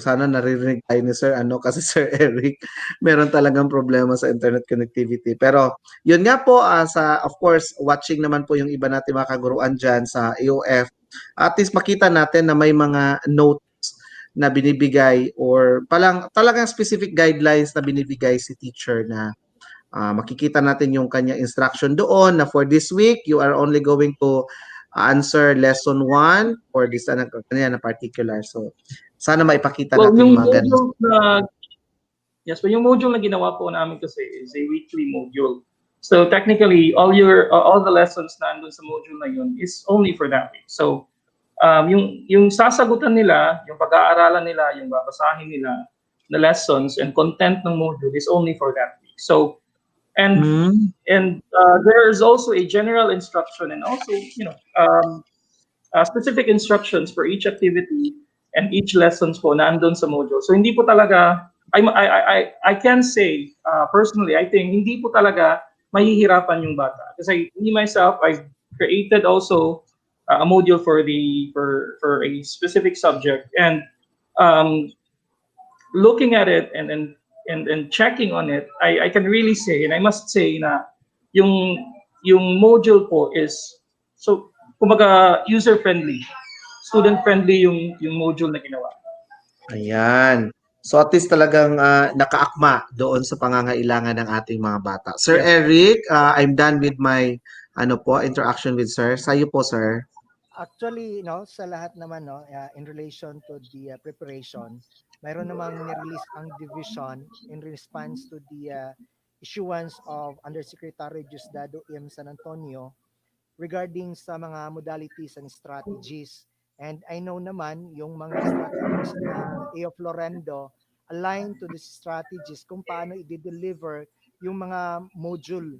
Sana naririnig tayo ni Sir ano kasi Sir Eric meron talagang problema sa internet connectivity. Pero yun nga po, sa of course watching naman po yung iba natin mga kaguruan dyan sa AOF, at least makita natin na may mga notes na binibigay or palang talagang specific guidelines na binibigay si teacher na makikita natin yung kanya instruction doon na for this week, you are only going to answer lesson 1 or this kanya na particular. So, sana maipakita Well, natin yung yung mga ganun. module na yes, yung module na ginawa po namin kasi is a weekly module. So technically, all the lessons na andun sa module na yun is only for that week. So yung sasagutan nila, yung pag-aaralan nila, yung babasahin nila na lessons and content ng module is only for that week. So and there is also a general instruction and also specific instructions for each activity and each lessons po na andun sa module. So hindi po talaga I can say personally I think hindi po talaga mahihirapan yung bata kasi me myself I created also a module for a specific subject and looking at it and checking on it I can really say and I must say na yung module po is so kumbaga user friendly, student friendly yung module na ginawa. Ayan. So at least talagang nakaakma doon sa pangangailangan ng ating mga bata. Sir Yes. Eric, I'm done with my interaction with sir. Sa'yo po sir. Actually, sa lahat naman, in relation to the preparation, mayroon namang nirelease ang division in response to the issuance of Undersecretary Dldm San Antonio regarding sa mga modalities and strategies. And I know naman yung mga strategies ng AO Florendo aligned to the strategies kung paano i-deliver yung mga module,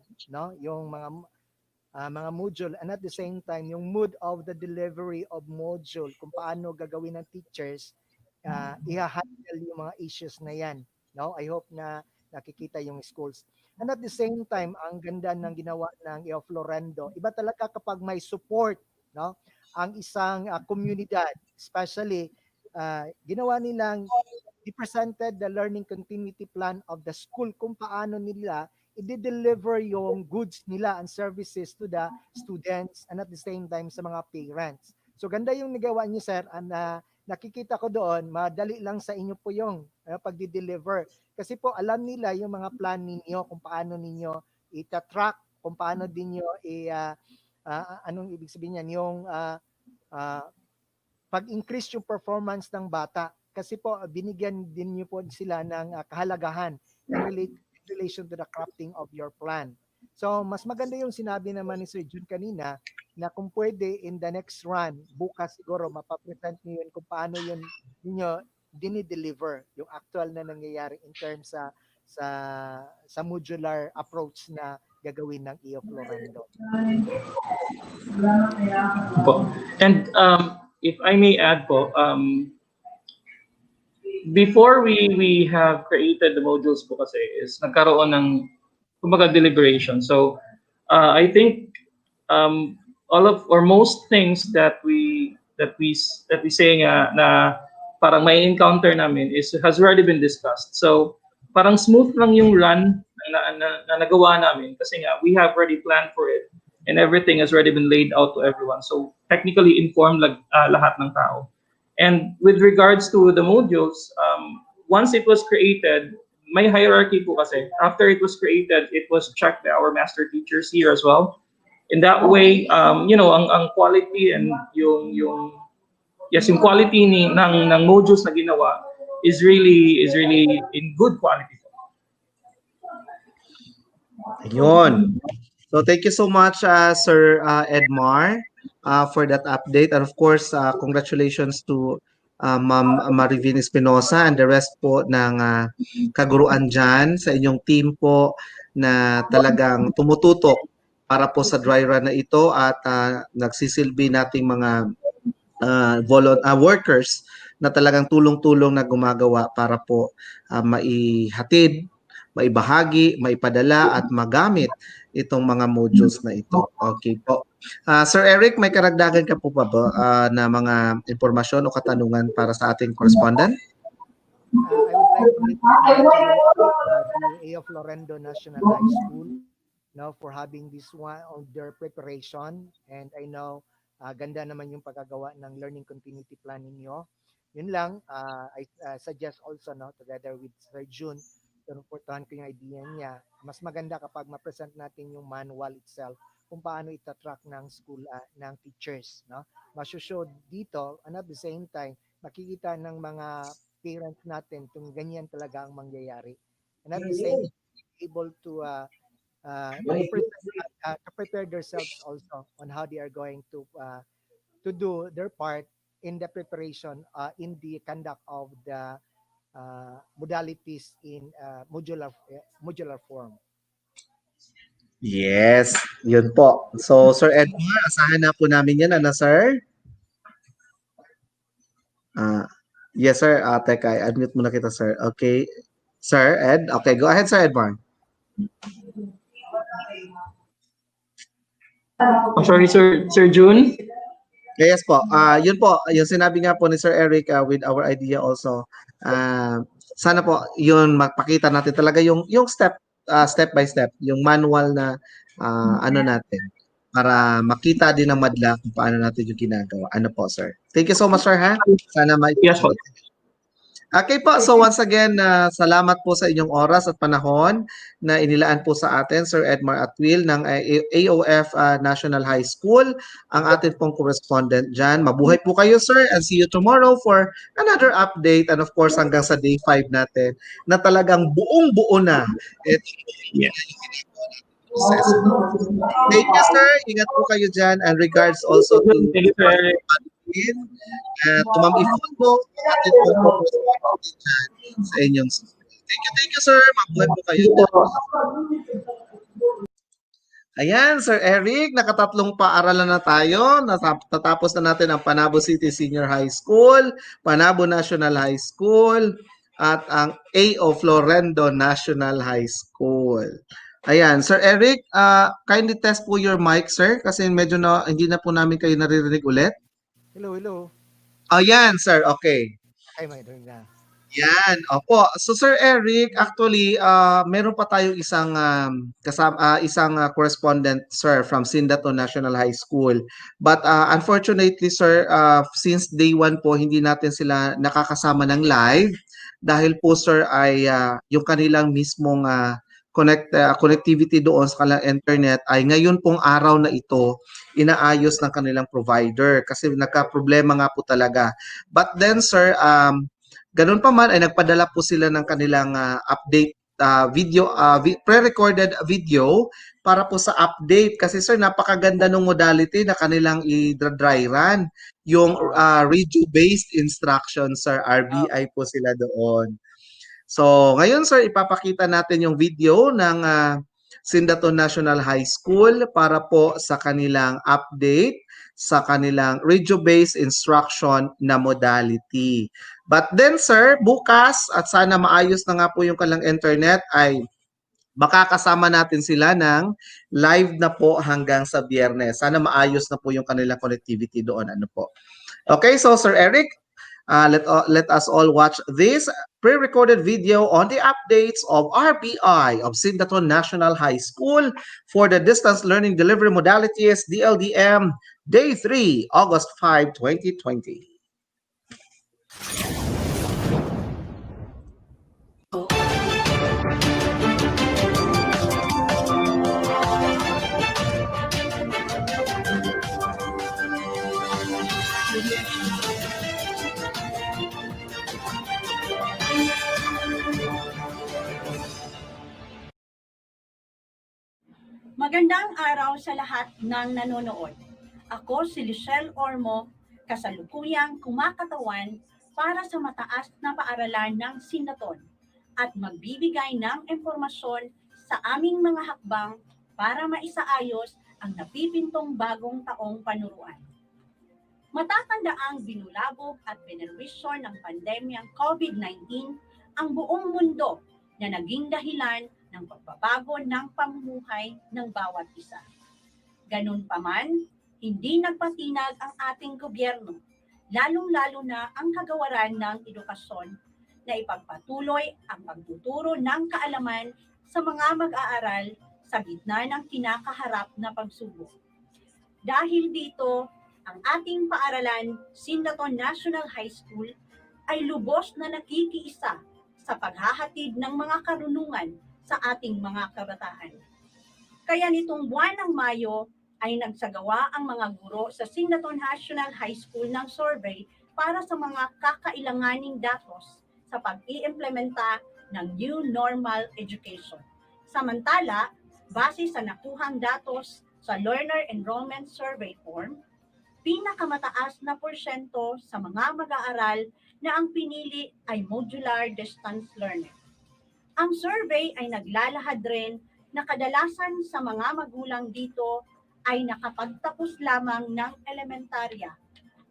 yung mga module, and at the same time yung mood of the delivery of module kung paano gagawin ng teachers i-handle yung mga issues na yan. I hope na nakikita yung schools. And at the same time, ang ganda ng ginawa ng EO Florendo, iba talaga kapag may support, ang isang komunidad, especially ginawa nilang i-presented the learning continuity plan of the school kung paano nila i-deliver yung goods nila and services to the students and at the same time sa mga parents. So ganda yung nagawa niyo sir, and nakikita ko doon, madali lang sa inyo po yung pagdi-deliver. Kasi po alam nila yung mga plan ninyo kung paano ninyo ita-track, kung paano din nyo anong ibig sabihin yan, yung pag-increase yung performance ng bata. Kasi po binigyan din niyo po sila ng kahalagahan in relation to the crafting of your plan. So mas maganda yung sinabi naman ni Sir Jun kanina na kung pwede in the next run, bukas siguro mapapresent niyo yun kung paano yun ninyo dinideliver yung actual na nangyayari in terms sa modular approach na gagawin ng EO Florendo. And if I may add po, before we have created the modules po kasi is nagkaroon ng kumbaga deliberation. So I think all of or most things that we say nga na parang may encounter namin has already been discussed. So parang smooth lang yung run na nagawa namin kasi nga we have already planned for it and everything has already been laid out to everyone. So technically informed lahat ng tao. And with regards to the modules, once it was created, may hierarchy po kasi. After it was created, it was checked by our master teachers here as well. In that way, ang quality and yung quality ng modules na ginawa is really in good quality. Ayun. So thank you so much Sir Edmar for that update, and of course congratulations to Ma'am Marivin Espinosa and the rest po ng kaguruan dyan sa inyong team po na talagang tumututok para po sa dry run na ito at nagsisilbi nating mga workers na talagang tulong-tulong na gumagawa para po maihatid, maibahagi, maipadala at magamit itong mga modules na ito. Okay po. Sir Eric, may karagdagan ka po pa ba na mga impormasyon o katanungan para sa ating correspondent? I would like to congratulate the A of Lorendo National High School for having this one on their preparation, and I know ganda naman yung pagkagawa ng learning continuity plan ninyo. Yun lang, I suggest also together with Sir June, suportahan ko yung idea niya. Mas maganda kapag ma-present natin yung manual itself kung paano itatrack ng school, ng teachers. Masushow dito, and at the same time, makikita ng mga parents natin kung ganyan talaga ang mangyayari. And at the same time, able to prepare themselves also on how they are going to do their part in the preparation, in the conduct of the modalities in modular form. Yes, yun po. So, Sir Edmar, asahan na po namin yan, sir? Yes, sir. Teka, unmute muna kita, sir. Okay. Sir Ed? Okay, go ahead, Sir Edmar. I'm sorry, Sir June. Yes po. Yun po, yung sinabi nga po ni Sir Eric with our idea also. Sana po yun magpakita natin talaga yung step by step, yung manual na natin para makita din ng madla kung paano natin yung ginagawa. Ano po, sir? Thank you so much, sir, ha? Sana Yes po. Okay po, so once again, salamat po sa inyong oras at panahon na inilaan po sa atin, Sir Edmar Atwil ng AOF National High School, ang atin pong correspondent dyan. Mabuhay po kayo, sir, and see you tomorrow for another update, and of course hanggang sa day 5 natin na talagang buong-buo na. Thank you, sir. Ingat po kayo dyan, and regards also to Thank you, Sir Eric. Tumam i-phone po atin po sa inyong school. Thank you, sir. Mabuhay po kayo. Ayan, Sir Eric, nakatatlong paaralan na tayo. Natapos na natin ang Panabo City Senior High School, Panabo National High School, at ang A of Lorendo National High School. Ayan, Sir Eric, kindly test po your mic, sir, kasi medyo hindi na po namin kayo naririnig ulit. Hello. Ayan, sir, okay. Okay, may doing na. Yan, opo. So Sir Eric, actually meron pa tayong isang correspondent, sir, from Sindato National High School. But unfortunately, sir, since day 1 po hindi natin sila nakakasama ng live dahil po, sir, ay yung kanilang mismong connectivity doon sa kanilang internet ay ngayon pong araw na ito inaayos ng kanilang provider kasi nagka-problema nga po talaga. But then, sir, ganun pa man ay nagpadala po sila ng kanilang update video, pre-recorded video para po sa update. Kasi sir, napakaganda ng modality na kanilang i-dry run. Yung radio-based instruction, sir, RBI po sila doon. So ngayon, sir, ipapakita natin yung video ng Sindato National High School para po sa kanilang update sa kanilang radio-based instruction na modality. But then, sir, bukas at sana maayos na nga po yung kanilang internet ay makakasama natin sila ng live na po hanggang sa Biyernes. Sana maayos na po yung kanilang connectivity doon. Ano po? Okay, so Sir Eric, let us all watch this pre-recorded video on the updates of RBI of Sindato National High School for the Distance Learning Delivery Modalities, Dldm, Day 3, August 5, 2020. Magandang araw sa lahat ng nanonood. Ako si Lichelle Ormo, kasalukuyang kumakatawan para sa mataas na paaralan ng Sinaton at magbibigay ng impormasyon sa aming mga hakbang para maisaayos ang napipintong bagong taong panuruan. Matatandaang binulabog at benerwisyon ng pandemyang COVID-19 ang buong mundo na naging dahilan ng pagbabago ng pamumuhay ng bawat isa. Ganun pa man, hindi nagpatinag ang ating gobyerno, lalong-lalo na ang kagawaran ng edukasyon na ipagpatuloy ang pagtuturo ng kaalaman sa mga mag-aaral sa gitna ng kinakaharap na pagsubok. Dahil dito, ang ating paaralan, Sinaton National High School, ay lubos na nakikiisa sa paghahatid ng mga karunungan sa ating mga kabataan. Kaya nitong buwan ng Mayo ay nagsagawa ang mga guro sa Sinaton National High School ng survey para sa mga kakailanganing datos sa pag-iimplementa ng New Normal Education. Samantala, base sa nakuhang datos sa Learner Enrollment Survey Form, pinakamataas na porsyento sa mga mag-aaral na ang pinili ay modular distance learning. Ang survey ay naglalahad rin na kadalasan sa mga magulang dito ay nakapagtapos lamang ng elementarya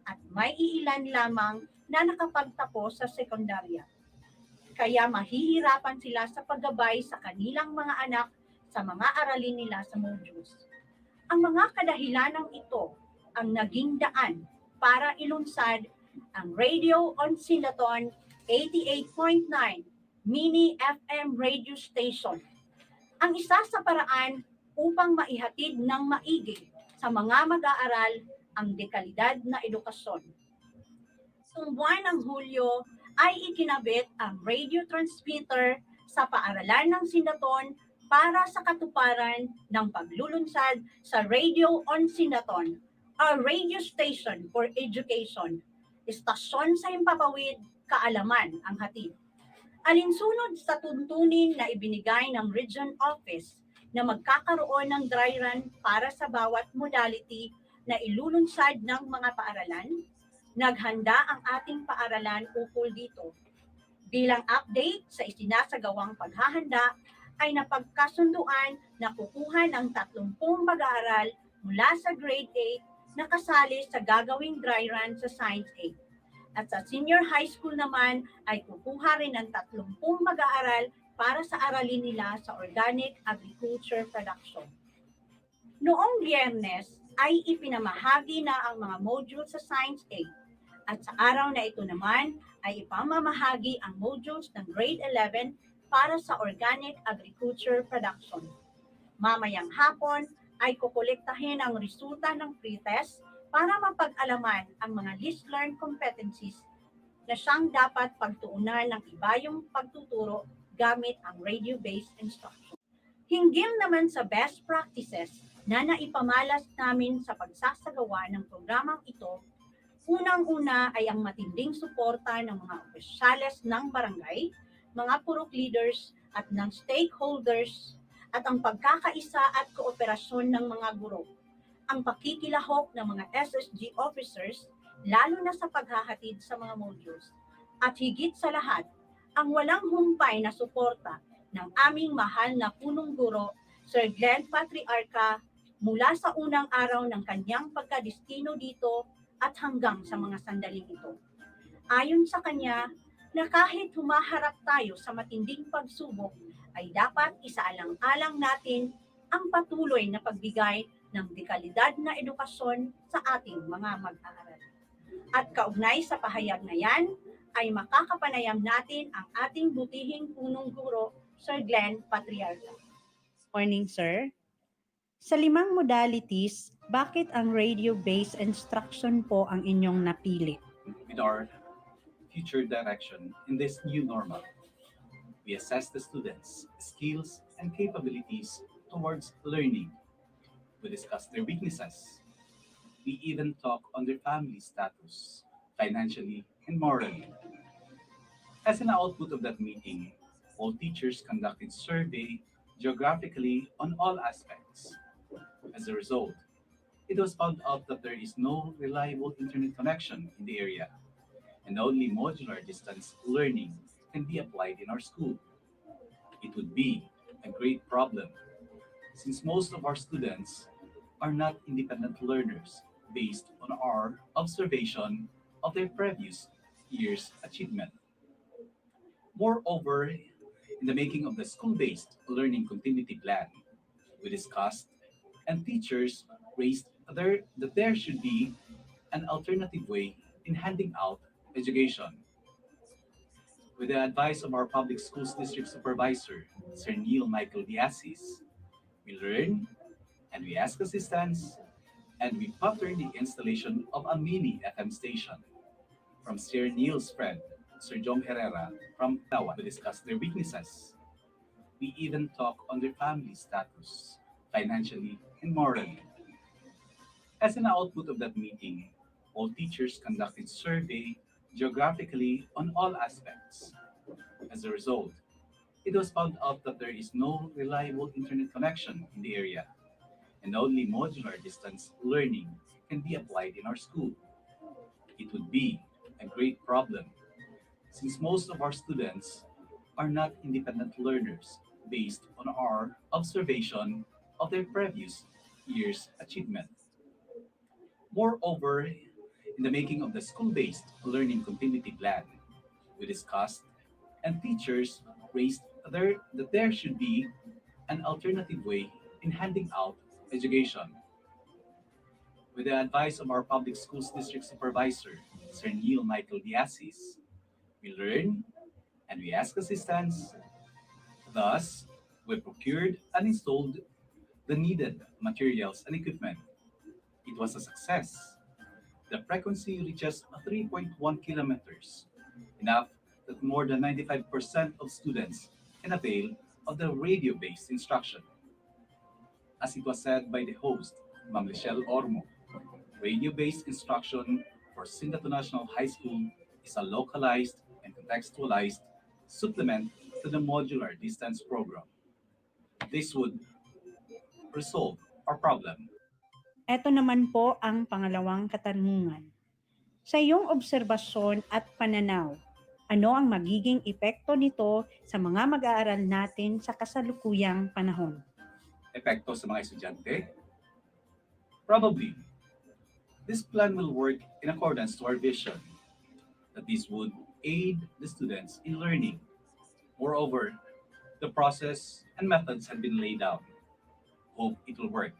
at may iilan lamang na nakapagtapos sa sekundarya. Kaya mahihirapan sila sa paggabay sa kanilang mga anak sa mga aralin nila sa modules. Ang mga kadahilanang ito ang naging daan para ilunsad ang Radio on Sinaton 88.9 Mini FM radio station. Ang isa sa paraan upang maihatid ng maigi sa mga mag-aaral ang dekalidad na edukasyon. Noong buwan ng Hulyo ay ikinabit ang radio transmitter sa paaralan ng Sinaton para sa katuparan ng paglulunsad sa Radio on Sinaton, a radio station for education. Istasyon sa himpapawid, kaalaman ang hatid. Alinsunod sa tuntunin na ibinigay ng Region Office na magkakaroon ng dry run para sa bawat modality na ilulunsad ng mga paaralan, naghanda ang ating paaralan ukol dito. Bilang update sa isinasagawang paghahanda, ay napagkasunduan na kukuha ng 30 mag-aaral mula sa grade 8 na kasali sa gagawing dry run sa Science 8. At sa senior high school naman ay kukuha rin ng 30 mag-aaral para sa aralin nila sa organic agriculture production. Noong Biyernes ay ipinamahagi na ang mga module sa Science 8 at sa araw na ito naman ay ipamamahagi ang modules ng grade 11 para sa organic agriculture production. Mamayang hapon ay kukolektahin ang resulta ng pretest para mapag-alaman ang mga least learned competencies na siyang dapat pagtuunan ng iba yung pagtuturo gamit ang radio-based instruction. Hinggil naman sa best practices na naipamalas namin sa pagsasagawa ng programang ito, unang-una ay ang matinding suporta ng mga opisyales ng barangay, mga purok leaders at ng stakeholders at ang pagkakaisa at kooperasyon ng mga guro, ang pakikilahok ng mga SSG officers, lalo na sa paghahatid sa mga modules, at higit sa lahat, ang walang humpay na suporta ng aming mahal na punong guro, Sir Glenn Patriarca, mula sa unang araw ng kanyang pagkadestino dito at hanggang sa mga sandaling ito. Ayon sa kanya, na kahit humaharap tayo sa matinding pagsubok, ay dapat isaalang-alang natin ang patuloy na pagbigay ng dekalidad na edukasyon sa ating mga mag-aaral. At kaugnay sa pahayag na yan, ay makakapanayam natin ang ating butihing punong guro, Sir Glenn Patriarca. Morning, sir. Sa 5 modalities, bakit ang radio-based instruction po ang inyong napili? With our future direction in this new normal, we assess the students' skills and capabilities towards learning. We discuss their weaknesses. We even talk on their family status, financially and morally. As an output of that meeting, all teachers conducted survey geographically on all aspects. As a result, it was found out that there is no reliable internet connection in the area. and only modular distance learning can be applied in our school. It would be a great problem since most of our students are not independent learners based on our observation of their previous year's achievement. Moreover, in the making of the school-based learning continuity plan, we discussed and teachers raised that there should be an alternative way in handing out education. With the advice of our public schools district supervisor, Sir Neil Michael Diazis, we learn and we ask assistance and we pattern the installation of a mini FM station. From Sir Neil's friend, Sir Jom Herrera from Tawa, we discuss their weaknesses. We even talk on their family status, financially and morally. As an output of that meeting, all teachers conducted survey geographically on all aspects. As a result, it was found out that there is no reliable internet connection in the area, and only modular distance learning can be applied in our school. It would be a great problem since most of our students are not independent learners based on our observation of their previous year's achievement. Moreover, in the making of the school-based learning continuity plan, we discussed and teachers raised that there should be an alternative way in handing out education. With the advice of our public schools district supervisor, Sir Neil Michael Diazis, we learn and we ask assistance. Thus, we procured and installed the needed materials and equipment. It was a success. The frequency reaches 3.1 kilometers, enough that more than 95% of students can avail of the radio-based instruction. As it was said by the host, Ma'am Lichelle Ormo, radio-based instruction for Sdo National High School is a localized and contextualized supplement to the modular distance program. This would resolve our problem. Ito naman po ang pangalawang katanungan. Sa iyong obserbasyon at pananaw, ano ang magiging epekto nito sa mga mag-aaral natin sa kasalukuyang panahon? Epekto sa mga estudyante? Probably. This plan will work in accordance to our vision that this would aid the students in learning. Moreover, the process and methods have been laid out. Hope it will work.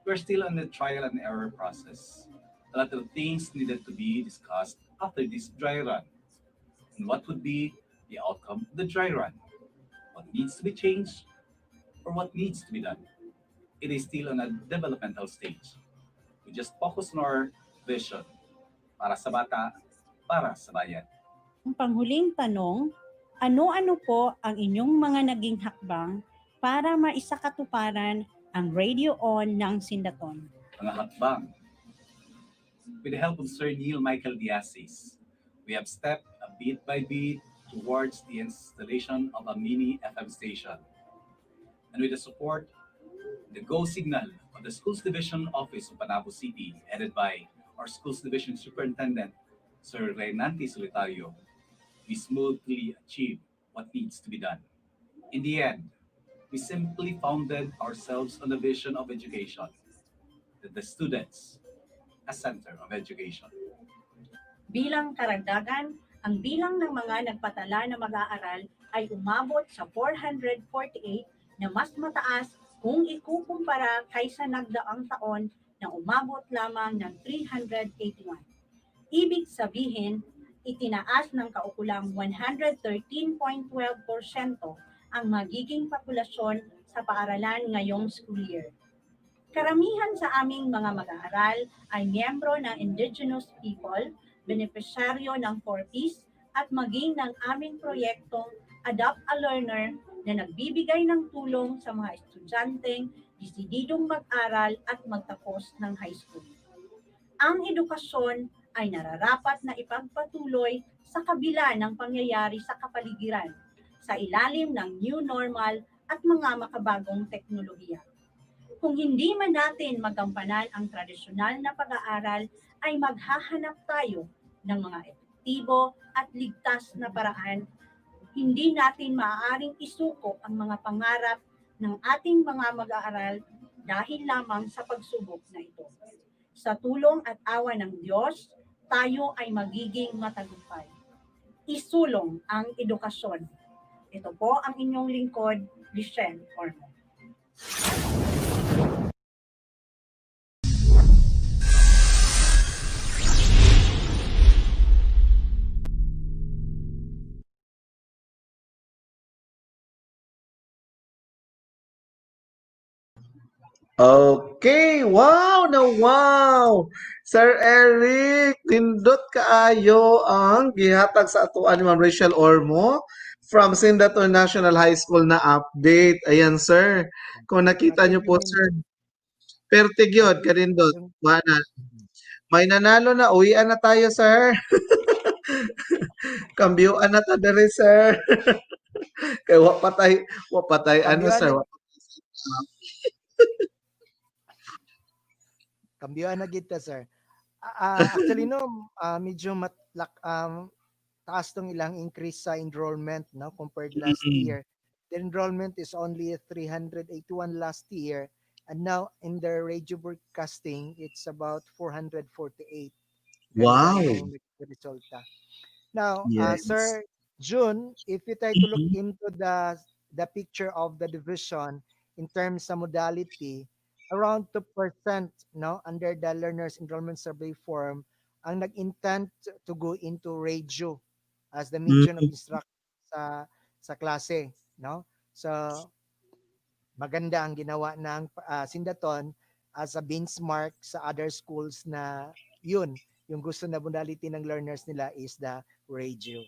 We're still on the trial and error process. A lot of things needed to be discussed after this dry run. And what would be the outcome of the dry run? What needs to be changed or what needs to be done? It is still on a developmental stage. We just focus on our vision para sa bata, para sa bayan. Ang panghuling tanong, ano-ano po ang inyong mga naging hakbang para maisakatuparan ang radio on ng Sindaton? Mga hakbang. With the help of Sir Neil Michael Diazis, we have stepped a bit by bit towards the installation of a mini FM station. And with the support, the Go Signal of the Schools Division Office of Panabo City, headed by our Schools Division Superintendent, Sir Reynanti Solitario, we smoothly achieve what needs to be done. In the end, we simply founded ourselves on the vision of education, that the students, a center of education. Bilang karagdagan, ang bilang ng mga nagpatala na mag-aaral ay umabot sa 448 na mas mataas kung ikukumpara kaysa nagdaang taon na umabot lamang ng 381. Ibig sabihin, itinaas ng kaukulang 113.12% ang magiging populasyon sa paaralan ngayong school year. Karamihan sa aming mga mag-aaral ay miyembro ng indigenous people, benepisyaryo ng 4Ps, at maging ng aming proyektong Adopt a Learner na nagbibigay ng tulong sa mga estudyanteng desididong mag-aral at magtapos ng high school. Ang edukasyon ay nararapat na ipagpatuloy sa kabila ng pangyayari sa kapaligiran, sa ilalim ng new normal at mga makabagong teknolohiya. Kung hindi man natin magampanan ang tradisyonal na pag-aaral, ay maghahanap tayo ng mga epektibo at ligtas na paraan, hindi natin maaaring isuko ang mga pangarap ng ating mga mag-aaral dahil lamang sa pagsubok na ito. Sa tulong at awa ng Diyos, tayo ay magiging matagumpay. Isulong ang edukasyon. Ito po ang inyong lingkod, Lichelle Ormo. Okay, wow na wow. Sir Eric, nindot kaayo ang gihatag sa atuan ni Ma'am Rachel Ormo from Sindato National High School na update. Ayan, sir. Kung nakita niyo po, sir, pertig yun, kanindot. Mana. May nanalo na, uwian na tayo, sir. Kambyuan na ta dere, sir. Kaya wapatay, ano, sir, Kambiyoan na kita, sir. Actually, no, medyo taas tong ilang increase sa enrollment, no, compared last year. The enrollment is only 381 last year, and now in the radio broadcasting, it's about 448. Ganda Wow. yung resulta. Now, Yes. Sir June, if you try to look into the picture of the division in terms of modality, around 2%, no, under the learners enrollment survey form ang nag-intent to go into radio as the medium of instruction sa klase, no? So maganda ang ginawa ng Sindaton as a benchmark sa other schools na yun, yung gusto na modality ng learners nila is the radio.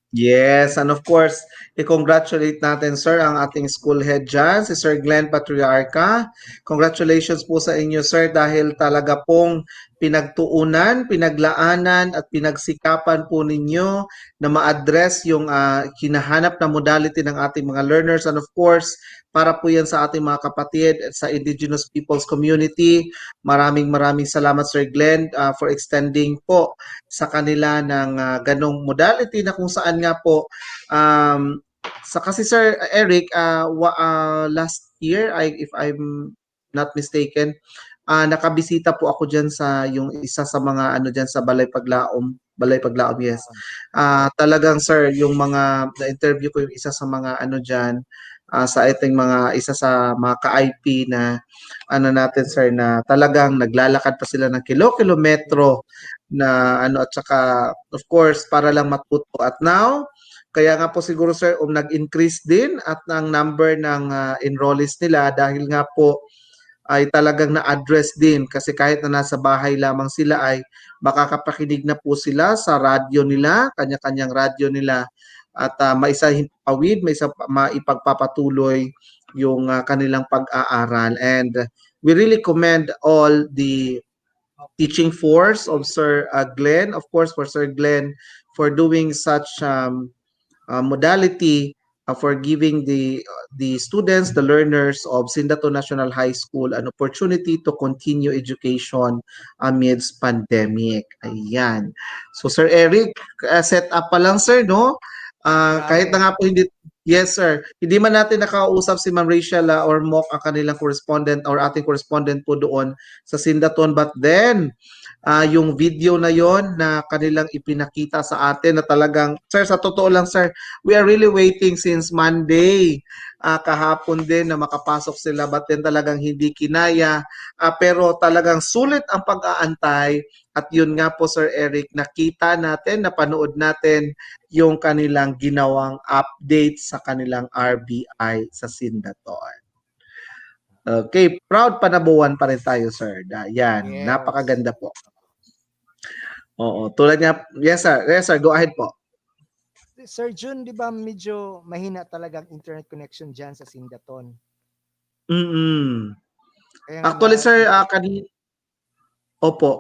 Yes, and of course, i-congratulate natin, sir, ang ating school head dyan, si Sir Glenn Patriarca. Congratulations po sa inyo, sir, dahil talaga pong pinagtuunan, pinaglaanan, at pinagsikapan po ninyo na ma-address yung hinahanap na modality ng ating mga learners. And of course, para po yan sa ating mga kapatid at sa Indigenous Peoples Community. Maraming salamat, Sir Glenn, for extending po sa kanila ng ganong modality na kung saan nga po sa kasi Sir Eric last year if I'm not mistaken nakabisita po ako diyan sa yung isa sa mga ano diyan sa Balay Paglaom, yes. Talagang sir yung mga na-interview ko yung isa sa mga ano diyan sa ating mga isa sa mga ka-IP na ano natin sir na talagang naglalakad pa sila ng kilometro na ano at saka of course para lang matuto at now kaya nga po siguro sir nag-increase din at ang number ng enrollees nila dahil nga po ay talagang na-address din kasi kahit na nasa bahay lamang sila ay makakapakinig na po sila sa radyo nila, kanya-kanyang radyo nila at maisahimpawid, maipagpapatuloy yung kanilang pag-aaral and we really commend all the teaching force of Sir Glenn, of course, for Sir Glenn for doing such modality for giving the students, the learners of Sindato National High School an opportunity to continue education amidst pandemic. Ayan. So Sir Eric, set up pa lang sir, no? Kahit na nga po hindi yes, sir. Hindi man natin nakausap si Ma'am Rachel or Mock ang kanilang correspondent or ating correspondent po doon sa Sindaton. But then, yung video na yon na kanilang ipinakita sa atin na talagang, sir, sa totoo lang, sir, we are really waiting since Monday. Kahapon din na makapasok sila but then talagang hindi kinaya. Pero talagang sulit ang pag-aantay at yun nga po Sir Eric, nakita natin, napanood natin yung kanilang ginawang update sa kanilang RBI sa Sindaton. Okay, proud Panabuan pa rin tayo sir. Yan, Yes. napakaganda po. Oo, tulad nga, yes sir, go ahead po. Sir June, di ba medyo mahina talagang internet connection dyan sa Sindaton? Actually sir,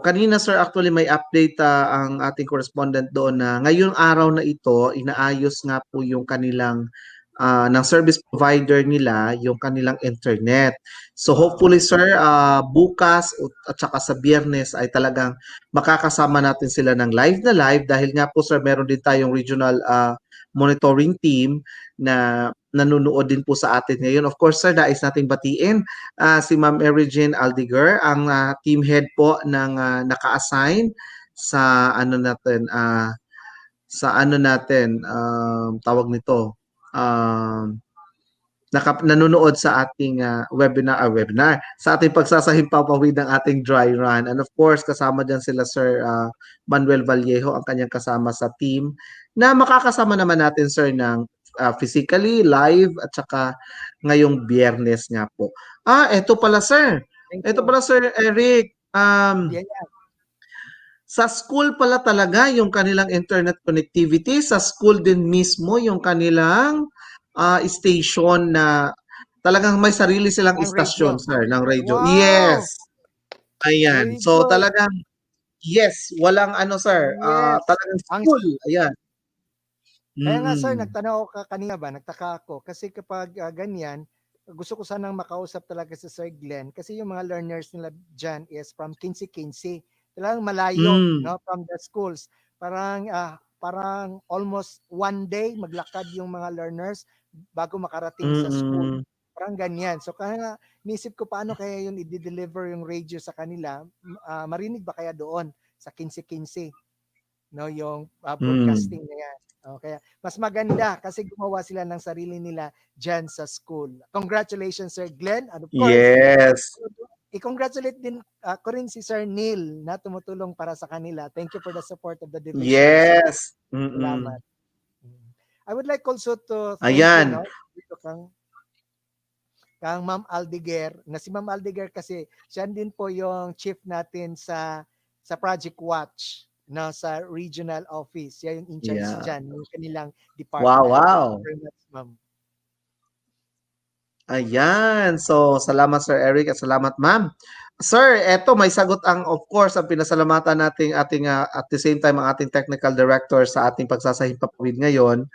kanina sir actually may update ang ating correspondent doon na ngayong araw na ito inaayos nga po yung kanilang ng service provider nila yung kanilang internet. So Wow. hopefully sir, bukas at saka sa Biyernes ay talagang makakasama natin sila ng live na live dahil nga po sir, meron din tayong regional monitoring team na nanonood din po sa atin ngayon. Of course sir, nais nating batiin si Ma'am Mary Jane Aldiger, ang team head po ng naka-assign sa ano natin, tawag nito, nanonood sa ating webinar, sa ating pagsasahimpapawid ng ating dry run. And of course, kasama dyan sila Sir Manuel Vallejo, ang kanyang kasama sa team, na makakasama naman natin Sir ng physically, live, at saka ngayong Biyernes nga po. Eto pala Sir. Thank Eto you. pala Sir Eric. Yeah, yeah. Sa school pala talaga yung kanilang internet connectivity, sa school din mismo yung kanilang station na talagang may sarili silang Ang radio. istasyon, sir, ng radio. Wow! Yes. Ayan. Very So good. talagang yes, walang ano sir, Yes. talagang Ang school. Ayan. Kaya nga sir, Mm. nagtanong ako kanina ba, nagtaka ako. Kasi kapag ganyan, gusto ko sanang makausap talaga si Sir Glenn. Kasi yung mga learners nila dyan is from 15-15. Talagang malayo, Mm. no, from the schools. Parang almost one day maglakad yung mga learners bago makarating sa school. Mm. Parang ganyan. So kaya nisip ko paano kaya yun i-deliver yung radio sa kanila. Marinig ba kaya doon sa 15-15? No, yung broadcasting na yan. Kaya mas maganda kasi gumawa sila ng sarili nila dyan sa school. Congratulations, Sir Glenn. And of course, Yes. i-congratulate din ko rin si Sir Neil na tumutulong para sa kanila. Thank you for the support of the division. Yes. Salamat. I would like also to thank Ayan. you, no? Dito kang Ma'am Aldiger, na si Ma'am Aldiger kasi siya din po yung chief natin sa Project Watch, no, sa regional office. Siya yung in charge Yeah. dyan, yung kanilang Wow, department. wow. Thank you very much, Ma'am. Ayan. So, salamat Sir Eric at salamat ma'am. Sir, eto may sagot ang of course ang pinasalamatan nating ating at the same time ang ating technical director sa ating pagsasahimpapawid ngayon.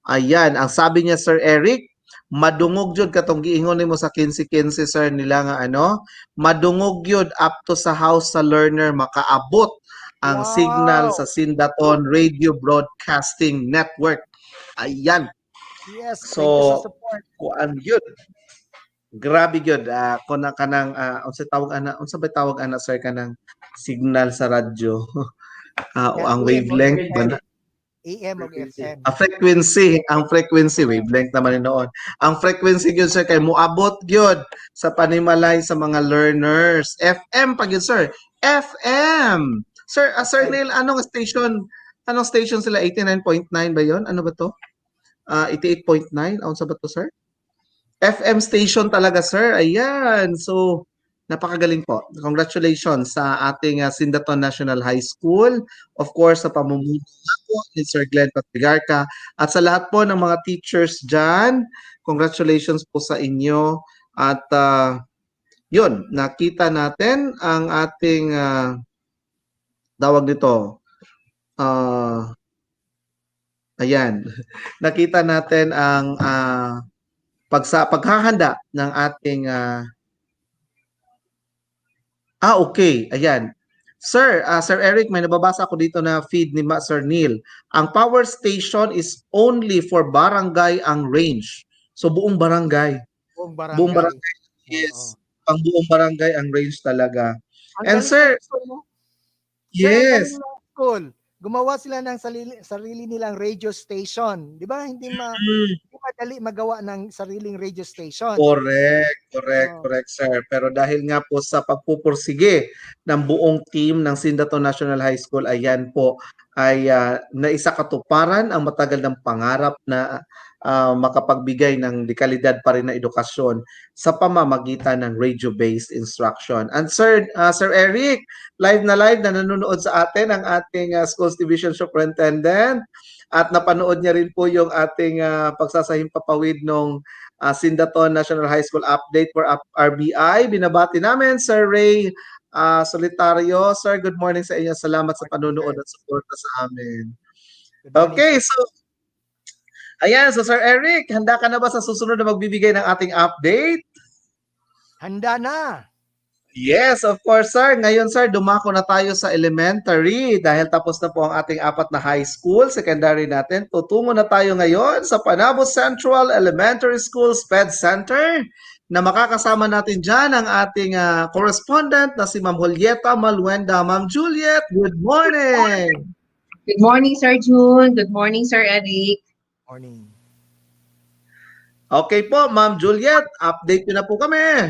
Ayan, ang sabi niya Sir Eric, madungog jud katong giingon nimo sa 15-15 sir nila nga ano, madungog yun up to sa house sa learner makaabot ang signal Wow! sa Sindaton Radio Broadcasting Network. Ayan. Yes, thank you sa So, support. kuan yun. Grabe gyud kuna kanang unsa tawag ana unsa ba tawag ana sir kanang signal sa radyo. Ang AM o wavelength ba FM. na? AM o FM. Ang frequency wavelength naman noon. Ang frequency gyud sir kay moabot gyud sa panimalay sa mga learners. FM pa gyud sir. FM. Sir, Sir Neil, anong station? Anong station sila? 89.9 ba 'yon? Ano ba 'to? 88.9. Unsa ba 'to, sir? FM station talaga, sir. Ayan. So, napakagaling po. Congratulations sa ating Sindaton National High School. Of course, sa pamumuno po ni Sir Glenn Patrigarca. At sa lahat po ng mga teachers dyan, congratulations po sa inyo. At yun, nakita natin ang ating tawag dito. Ayan. Nakita natin ang paghahanda ng ating okay, ayan. Sir, Sir Eric, may nababasa ako dito na feed ni Sir Neil. Ang power station is only for barangay ang range. So buong barangay. Buong barangay. Buong barangay is pang buong barangay ang range talaga. Ang And galing sir, ng school, no? Sir, ang galing yes. ng school. Gumawa sila ng sarili nilang radio station. Di ba? Hindi madali magawa ng sariling radio station. Correct, sir. Pero dahil nga po sa pagpupursige ng buong team ng Sindaton National High School, ayan po, ay naisakatuparan ang matagal ng pangarap na makapagbigay ng dekalidad pa rin na edukasyon sa pamamagitan ng radio-based instruction. And Sir Eric, live na nanonood sa atin ang ating Schools Division Superintendent. At napanood niya rin po yung ating pagsasahimpapawid ng Sindaton National High School update for RBI. Binabati namin Sir Ray Solitario. Sir, good morning sa inyo. Salamat sa panonood at suporta sa amin. Okay, so Ayan, so Sir Eric, handa ka na ba sa susunod na magbibigay ng ating update? Handa na. Yes, of course, sir. Ngayon, sir, dumako na tayo sa elementary dahil tapos na po ang ating 4 na high school, secondary natin. Tutungo na tayo ngayon sa Panabo Central Elementary School SPED Center na makakasama natin dyan ang ating correspondent na si Ma'am Julieta Maluenda. Ma'am Juliet, good morning! Good morning, Sir June. Good morning, Sir Eric. Morning. Okay po, Ma'am Juliet, update nyo na po kami.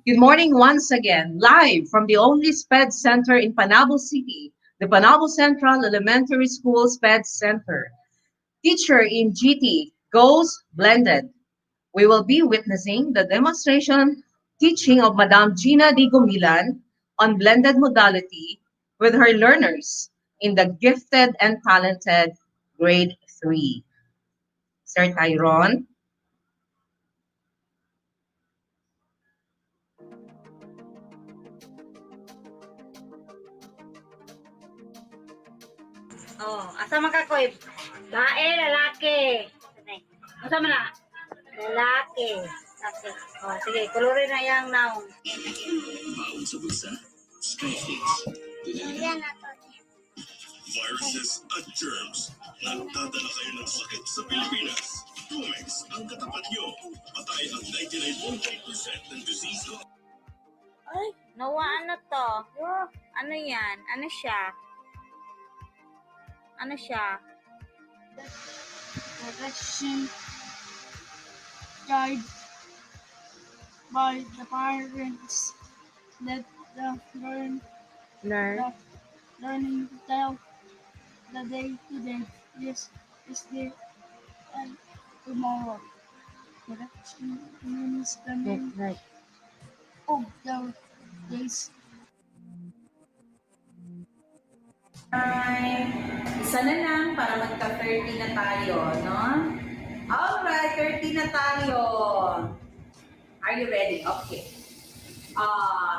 Good morning once again, live from the only SPED Center in Panabo City, the Panabo Central Elementary School SPED Center. Teacher in GT goes blended. We will be witnessing the demonstration teaching of Madam Gina D. Gumilan on blended modality with her learners in the gifted and talented grade 3. Sir Tyron. Oh, asa man ka koy? Bae, lalaki. Asa man na? Lalaki. Okay. Oh, sige, kolorin na yang noun. Baon sa bulsa, Skyfix. Yan na to. Viruses at germs. Nagdadala kayo ng sakit sa Pilipinas. Tumex ang katapat nyo. Patay ang 99.9% ng disease. Ay, nawaan na to. Ano yan? Ano siya? Ano siya? Direction guide by the parents. Let the learning to tell the day today. Yes, is the and tomorrow. Direction means the name of the days. Isa na lang para magka-30 na tayo, no? Alright, 30 na tayo. Are you ready? Okay.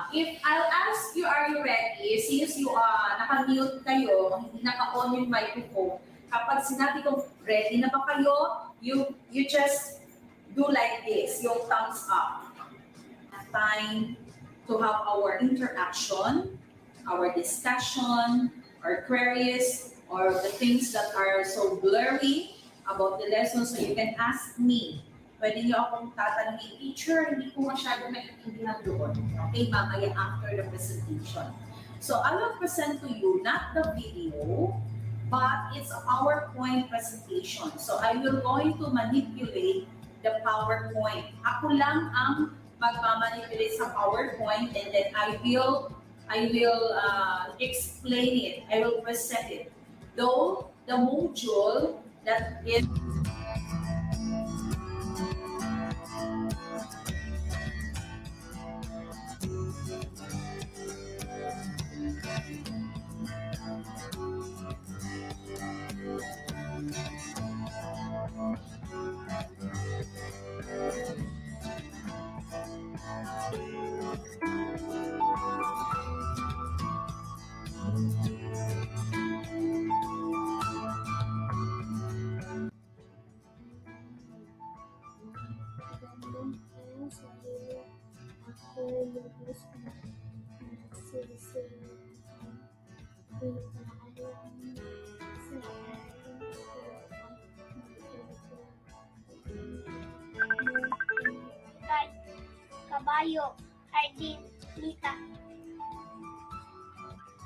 If I'll ask you, are you ready? Since you naka-mute kayo, hindi naka-on yung microphone, kapag sinabi kong ready na ba kayo, you just do like this, yung thumbs up. Time to have our interaction, our discussion, our queries, or the things that are so blurry about the lesson, so you can ask me. Pwede niyo akong tatanungin, teacher, hindi ko masyado maintindihan doon. Okay, mamaya after the presentation. So I will present to you not the video, but it's a PowerPoint presentation. So I will going to manipulate the PowerPoint. Ako lang ang magmamanipulate sa PowerPoint, and then I will explain it. I will present it. Though the module that is Kabayo, hardin, lika.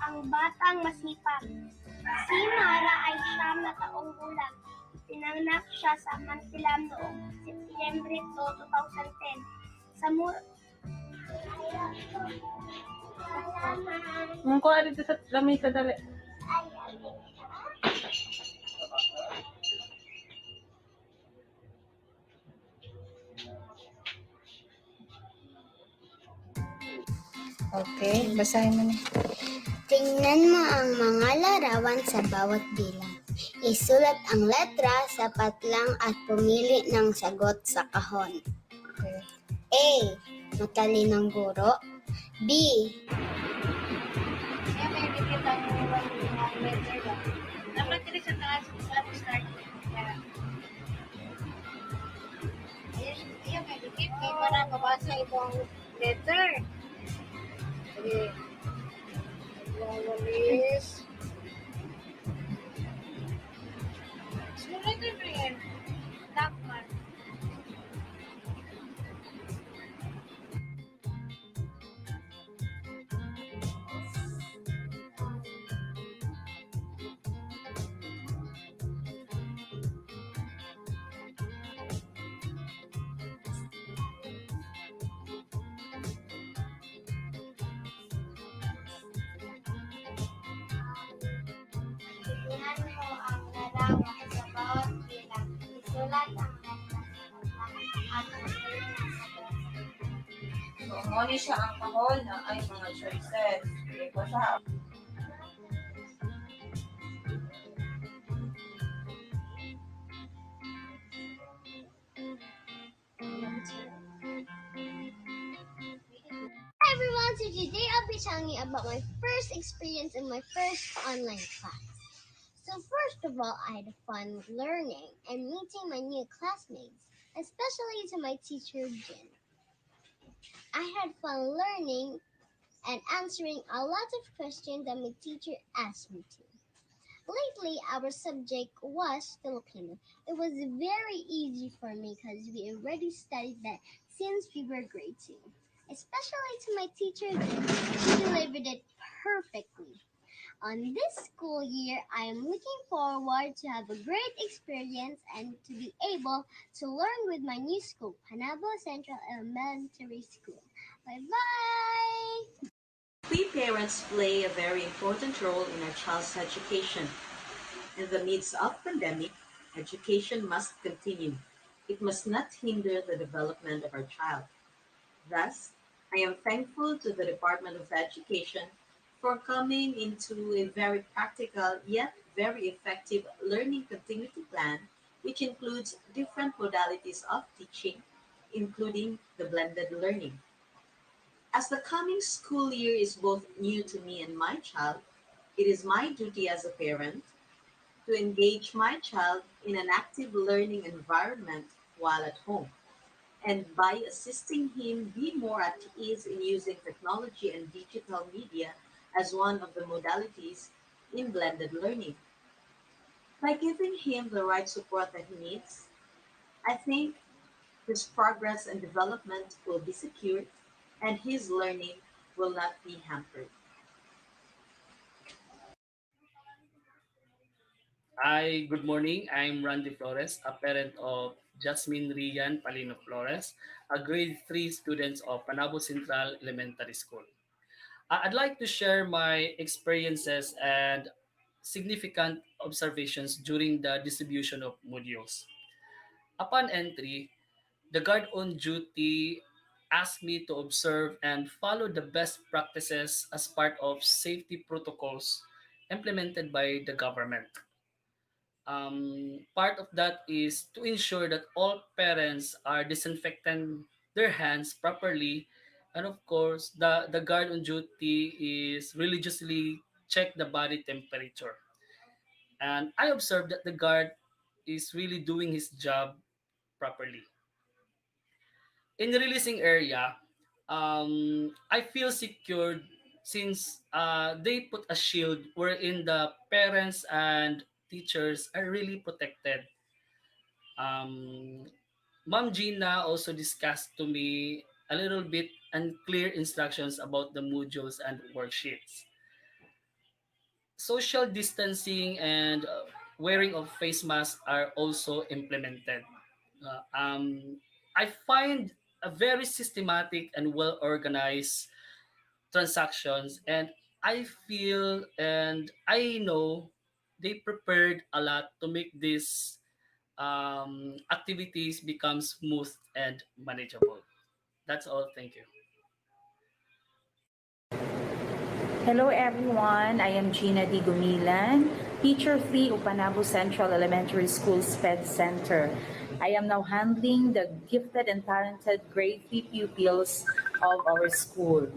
Ang batang masipag. Si Mara ay 9 na taong gulang. Pinanganak siya sa Mantilam noong Setyembre 2010. Sa Ko dito sa lamesa dali. Okay, basahin mo na. Tingnan mo ang mga larawan sa bawat bilang. Isulat ang letra, sapat lang at pumili ng sagot sa kahon. Okay. A. Matalinong guro. B. Dapat dito sa taas, start. Yan. Ayun, may dikit. May para mabasa itong letter. Sige. Walis. Sulit ito yan. Dakman. Tingnan mo ang larawan sa bawat bilang. Isulat ang at magkaroon sa So, muna siya ang kahol na ay mga choices. Hindi ko siya. Hi everyone, so today I'll be telling you about my first experience in my first online class. So first of all, I had fun learning and meeting my new classmates, especially to my teacher Jin. I had fun learning and answering a lot of questions that my teacher asked me to. Lately, our subject was Filipino. It was very easy for me because we already studied that since we were grade 2. Especially to my teacher, she delivered it perfectly. On this school year, I am looking forward to have a great experience and to be able to learn with my new school, Panabo Central Elementary School. Bye-bye! We parents play a very important role in our child's education. In the midst of pandemic, education must continue. It must not hinder the development of our child. Thus, I am thankful to the Department of Education for coming into a very practical yet very effective learning continuity plan, which includes different modalities of teaching, including the blended learning. As the coming school year is both new to me and my child, it is my duty as a parent to engage my child in an active learning environment while at home, and by assisting him be more at ease in using technology and digital media as one of the modalities in blended learning. By giving him the right support that he needs, I think his progress and development will be secured and his learning will not be hampered. Hi, good morning. I'm Randy Flores, a parent of Jasmine Rian Palino Flores, a grade 3 student of Panabo Central Elementary School. I'd like to share my experiences and significant observations during the distribution of modules. Upon entry, the guard on duty asked me to observe and follow the best practices as part of safety protocols implemented by the government. Part of that is to ensure that all parents are disinfecting their hands properly, and of course the guard on duty is religiously check the body temperature, and I observed that the guard is really doing his job properly. In the releasing area, I feel secured since they put a shield wherein the parents and teachers are really protected. Um, Ma'am Gina also discussed to me a little bit unclear instructions about the modules and worksheets. Social distancing and wearing of face masks are also implemented. Uh, um, I find a very systematic and well organized transactions, and I feel and I know they prepared a lot to make this activities become smooth and manageable. That's all. Thank you. Hello everyone, I am Gina D. Gumilan, Teacher 3 of Panabo Central Elementary School SPED Center. I am now handling the gifted and talented grade 3 pupils of our school.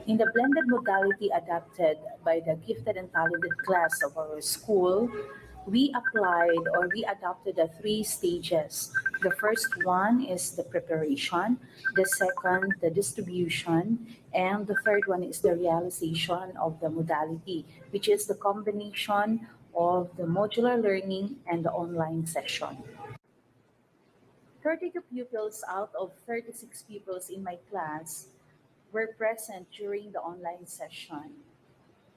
In the blended modality adopted by the gifted and talented class of our school, We applied or we adopted the three stages. The first one is the preparation, the second, the distribution, and the third one is the realization of the modality, which is the combination of the modular learning and the online session. 32 pupils out of 36 pupils in my class were present during the online session.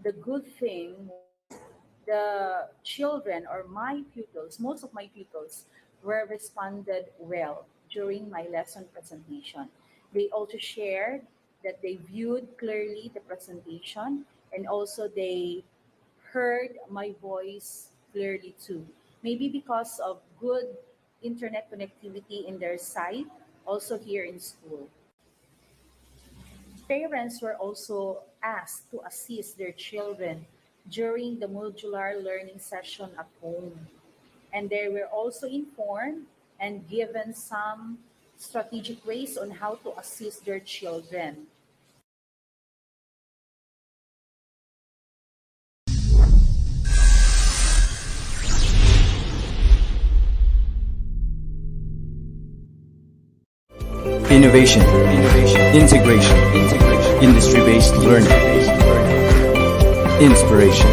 The good thing was the children or my pupils, most of my pupils, were responded well during my lesson presentation. They also shared that they viewed clearly the presentation and also they heard my voice clearly too. Maybe because of good internet connectivity in their site, also here in school. Parents were also asked to assist their children during the modular learning session at home. And they were also informed and given some strategic ways on how to assist their children. Innovation, integration, industry-based learning, inspiration.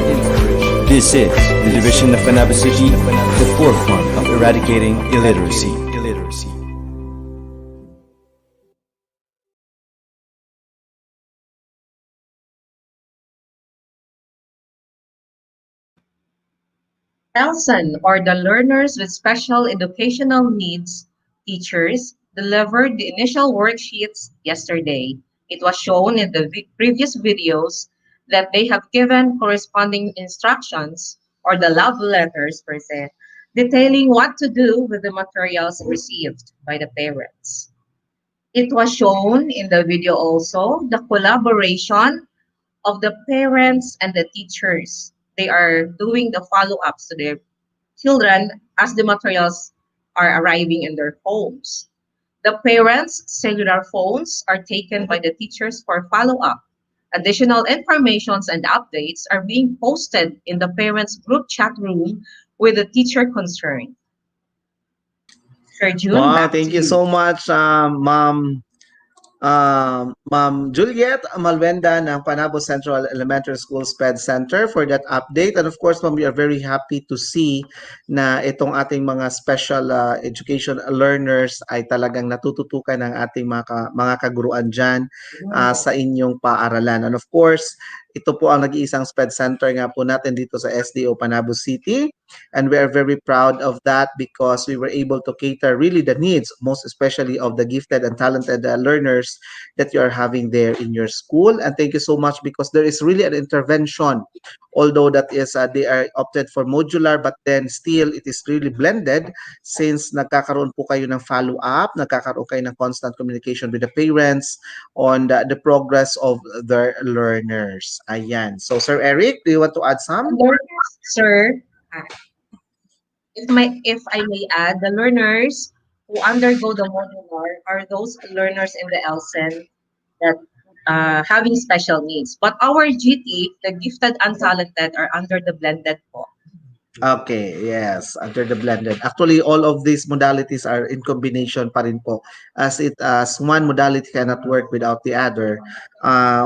This is the division of Panabo City, the forefront of eradicating illiteracy. Elson, or the Learners with Special Educational Needs teachers, delivered the initial worksheets yesterday. It was shown in the previous videos that they have given corresponding instructions or the love letters per se, detailing what to do with the materials received by the parents. It was shown in the video also the collaboration of the parents and the teachers. They are doing the follow-ups to their children as the materials are arriving in their homes. The parents' cellular phones are taken by the teachers for follow-up. Additional informations and updates are being posted in the parents' group chat room with the teacher concerned. Sir June, Wow, back thank to you you. so much, Ma'am Juliet Malwenda ng Panabo Central Elementary School SPED Center for that update. And of course, ma'am, we are very happy to see na itong ating mga special education learners ay talagang natututukan ng ating mga kaguruan dyan sa inyong paaralan. And of course, ito po ang nag-iisang SPED Center nga po natin dito sa SDO Panabo City. And we are very proud of that because we were able to cater really the needs, most especially of the gifted and talented learners that you are having there in your school. And thank you so much because there is really an intervention, although that is they are opted for modular, but then still it is really blended since nagkakaroon po kayo ng follow-up, nagkakaroon kayo ng constant communication with the parents on the progress of their learners. Ayan. So Sir Eric, do you want to add some? Learners, sir, if I may add, the learners who undergo the modular are those learners in the LSEN that having special needs. But our GT, the gifted and talented, are under the blended po. Okay, yes, under the blended. Actually, all of these modalities are in combination pa rin po. As one modality cannot work without the other,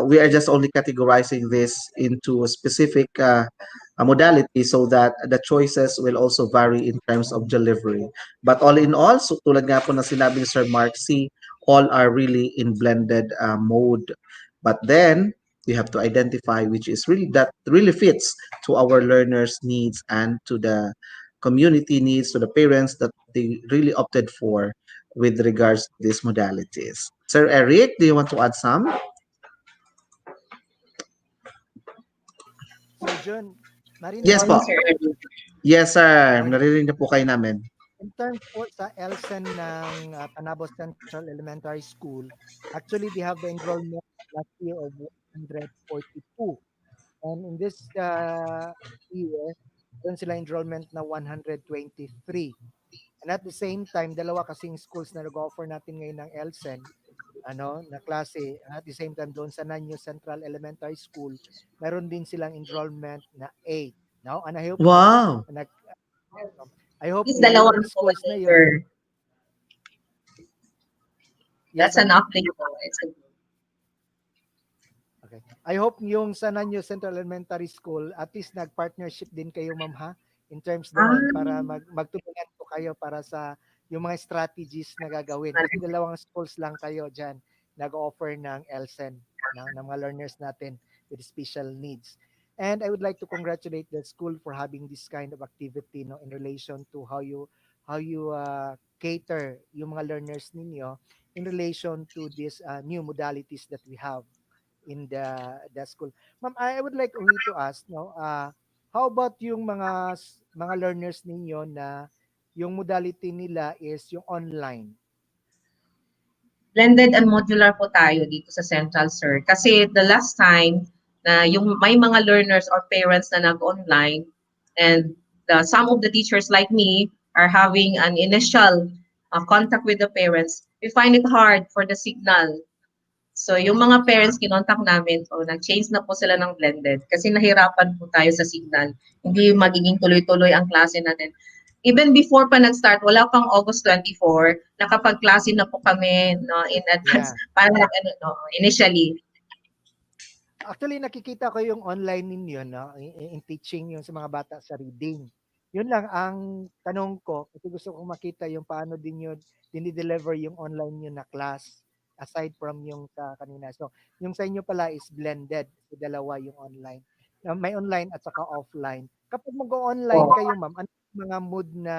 we are just only categorizing this into a specific modality so that the choices will also vary in terms of delivery. But all in all, so tulad nga po na sinabi ni Sir Mark C, all are really in blended mode. But then, we have to identify which is really that really fits to our learners' needs and to the community needs, to the parents that they really opted for with regards to these modalities. Sir Eric, do you want to add some? Sir John, narinig Yes niyo po. Morning, po Sir ako? Edu. Yes, sir. Okay. Naririnig na po kayo namin. In terms po sa LSEN ng Panabo Central Elementary School, actually they have the enrollment last year of 142. And in this year, doon sila enrollment na 123. And at the same time, dalawa kasing schools na nag-offer natin ngayon ng LSEN, na klase. And at the same time, doon sa Nanyo Central Elementary School, meron din silang enrollment na 8. No? And I hope Wow. na I hope Is yung dalawang mga po schools na yon. later. Yes, That's an ma'am. update po. It's a Okay. I hope yung sa Nanyo Central Elementary School, at least nag-partnership din kayo, ma'am, ha? In terms doon, para magtulungan po kayo para sa yung mga strategies na gagawin. Kasi dalawang schools lang kayo dyan nag-offer ng LSEN, ng mga learners natin with special needs. And I would like to congratulate the school for having this kind of activity, no, in relation to how you cater yung mga learners ninyo in relation to these new modalities that we have in the school. Ma'am, I would like only to ask, no, how about yung mga learners ninyo na yung modality nila is yung online? blended and modular po tayo dito sa Central, sir. Kasi the last time na yung may mga learners or parents na nag-online and some of the teachers like me are having an initial contact with the parents, we find it hard for the signal. So yung mga parents kinontak namin, nag-change na po sila ng blended kasi nahirapan po tayo sa signal. Hindi magiging tuloy-tuloy ang klase natin. Even before pa nag-start, wala pang August 24, nakapag-klase na po kami, no, in advance, parang initially. Actually, nakikita ko yung online ninyo, no, in teaching yung sa mga bata sa reading. Yun lang ang tanong ko, kasi gusto kong makita yung paano din yun dinideliver yung online nyo na class aside from yung sa kanina. So, yung sa inyo pala is blended, so dalawa yung online. May online at saka offline. Kapag mag-online kayo, ma'am, ano yung mga mood na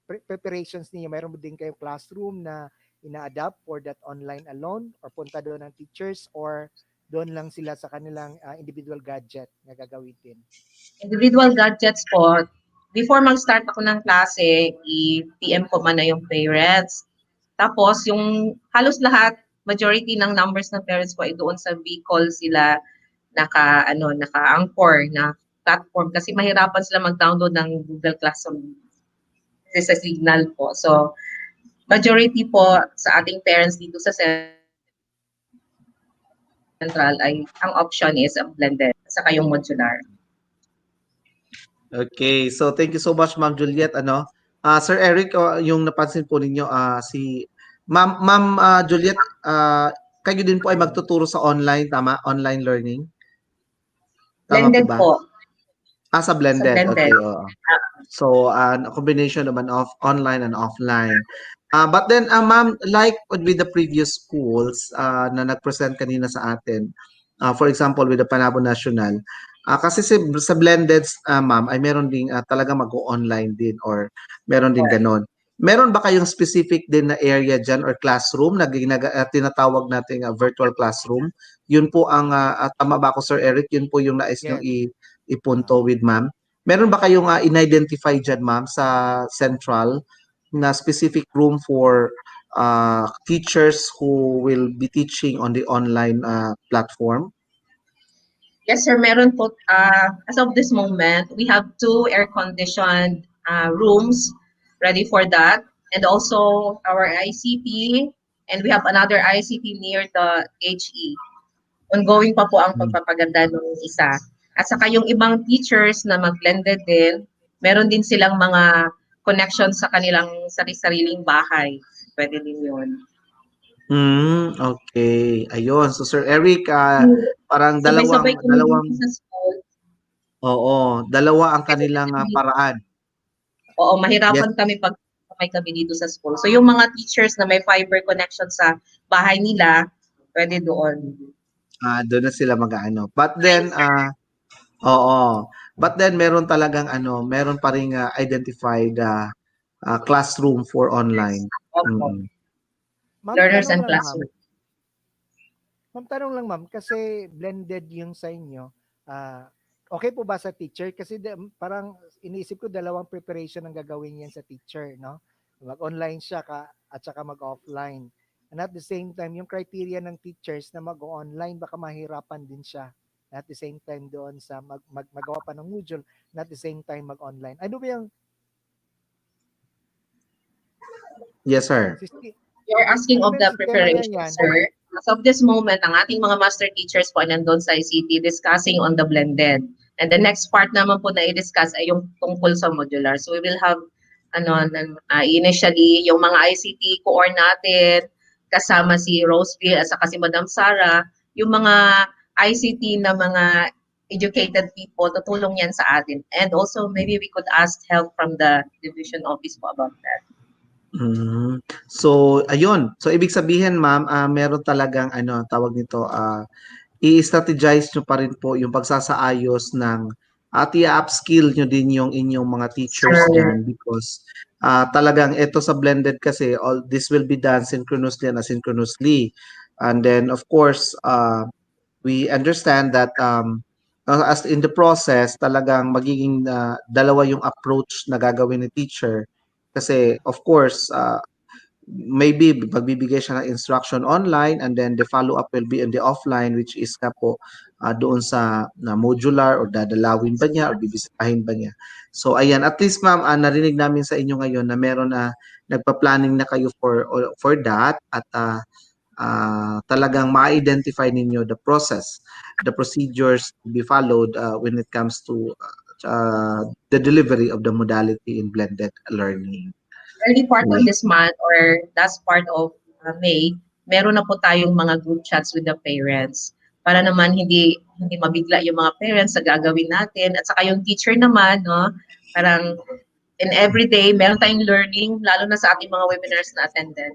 preparations niyo? Mayroon mo din kayong classroom na ina-adapt for that online alone or punta doon ng teachers or doon lang sila sa kanilang individual gadget na gagamitin? Individual gadgets po, before mag-start ako ng klase, i-PM ko man na yung parents. Tapos, yung halos lahat, majority ng numbers ng parents ko ay doon sa V-call sila naka-anchor na platform kasi mahirapan sila mag-download ng Google Classroom kasi sa signal po. So, majority po sa ating parents dito sa Central ay ang option is ang blended saka yung modular. Okay, so thank you so much, Ma'am Juliet. Sir Eric, yung napansin po ninyo, si Ma'am Juliet, kayo din po ay magtuturo sa online, tama? Online learning? Tama Blended po ba? po. Sa blended. Sa blended. Okay, oo. So, a combination naman of online and offline. But then, ma'am, like with the previous schools na nag-present kanina sa atin, for example, with the Panabo National, kasi sa blended, ma'am, ay meron ding talaga mag-online din or meron din ganon. Meron ba kayong specific din na area dyan or classroom na tinatawag nating virtual classroom? Yun po ang, tama ba ako, Sir Eric? Yun po yung nais nyo ipunto with ma'am. Meron ba kayong in-identify dyan, ma'am, sa Central na specific room for teachers who will be teaching on the online platform? Yes, sir. Meron po. As of this moment, we have 2 air-conditioned rooms ready for that. And also our ICT. And we have another ICT near the HE. Ongoing pa po ang pagpapaganda ng isa. At saka yung ibang teachers na mag-blended din, meron din silang mga connections sa kanilang sariling bahay. Pwede din yun. Okay. Ayun. So Sir Eric, parang Sabay-sabay dalawang sa school. Oo, dalawa ang kanilang paraan. Oo, mahirapan kami pag may kami dito sa school. So yung mga teachers na may fiber connection sa bahay nila, pwede doon. Doon na sila mag-ano. But then, oo. But then meron talagang meron pa ring identified classroom for online. Ma'am, Learners tanong and lang, classroom. Ma'am, tanong lang, ma'am, kasi blended yung sa inyo. Okay po ba sa teacher? Kasi parang iniisip ko dalawang preparation ang gagawin yan sa teacher, no? Mag-online siya at saka mag-offline. And at the same time, yung criteria ng teachers na mag-online, baka mahirapan din siya. At the same time doon sa magawa pa ng module, and at the same time mag-online. Ano ba yung... Yes, sir. You're asking of the preparation, sir. As of this moment, ang ating mga master teachers po ay nandun sa ICT discussing on the blended. And the next part naman po na i-discuss ay yung tungkol sa modular. So we will have initially yung mga ICT core natin kasama si Roseville at saka si Madam Sara, yung mga ICT na mga educated people, tutulong yan sa atin. And also maybe we could ask help from the division office po about that. So ayun. So ibig sabihin ma'am, meron talagang tawag nito, i-strategize nyo pa rin po yung pagsasaayos ng at i-upskill nyo din yung inyong mga teachers Sure. dyan because talagang ito sa blended kasi all this will be done synchronously and asynchronously. And then of course, we understand that as in the process, talagang magiging dalawa yung approach na gagawin ni teacher. Kasi of course, maybe pagbibigay siya ng instruction online and then the follow-up will be in the offline which is ka po doon sa modular or dadalawin ba niya or bibisitahin ba niya. So ayan, at least ma'am, narinig namin sa inyo ngayon na meron na nagpa-planning na kayo for that at talagang ma-identify ninyo the process, the procedures to be followed when it comes to the delivery of the modality in blended learning. Early part of this month or last part of May, meron na po tayong mga group chats with the parents para naman hindi mabigla yung mga parents sa gagawin natin at saka yung teacher naman, no, parang in everyday meron tayong learning lalo na sa ating mga webinars na attended.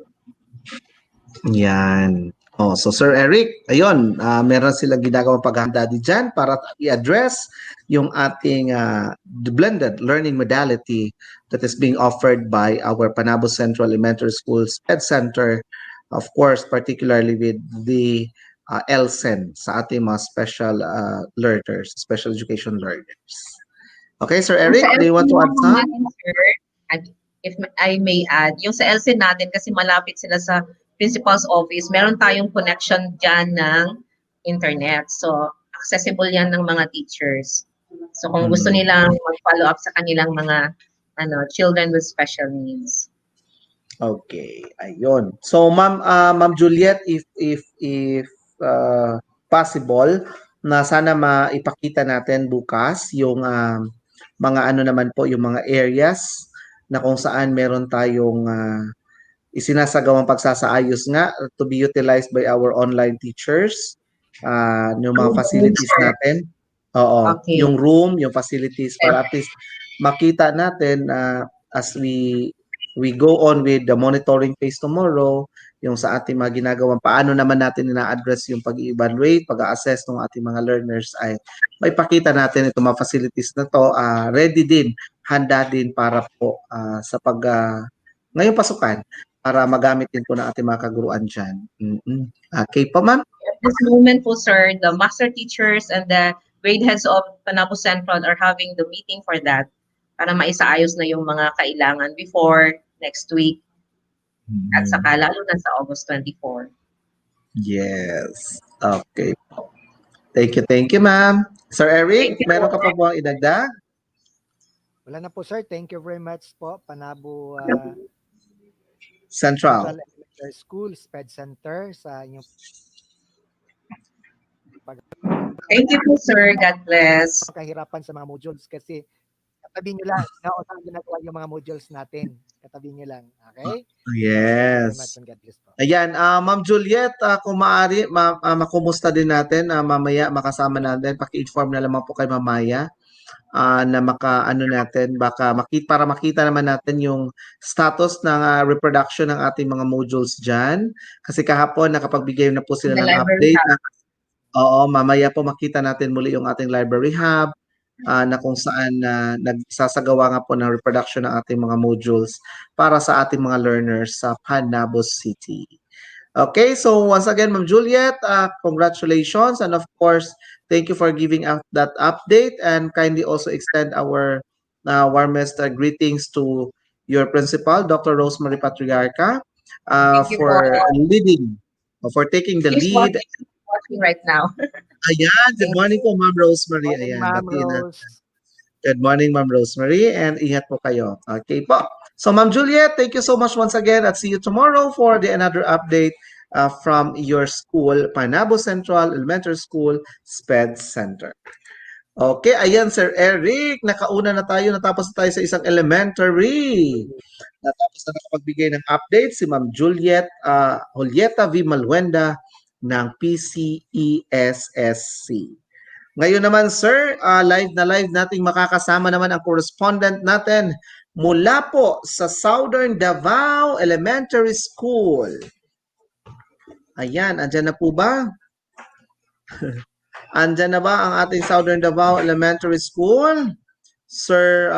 Yan. Oh, so Sir Eric, ayun, meron silang ginagawang paghahanda din dyan para i-address yung ating the blended learning modality that is being offered by our Panabo Central Elementary School SPED Center, of course, particularly with the LSEN sa ating mga special learners, special education learners. Okay, Sir Eric, do you want to add some? If I may add, yung sa LC natin kasi malapit sila sa principal's office, meron tayong connection dyan ng internet. So, accessible yan ng mga teachers. So, kung gusto nilang mag-follow up sa kanilang mga children with special needs. Okay, ayun. So, Ma'am Juliet, if possible, na sana maipakita natin bukas yung mga naman po, yung mga areas na kung saan meron tayong isinasagawang pagsasaayos nga to be utilized by our online teachers, yung mga facilities natin. Oo, Okay. yung room, yung facilities para at least makita natin as we go on with the monitoring phase tomorrow, yung sa ating mga ginagawang paano naman natin ina-address yung pag-evaluate, pag-assess ng ating mga learners ay may pakita natin itong mga facilities na to, ready din, handa din para po sa ngayong pasukan para magamit din po ng ating mga kaguruan dyan. Okay po, ma'am? At this moment po, sir, the master teachers and the grade heads of Panabo Central are having the meeting for that para maisaayos na yung mga kailangan before next week at saka lalo na sa August 24. Yes. Okay po. Thank you, ma'am. Sir Eric, meron ka pa po idagdag? Wala na po, sir. Thank you very much po, Panabo Central Elementary School, SPED Center sa inyong Thank you po, sir. God bless. Kahirapan sa mga modules kasi katabi nyo lang na saan ginagawa yung mga modules natin. Katabi nyo lang. Okay? Yes. God bless po. Ayan, Ma'am Juliet, kung maaari, makumusta din natin, mamaya makasama natin, paki-inform na lamang po kay Mamaya na natin, baka para makita naman natin yung status ng reproduction ng ating mga modules dyan. Kasi kahapon, nakapagbigay na po sila ng update. Oo, mamaya po makita natin muli yung ating library hub na kung saan nagsasagawa nga po ng reproduction ng ating mga modules para sa ating mga learners sa Panabo City. Okay, so once again, Ma'am Juliet, congratulations, and of course, thank you for giving out that update, and kindly also extend our warmest greetings to your principal, Dr. Rosemary Patriarca, for leading, for taking the lead. Watching right now. Ayan, good morning po, Ma'am Rosemary. Ayan, Ma'am Rose. Good morning, Ma'am Rosemary, and ingat po kayo. Okay po. So, Ma'am Juliet, thank you so much once again, at see you tomorrow for another update from your school, Panabo Central Elementary School SPED Center. Okay, ayan Sir Eric, nakauna na tayo, natapos na tayo sa isang elementary. Natapos na nakapagbigay ng update si Ma'am Julieta V. Malwenda ng PCESSC. Ngayon naman sir, live na live nating makakasama naman ang correspondent natin mula po sa Southern Davao Elementary School. Ayan, andyan na po ba? Andyan na ba ang ating Southern Davao Elementary School? Sir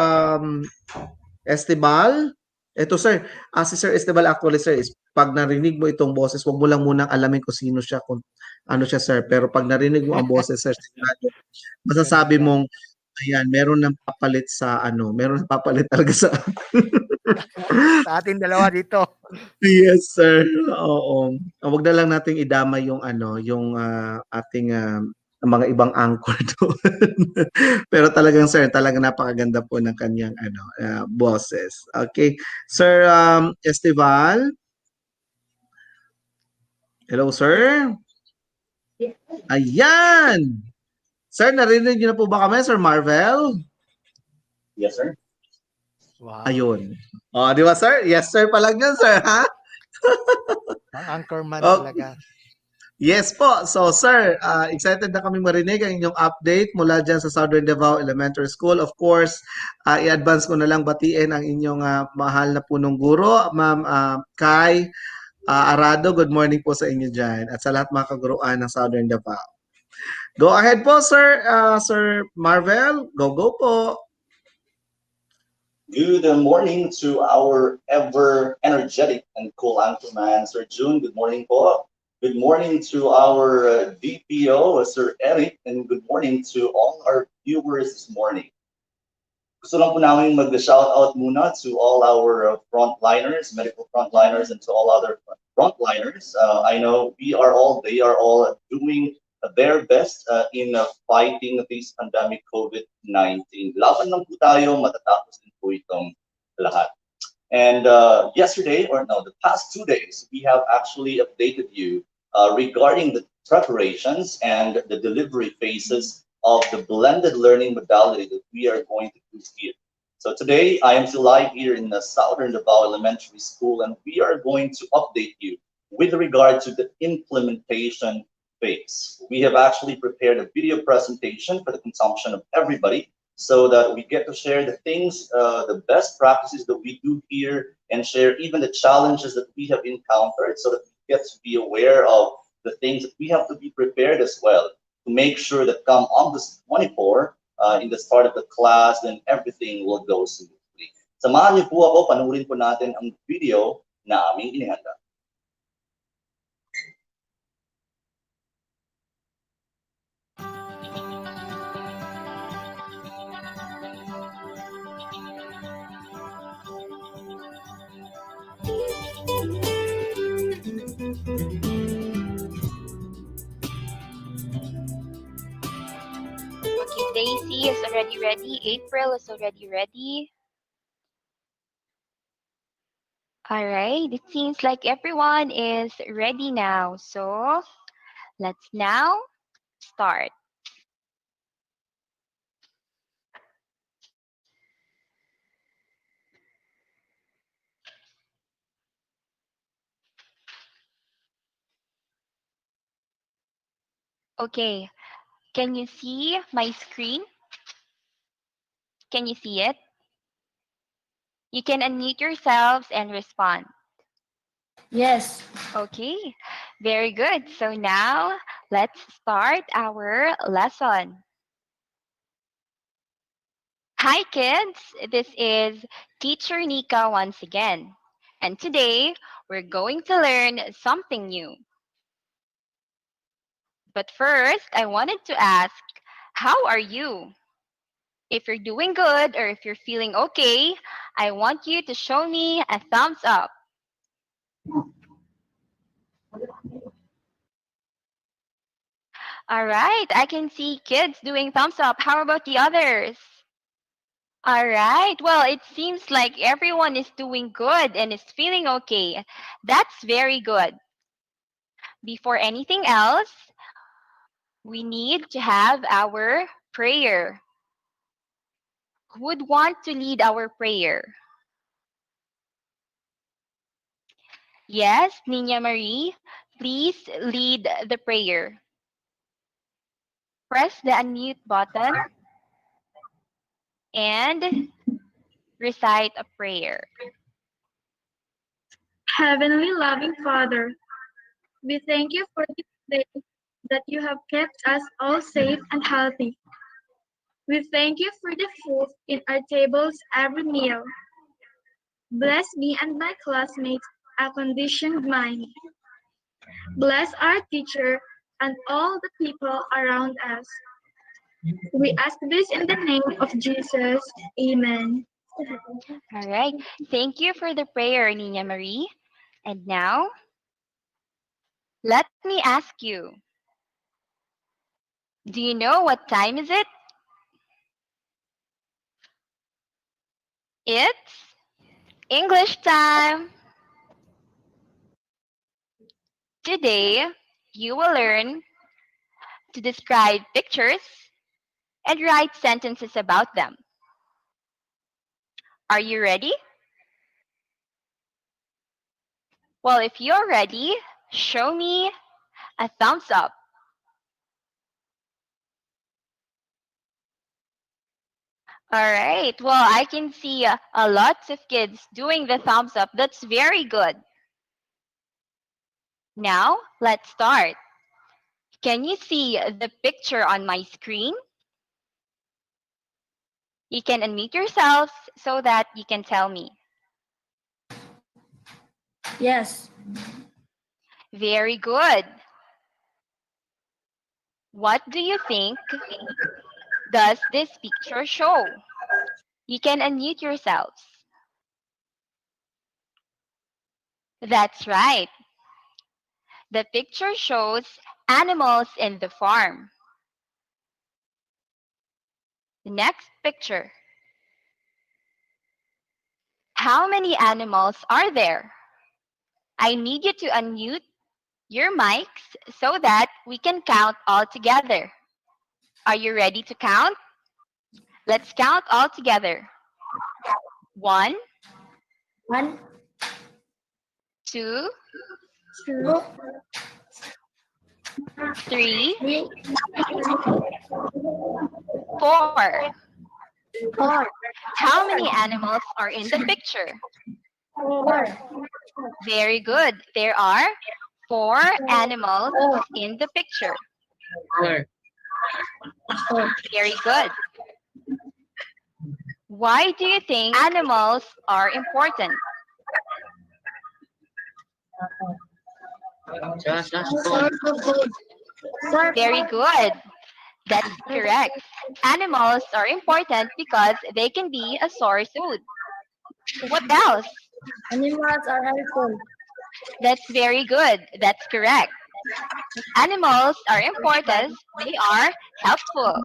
Estebal? Ito sir, si Sir Estebal actually sir, is pag narinig mo itong boses, wag mo lang munang alamin kung sino siya, kung ano siya sir. Pero pag narinig mo ang boses sir, sigurado, masasabi mong, ayan, meron nang papalit sa meron nang papalit talaga sa Sa ating dalawa dito. Yes, sir. Oo. Wag na lang nating idama yung yung ating mga ibang anchor doon. Pero talagang sir, talagang napakaganda po ng kanyang boses. Okay. Sir Estival. Hello, sir. Ayan. Sir, narinig niyo na po ba kami, Sir Marvel? Yes, sir. Wow. Ayun. Di ba, sir? Yes, sir pa lang yan, sir, ha? Ang anchorman talaga. Yes po. So sir, excited na kami marinig ang inyong update mula dyan sa Southern Davao Elementary School. Of course, i-advance ko na lang batiin ang inyong mahal na punong guro, Ma'am Kai Arado. Good morning po sa inyo dyan at sa lahat mga kaguruan ng Southern Davao. Go ahead po sir, Sir Marvel. Go po. Good morning to our ever energetic and cool anchorman, Sir June. Good morning po. Good morning to our DPO, Sir Eric, and good morning to all our viewers this morning. Gusto lang po namin mag-shoutout muna to all our frontliners, medical frontliners, and to all other frontliners. I know they are all doing their best in fighting this pandemic COVID-19. Laban lang po tayo, matatapos din po itong lahat. And the past 2 days, we have actually updated you regarding the preparations and the delivery phases of the blended learning modality that we are going to do here. So today, I am still live here in the Southern Davao Elementary School, and we are going to update you with regard to the implementation phase. We have actually prepared a video presentation for the consumption of everybody, so that we get to share the things, the best practices that we do here, and share even the challenges that we have encountered, so that we get to be aware of the things that we have to be prepared as well, to make sure that come August 24, in the start of the class, then everything will go smoothly. Samahan niyo po ako, panurin po natin ang video na aming inihanda. Okay, Daisy is already ready. April is already ready. All right, it seems like everyone is ready now. So let's now start. Okay, can you see my screen? Can you see it? You can unmute yourselves and respond. Yes. Okay, very good. So now let's start our lesson. Hi kids, this is Teacher Nika once again. And today we're going to learn something new. But first, I wanted to ask, how are you? If you're doing good or if you're feeling okay, I want you to show me a thumbs up. All right, I can see kids doing thumbs up. How about the others? All right, well, it seems like everyone is doing good and is feeling okay. That's very good. Before anything else, we need to have our prayer. Who would want to lead our prayer? Yes, Nina Marie, please lead the prayer. Press the unmute button and recite a prayer. Heavenly loving Father, we thank you for this day that you have kept us all safe and healthy. We thank you for the food in our tables every meal. Bless me and my classmates, a conditioned mind. Bless our teacher and all the people around us. We ask this in the name of Jesus. Amen. All right. Thank you for the prayer, Nina Marie. And now, let me ask you, do you know what time is it? It's English time. Today, you will learn to describe pictures and write sentences about them. Are you ready? Well, if you're ready, show me a thumbs up. All right. Well, I can see lots of kids doing the thumbs up. That's very good. Now, let's start. Can you see the picture on my screen? You can unmute yourselves so that you can tell me. Yes. Very good. What do you think does this picture show? You can unmute yourselves. That's right. The picture shows animals in the farm. The next picture. How many animals are there? I need you to unmute your mics so that we can count all together. Are you ready to count? Let's count all together. 1, 2, 3, 4. How many animals are in the picture? Very good. There are 4 animals in the picture. Very good. Why do you think animals are important? Very good. That's correct. Animals are important because they can be a source of food. What else? Animals are helpful. That's very good. That's correct. Animals are important. They are helpful.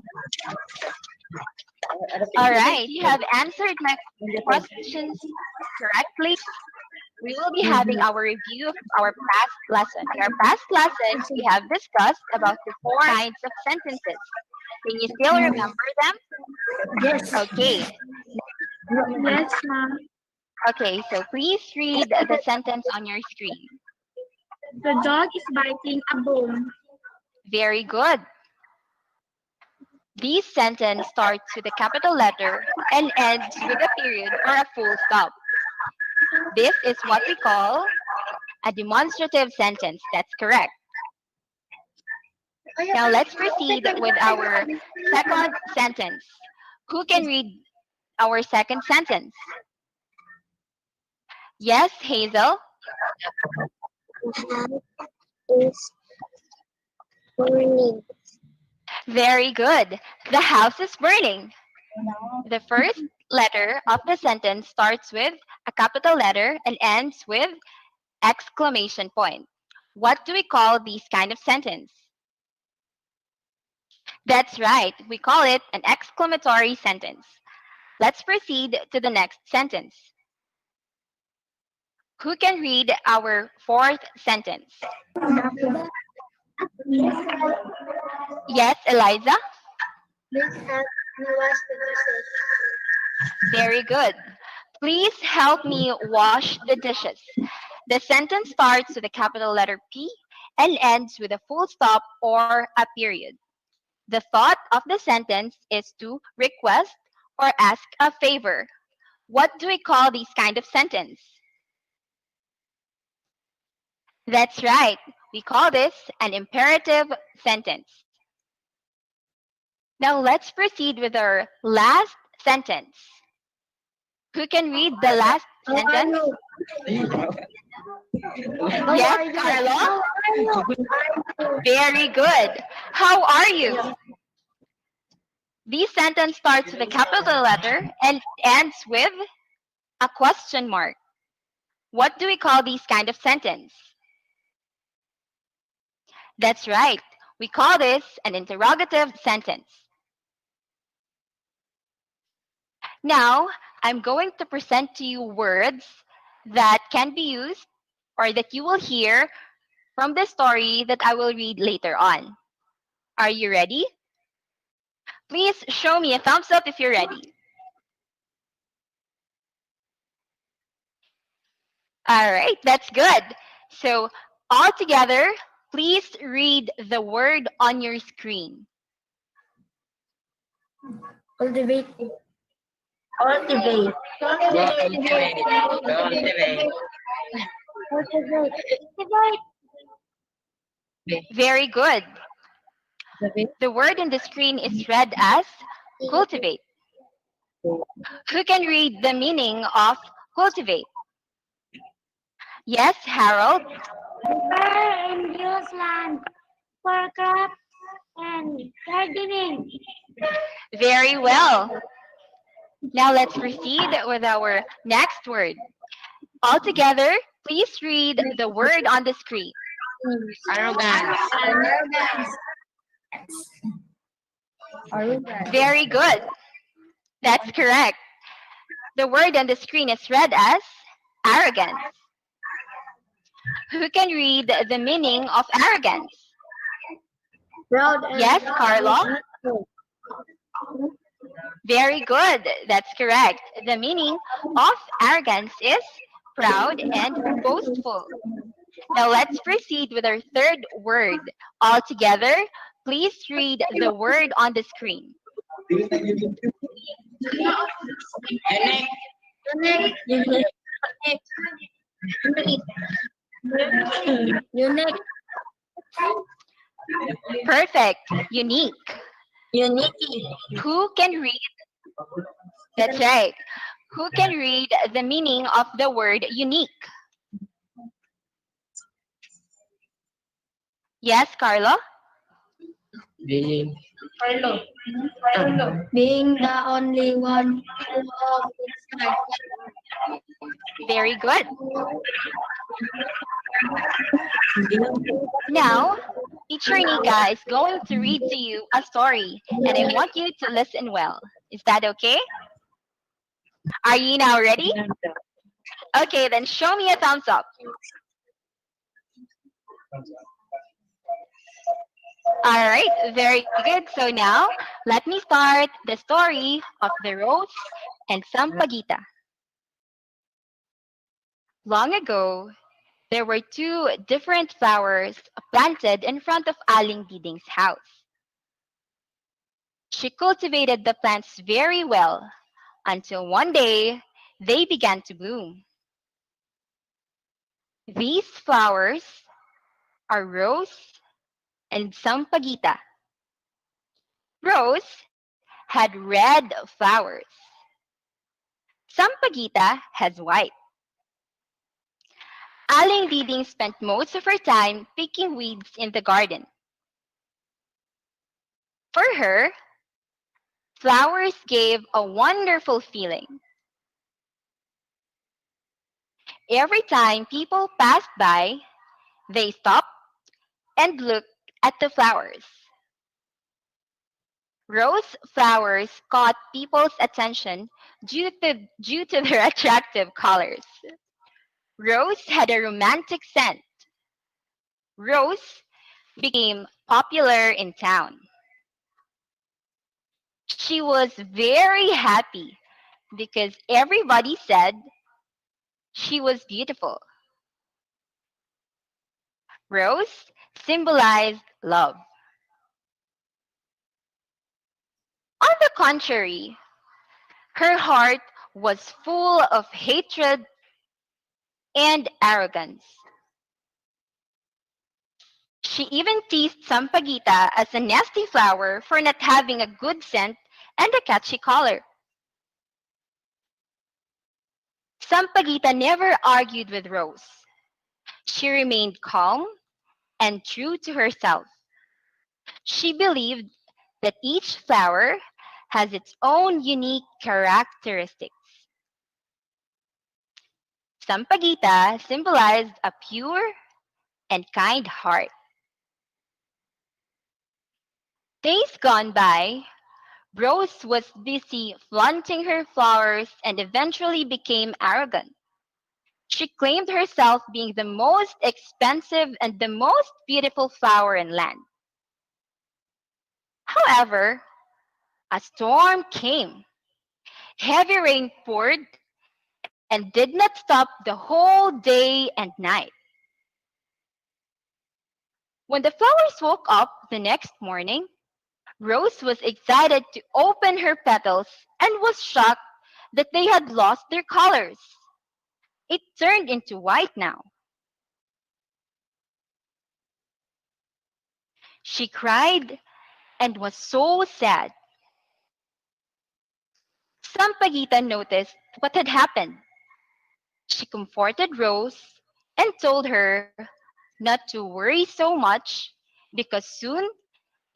All right. You have answered my questions correctly. We will be having our review of our past lesson. In our past lesson, we have discussed about the 4 kinds of sentences. Can you still remember them? Yes. Okay. Yes, ma'am. Okay, so please read the sentence on your screen. The dog is biting a bone. Very good. This sentence starts with a capital letter and ends with a period or a full stop. This is what we call a demonstrative sentence. That's correct. Now let's proceed with our second sentence. Who can read our second sentence? Yes, Hazel? Is burning. Very good. The house is burning. The first letter of the sentence starts with a capital letter and ends with exclamation point. What do we call this kind of sentence? That's right. We call it an exclamatory sentence. Let's proceed to the next sentence. Who can read our fourth sentence? Yes, Eliza? Please help me wash the dishes. Very good. Please help me wash the dishes. The sentence starts with a capital letter P and ends with a full stop or a period. The thought of the sentence is to request or ask a favor. What do we call these kind of sentence? That's right. We call this an imperative sentence. Now let's proceed with our last sentence. Who can read the last How are sentence? you? How Yes, are you? Carlo? How are you? Very good. How are you? This sentence starts with a capital letter and ends with a question mark. What do we call these kind of sentence? That's right. We call this an interrogative sentence. Now, I'm going to present to you words that can be used or that you will hear from the story that I will read later on. Are you ready? Please show me a thumbs up if you're ready. All right, that's good. So, all together, please read the word on your screen. Cultivate. Cultivate. Cultivate. Cultivate. Cultivate. Very good. The word on the screen is read as cultivate. Who can read the meaning of cultivate? Yes, Harold. Prepare and use land for crops and gardening. Very well. Now let's proceed with our next word. All together, please read the word on the screen. Arrogance. Arrogance. Very good. That's correct. The word on the screen is read as arrogance. Who can read the meaning of arrogance? Proud and Yes, Carlo. Very good. That's correct. The meaning of arrogance is proud and boastful. Now let's proceed with our third word. All together, please read the word on the screen. Unique. Unique. Unique. Perfect. Unique. Unique. Who can read? That's right. Who can read the meaning of the word unique? Yes, Carlo? Being being the only one of its kind. Very good. Now, Teacher Nika is going to read to you a story, and I want you to listen well. Is that okay? Are you now ready? Okay, then show me a thumbs up. All right, very good. So now, let me start the story of the rose and Sampaguita. Long ago, there were two different flowers planted in front of Aling Diding's house. She cultivated the plants very well until one day they began to bloom. These flowers are rose and Sampaguita. Rose had red flowers. Sampaguita has white. Aling Diding spent most of her time picking weeds in the garden. For her, flowers gave a wonderful feeling. Every time people passed by, they stopped and looked at the flowers. Rose flowers caught people's attention due to their attractive colors. Rose had a romantic scent. Rose became popular in town. She was very happy because everybody said she was beautiful. Rose symbolized love. On the contrary, her heart was full of hatred and arrogance. She even teased Sampaguita as a nasty flower for not having a good scent and a catchy color. Sampaguita never argued with Rose. She remained calm and true to herself. She believed that each flower has its own unique characteristics. Sampaguita symbolized a pure and kind heart. Days gone by, Rose was busy flaunting her flowers and eventually became arrogant. She claimed herself being the most expensive and the most beautiful flower in land. However, a storm came. Heavy rain poured and did not stop the whole day and night. When the flowers woke up the next morning, Rose was excited to open her petals and was shocked that they had lost their colors. It turned into white now. She cried and was so sad. Sampaguita noticed what had happened. She comforted Rose and told her not to worry so much because soon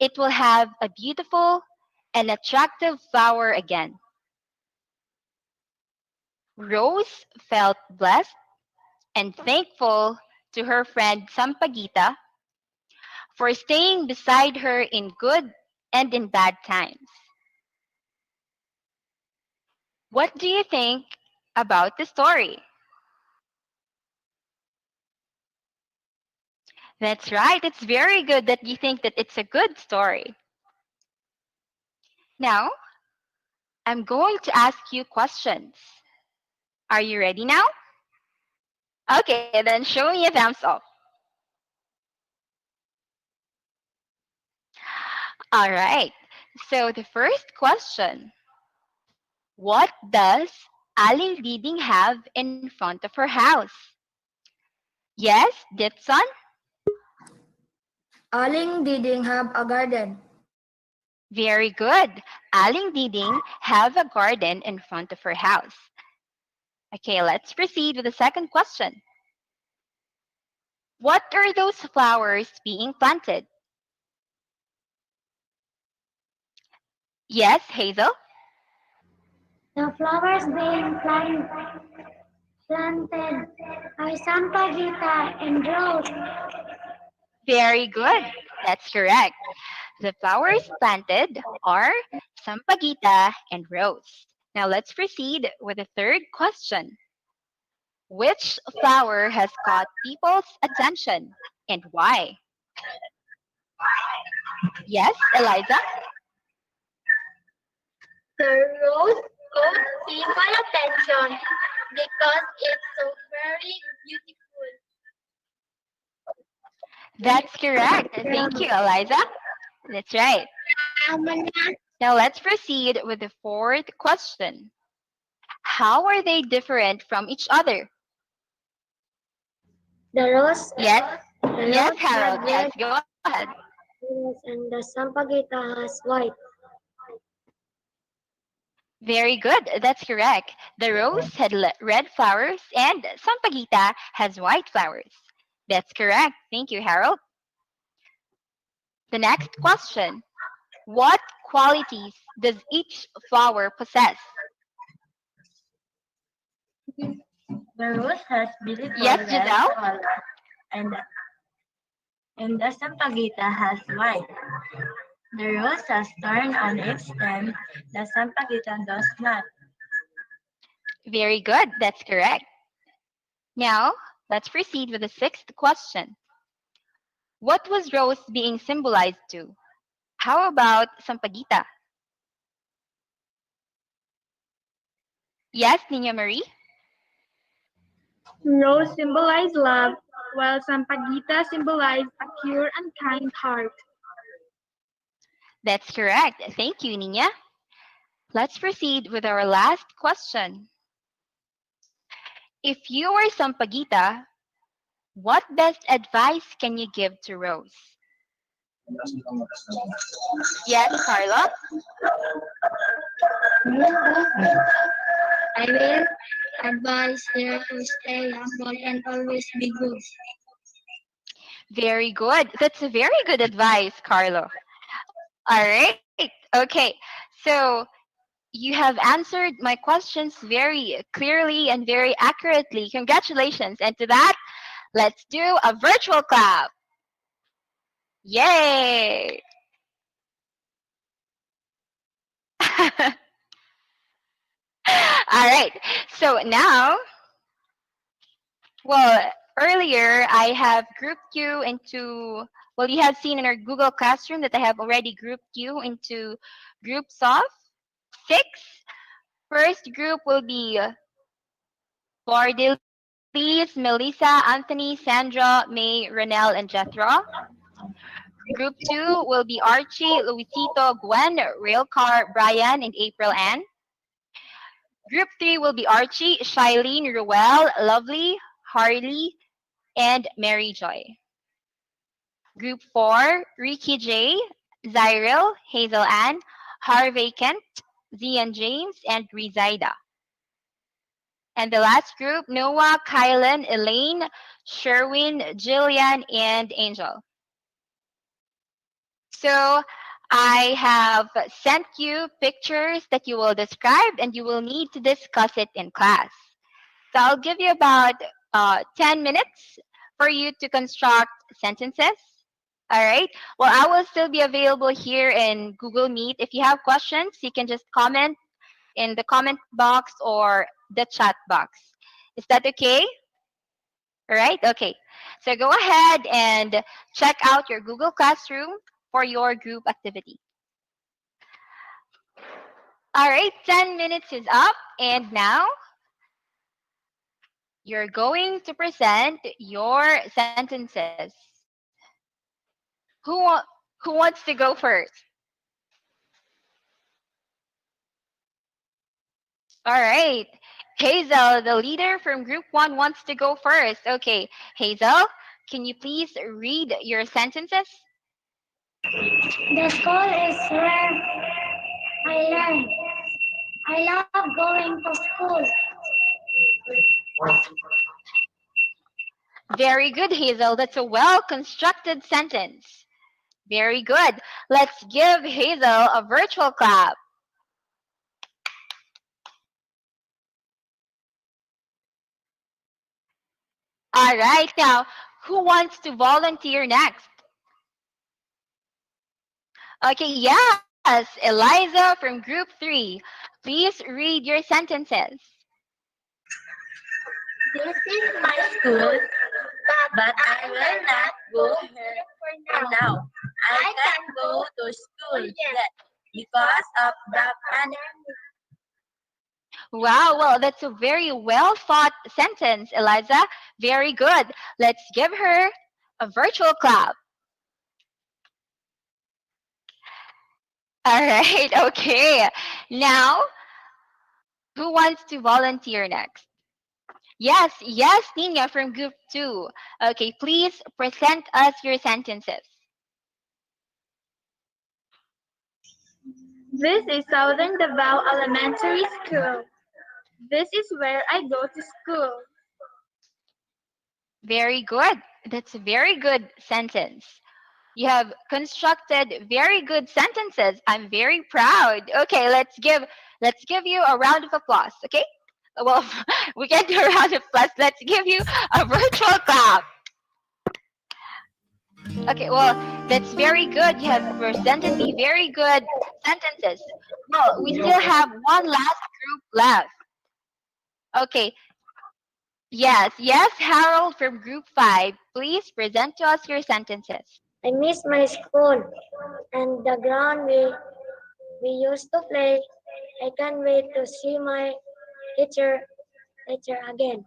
it will have a beautiful and attractive flower again. Rose felt blessed and thankful to her friend Sampaguita for staying beside her in good and in bad times. What do you think about the story? That's right. It's very good that you think that it's a good story. Now, I'm going to ask you questions. Are you ready now? Okay, then show me a thumbs up. All right. So the first question, what does Aling Diding have in front of her house? Yes, Ditson? Aling Diding have a garden. Very good. Aling Diding have a garden in front of her house. Okay, let's proceed with the second question. What are those flowers being planted? Yes, Hazel? The flowers being planted are Sampaguita and Rose. Very good. That's correct. The flowers planted are Sampaguita and Rose. Now let's proceed with the third question. Which flower has caught people's attention and why? Yes, Eliza? The rose caught people attention because it's so very beautiful. That's correct. Thank you, Eliza. That's right. Now let's proceed with the fourth question. How are they different from each other? The rose, Yes, the yes, rose Harold. had Yes, red go ahead. flowers and the Sampaguita has white. Very good. That's correct. The rose had red flowers and Sampaguita has white flowers. That's correct. Thank you, Harold. The next question. What qualities does each flower possess? The rose has beautiful Yes, red Giselle? color and and the Sampaguita has white. The rose has thorn on its stem. The Sampaguita does not. Very good. That's correct. Now, let's proceed with the sixth question. What was rose being symbolized to? How about Sampaguita? Yes, Nina Marie? Rose symbolize love, while Sampaguita symbolize a pure and kind heart. That's correct. Thank you, Nina. Let's proceed with our last question. If you were Sampaguita, what best advice can you give to Rose? Yes, Carla? I will advise her to stay humble and always be good. Very good. That's a very good advice, Carlo. All right. Okay. So you have answered my questions very clearly and very accurately. Congratulations. And to that, let's do a virtual clap. Yay! All right. So now, well, earlier I have grouped you into, well, you have seen in our Google Classroom that I have already grouped you into groups of six. First group will be Bordelis, Melissa, Anthony, Sandra, May, Renel, and Jethro. Group 2 will be Archie, Luisito, Gwen, Railcar, Brian, and April Ann. Group 3 will be Archie, Shilene, Ruel, Lovely, Harley, and Mary Joy. Group 4, Ricky J, Zyril, Hazel Ann, Harvey Kent, Zian James, and Rizaida. And the last group, Noah, Kylan, Elaine, Sherwin, Jillian, and Angel. So I have sent you pictures that you will describe and you will need to discuss it in class. So I'll give you about 10 minutes for you to construct sentences. All right. Well, I will still be available here in Google Meet. If you have questions, you can just comment in the comment box or the chat box. Is that okay? All right. Okay. So go ahead and check out your Google Classroom for your group activity. All right. 10 minutes is up. And now you're going to present your sentences. Who, wa- who wants to go first? All right. Hazel, the leader from group 1, wants to go first. Okay. Hazel, can you please read your sentences? The school is where I learn. I love going to school. Very good, Hazel. That's a well constructed sentence. Very good. Let's give Hazel a virtual clap. All right. Now, who wants to volunteer next? Okay, yes. Eliza from group 3. Please read your sentences. This is my school, but I will not go here for now. I can't go to school yet because of the pandemic. Wow, well, that's a very well thought sentence, Eliza. Very good. Let's give her a virtual clap. All right, okay. Now, who wants to volunteer next? Yes, Nina from group 2. Okay, please present us your sentences. This is Southern Davao Elementary School. This is where I go to school. Very good. That's a very good sentence. You have constructed very good sentences. I'm very proud. Okay, let's give you a round of applause, okay? Well, we can do a round of applause. Let's give you a virtual clap. Okay, well, that's very good. You have presented me very good sentences. Well, we still have one last group left. Okay. Yes, Harold from group 5. Please present to us your sentences. I miss my school and the ground we used to play. I can't wait to see my teacher, teacher again.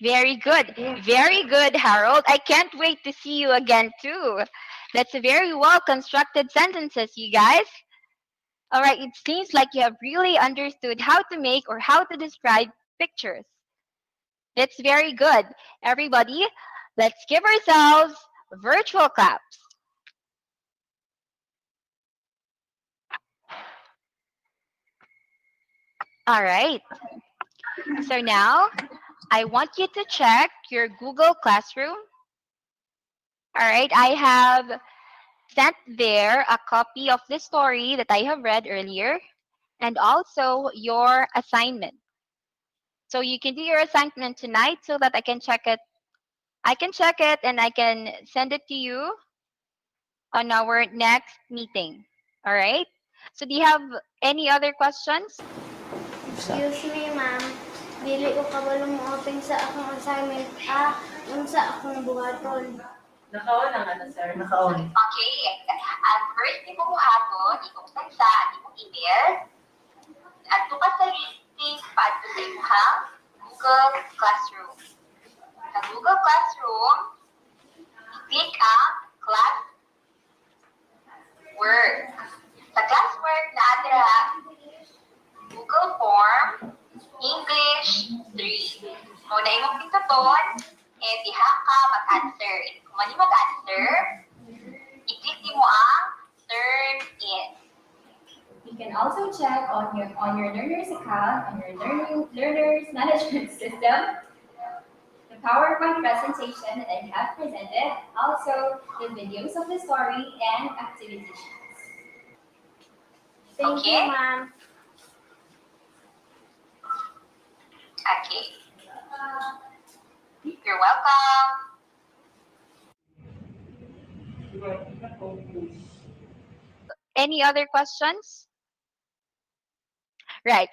Very good. Yeah. Very good, Harold. I can't wait to see you again, too. That's a very well constructed sentences, you guys. All right, it seems like you have really understood how to make or how to describe pictures. That's very good. Everybody, let's give ourselves virtual claps. All right. So now I want you to check your Google Classroom. All right, I have sent there a copy of the story that I have read earlier and also your assignment. So you can do your assignment tonight so that I can check it. I can check it and I can send it to you on our next meeting. All right? So do you have any other questions? Excuse me, ma'am. Dili ko kabalo mo open sa akong assignment. Unsa akong buhaton? Nakaon ang ano, sir? Nakaon. Okay. First, imo buhaton, imong sa imong email. Adto ka sa listing paadto sa imong Google Classroom. Sa Google Classroom, i-click ang class work. Sa classwork na adra Google Form English 3. Muna imong pinduton, diha ka mag-answer. Kung ano mag-answer, i-click mo ang turn in. You can also check on your learner's account on your learner's management system, the PowerPoint presentation that I have presented, also the videos of the story and activity sheets. Thank you, ma'am. Okay. You're welcome. Any other questions? Right.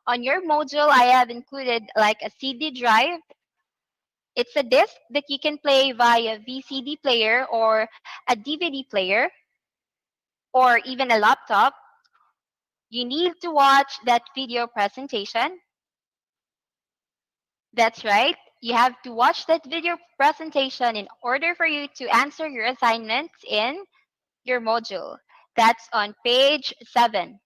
On your module, I have included like a CD drive. It's a disc that you can play via VCD player or a DVD player or even a laptop. You need to watch that video presentation. That's right. You have to watch that video presentation in order for you to answer your assignments in your module. That's on page 7.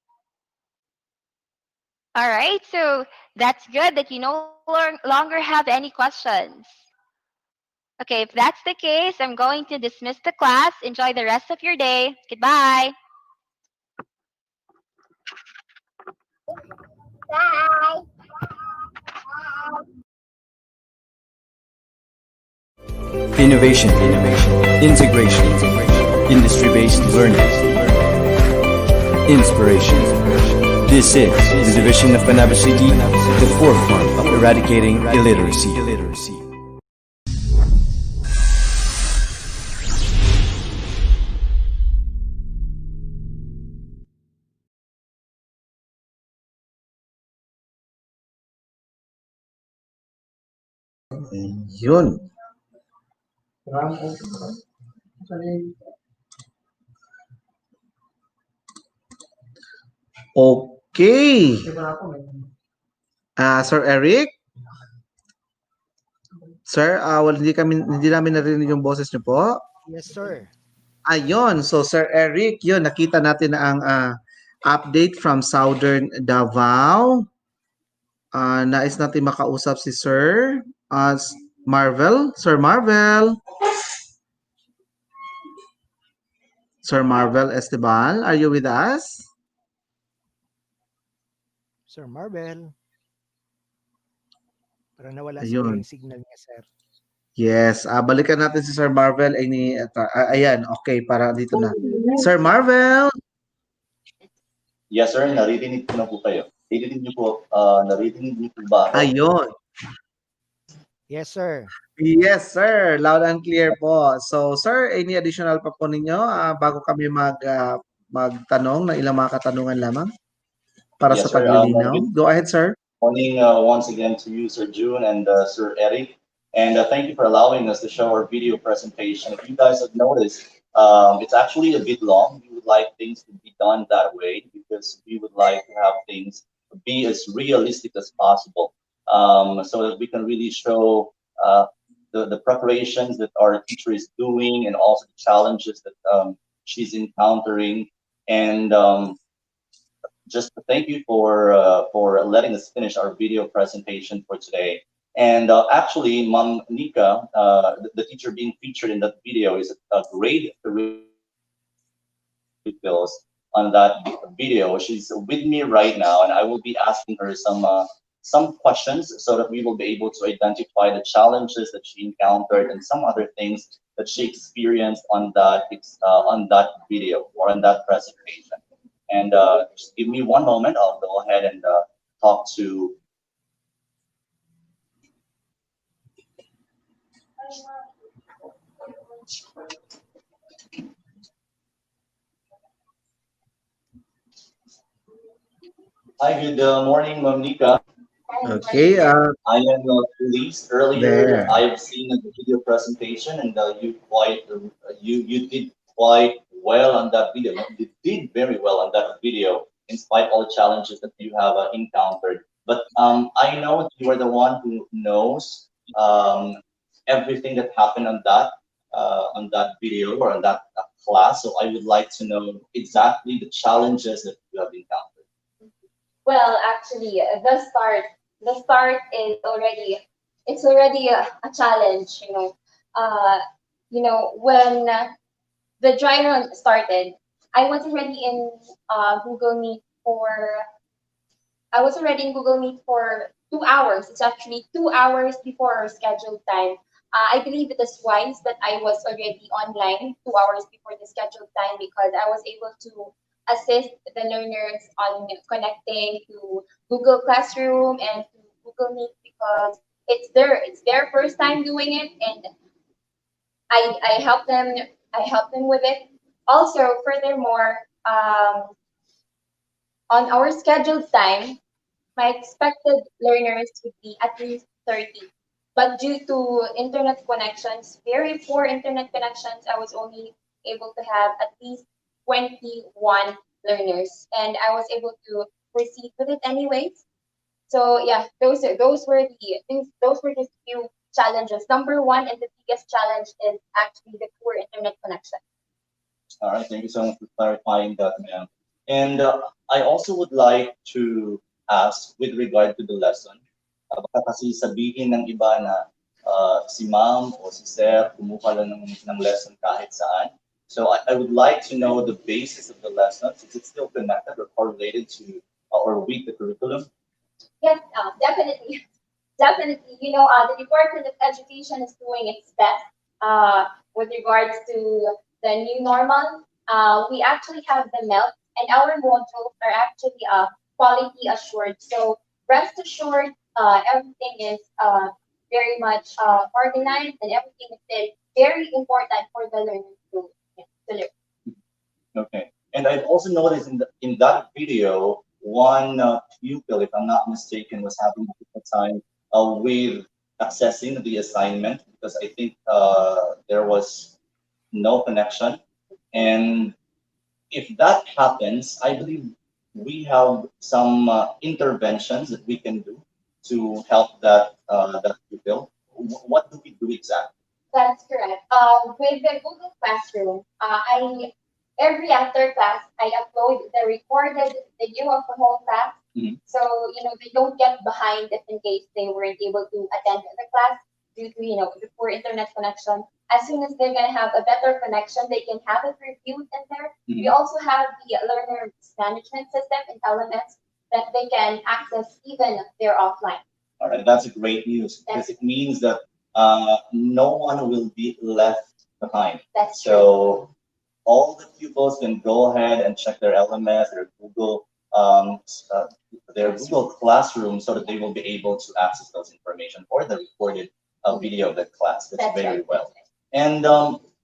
All right, so that's good that you no longer have any questions. Okay, if that's the case, I'm going to dismiss the class. Enjoy the rest of your day. Goodbye. Bye. Innovation, integration, industry-based learning, inspiration. This is the division of Panabo City, the forefront of eradicating illiteracy. Yun. Okay. Sir Eric? Sir, hindi namin narinig yung boses niyo po. Yes, sir. Ayun, so Sir Eric, yun, nakita natin na ang update from Southern Davao. Nais natin makausap si Sir Marvel. Sir Marvel. Sir Marvel Esteban, are you with us? Sir Marvel. Parang nawala siguro Ayun. yung signal niya, sir. Yes, balikan natin si Sir Marvel. Ayan, okay, para dito na. Sir Marvel! Yes, sir. Naririnig ko na po kayo. Naririnig niyo po ba ako? Ayun. Yes, sir. Yes, sir. Loud and clear po. So, sir, any additional pa po ninyo bago kami magtanong ng ilang mga katanungan lamang para Yes, sa sir. paglilinaw? Go ahead, sir. Morning once again to you, Sir June and Sir Eric. And thank you for allowing us to show our video presentation. If you guys have noticed, it's actually a bit long. We would like things to be done that way because we would like to have things be as realistic as possible, so that we can really show the preparations that our teacher is doing, and also the challenges that she's encountering. And just to thank you for letting us finish our video presentation for today. And actually, Mom Nika, the teacher being featured in that video, is a grade 3 pupils on that video. She's with me right now, and I will be asking her some questions so that we will be able to identify the challenges that she encountered and some other things that she experienced on that video or on that presentation. And just give me one moment. I'll go ahead and talk to. Hi, good morning, Mamnika. Okay, I am pleased. Earlier, there. I've seen the video presentation, and you did quite well on that video. No, you did very well on that video, in spite of all the challenges that you have encountered. But I know that you are the one who knows everything that happened on that video or on that class. So I would like to know exactly the challenges that you have encountered. Well, actually, the start is already it's already a challenge, when the dry run started, I was already in Google Meet for I was already in Google Meet for 2 hours. It's actually 2 hours before our scheduled time. I believe it is wise that I was already online 2 hours before the scheduled time because I was able to assist the learners on connecting to Google Classroom and to Google Meet because it's their first time doing it, and I help them with it. Also, furthermore, on our scheduled time, my expected learners would be at least 30. But due to internet connections, very poor internet connections, I was only able to have at least 21 learners. And I was able to proceed with it anyways. So yeah, those were just few challenges. Number one and the biggest challenge is actually the poor internet connection. All right, thank you so much for clarifying that, ma'am. And I also would like to ask with regard to the lesson. Baka kasi sabihin ng iba na si ma'am o si sir kumuha lang ng lesson kahit saan. So I would like to know the basis of the lesson. Is it still connected or correlated to or with the curriculum? Yes, definitely. Definitely. The Department of Education is doing its best with regards to the new normal. We actually have the MELT, and our modules are actually quality assured. So rest assured, everything is very much organized, and everything is very important for the learners to learn. Okay. And I've also noticed in that video, one pupil, if I'm not mistaken, was having a difficult time with accessing the assignment because I think there was no connection. And if that happens, I believe we have some interventions that we can do to help that pupil. What do we do exactly? That's correct. With the Google Classroom, I every after class I upload the recorded video of the whole class. Mhm. So they don't get behind if in case they weren't able to attend the class due to the poor internet connection. As soon as they're gonna have a better connection, they can have it reviewed in there. We Mhm. also have the learner management system in LMS that they can access even if they're offline. All right, that's a great news because it means that no one will be left behind. That's so all the pupils can go ahead and check their LMS, their Google Classroom, so that they will be able to access those information or the recorded video of the class. That's very right. well. And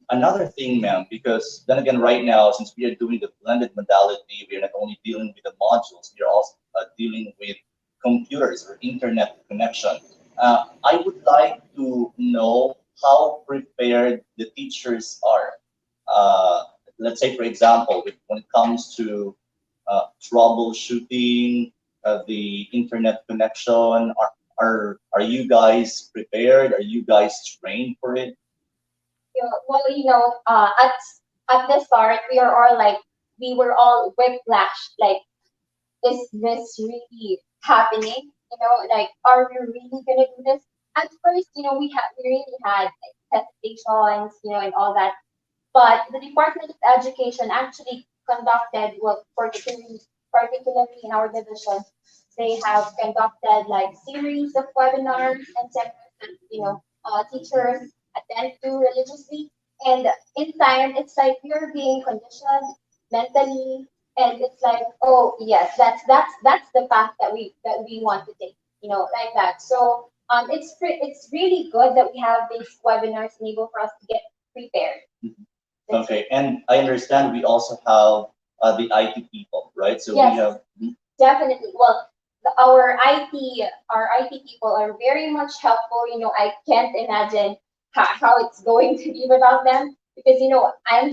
another thing, ma'am, because then again, right now, since we are doing the blended modality, we are not only dealing with the modules, we are also dealing with computers or internet connection. I would like to know how prepared the teachers are. Let's say, for example, when it comes to troubleshooting the internet connection? Are you guys prepared? Are you guys trained for it? Well, at the start, we were all whiplash. Like, is this really happening? Like, are we really gonna do this? At first, we really had like hesitations, and all that. But the Department of Education actually conducted, well, particularly in our division, they have conducted like series of webinars and seminars that teachers attend to religiously. And in time, it's like we're being conditioned mentally, and it's like, oh yes, that's the path that we want to take, like that. So it's really good that we have these webinars enable for us to get prepared. Okay, and I understand we also have the IT people, right? So Yes. we have. Definitely. Well, our IT people are very much helpful. I can't imagine how it's going to be without them, because I'm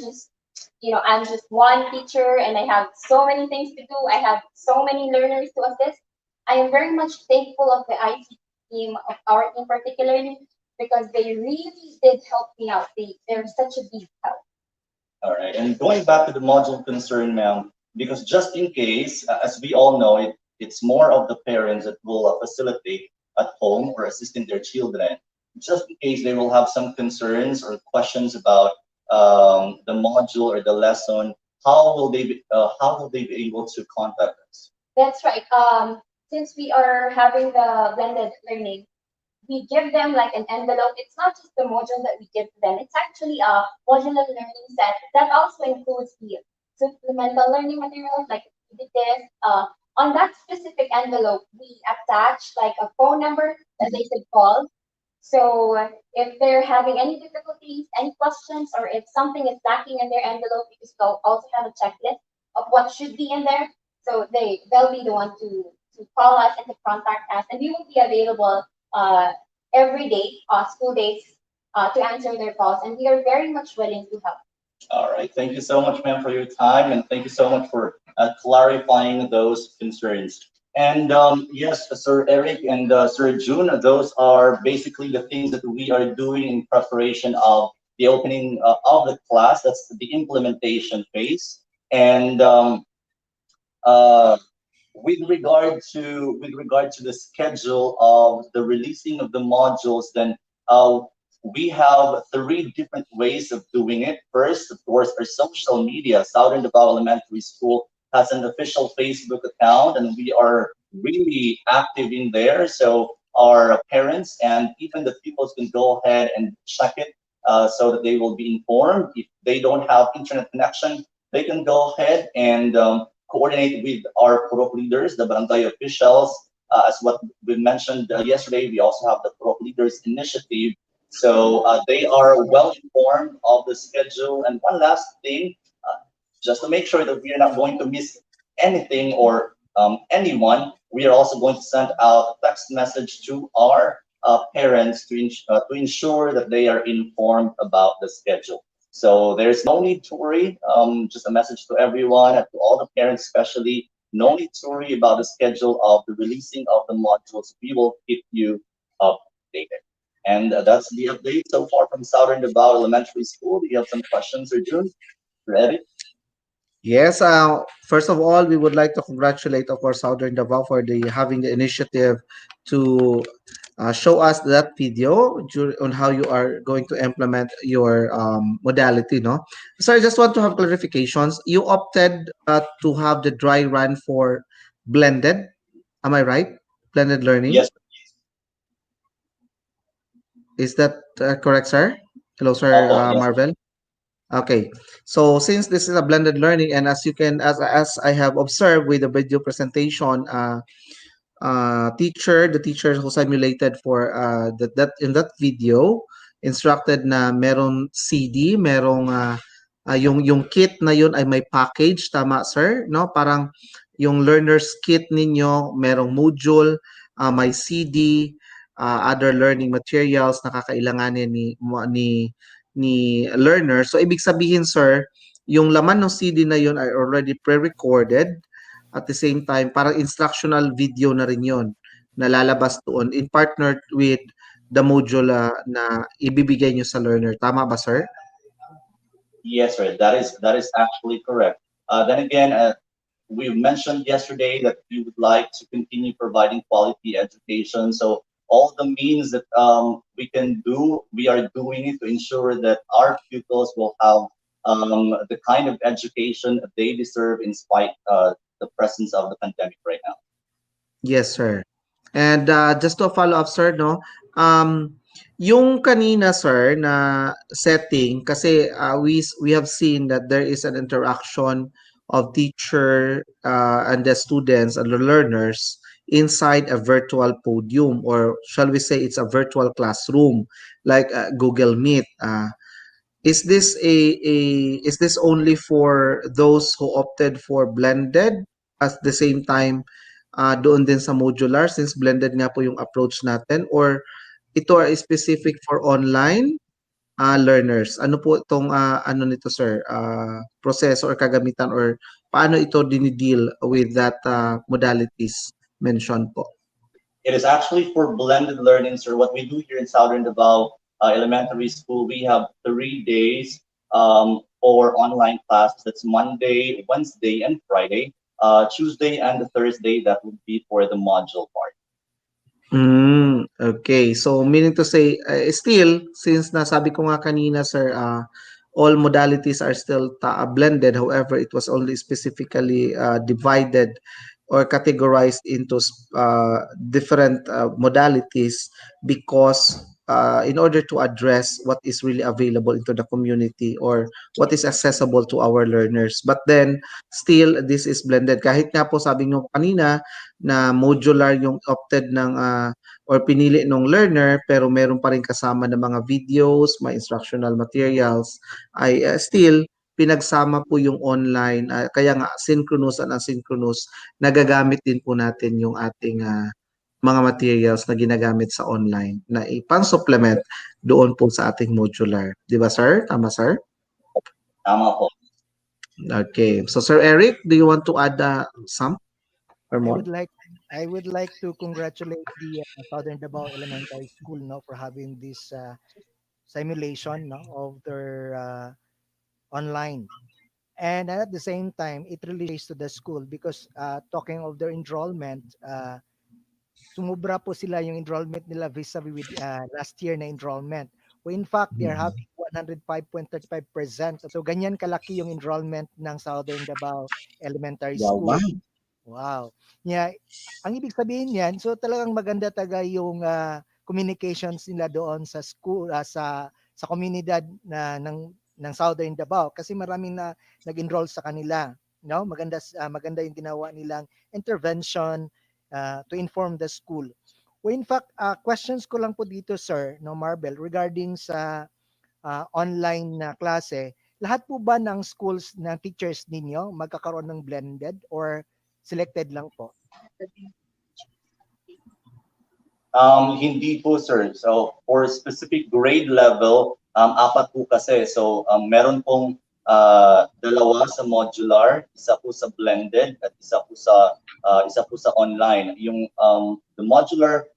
just one teacher and I have so many things to do. I have so many learners to assist. I am very much thankful of the IT team, of our team particularly, because they really did help me out. They're such a big help. All right, and going back to the module concern, ma'am, because just in case, as we all know, it's more of the parents that will facilitate at home or assisting their children. Just in case they will have some concerns or questions about the module or the lesson, how will they be able to contact us? That's right. Since we are having the blended learning, we give them like an envelope. It's not just the module that we give to them. It's actually a modular learning set that also includes the supplemental learning materials like this. On that specific envelope, we attach like a phone number that they could call. So if they're having any difficulties, any questions, or if something is lacking in their envelope, because they'll also have a checklist of what should be in there. So they'll be the one to call us and to contact us, and we will be available uh, every day, school days, to answer their calls, and we are very much willing to help. All right. Thank you so much, ma'am, for your time, and thank you so much for clarifying those concerns. And yes, Sir Eric and Sir June, those are basically the things that we are doing in preparation of the opening of the class. That's the implementation phase. And uh, with regard to the schedule of the releasing of the modules, then we have three different ways of doing it. First, of course, our social media. Southern Davao Elementary School has an official Facebook account, and we are really active in there. So our parents and even the pupils can go ahead and check it, so that they will be informed. If they don't have internet connection, they can go ahead and coordinate with our Purok leaders, the barangay officials. As what we mentioned yesterday, we also have the Purok Leaders Initiative. So they are well informed of the schedule. And one last thing, just to make sure that we are not going to miss anything or anyone, we are also going to send out a text message to our parents to ensure that they are informed about the schedule. So there's no need to worry. Just a message to everyone, and to all the parents especially, no need to worry about the schedule of the releasing of the modules. We will keep you updated. And that's the update so far from Southern Davao Elementary School. Do you have some questions, or June? Ready? Yes, first of all, we would like to congratulate, of course, Southern Davao for having the initiative to show us that video on how you are going to implement your modality, no? So I just want to have clarifications. You opted to have the dry run for blended, am I right? Blended learning? Yes. Is that correct, sir? Hello, sir, Yes. Marvel. Okay, so since this is a blended learning, and as I have observed with the video presentation, the teacher who simulated for that in that video instructed na merong CD, merong yung kit na yun ay may package, tama sir, no? Parang yung learner's kit ninyo, merong module, may CD, other learning materials na kakailanganin ni learner. So ibig sabihin sir, yung laman ng CD na yun ay already pre-recorded. at the same time parang instructional video na rin yon na lalabas doon in partner with the module na ibibigay nyo sa learner. Tama ba, sir? Yes, sir. That is actually correct. Then again, we mentioned yesterday that we would like to continue providing quality education. So all the means that we can do, we are doing it to ensure that our pupils will have the kind of education they deserve in spite the presence of the pandemic right now. Yes, sir. And just to follow up, sir, no, yung kanina, sir, na setting, kasi we have seen that there is an interaction of teacher and the students and the learners inside a virtual podium, or shall we say it's a virtual classroom like Google Meet. Is this is this only for those who opted for blended at the same time doon din sa modular since blended nga po yung approach natin, or ito ay specific for online learners? Ano po itong ano nito, sir? Proseso or kagamitan, or paano ito dinideal with that modalities mentioned po? It is actually for blended learning, sir. What we do here in Southern Davao Elementary School, we have 3 days for online classes. That's Monday, Wednesday, and Friday. Tuesday and the Thursday, that would be for the module part. Okay. So meaning to say, still, since nasabi ko nga kanina, sir, all modalities are still blended. However, it was only specifically divided or categorized into different modalities because in order to address what is really available into the community or what is accessible to our learners. But then, still, this is blended. Kahit nga po sabi nyo kanina na modular yung opted ng or pinili ng learner, pero meron pa rin kasama ng mga videos, mga instructional materials, ay still pinagsama po yung online. Kaya nga synchronous and asynchronous, nagagamit din po natin yung ating mga materials na ginagamit sa online na ipang-supplement doon po sa ating modular. Di ba, sir? Tama, sir? Tama po. Okay. So, Sir Eric, do you want to add some or more? I would like to congratulate the Southern Davao Elementary School, no, for having this simulation, no, of their online. And at the same time, it really relates to the school because talking of their enrollment, sumubra po sila yung enrollment nila vis-a-vis with last year na enrollment. Well, in fact, they are having 105.35%. So ganyan kalaki yung enrollment ng Southern Davao Elementary School. Wow. Yeah, ang ibig sabihin niyan, so talagang maganda taga yung communications nila doon sa school sa komunidad ng Southern Davao kasi maraming na nag-enroll sa kanila, no? Maganda yung ginawa nilang intervention to inform the school. Well, in fact, questions ko lang po dito, sir, no, Marbel, regarding sa online na klase. Lahat po ba ng schools na teachers ninyo magkakaroon ng blended or selected lang po? Hindi po, sir. So, for specific grade level, apat po kasi. So, meron pong dalawa sa modular, isa po sa blended, at isa po sa online. Yung the modular,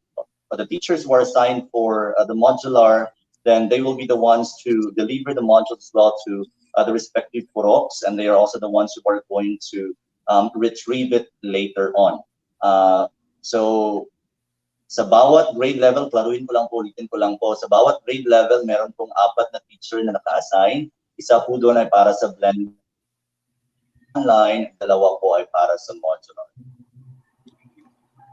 the teachers who are assigned for the modular, then they will be the ones to deliver the modules as well to the respective puroks, and they are also the ones who are going to retrieve it later on. So, sa bawat grade level, ulitin ko lang po, sa bawat grade level, meron pong apat na teacher na naka-assign. Isa po doon ay para sa blend online, dalawa po ay para sa modular.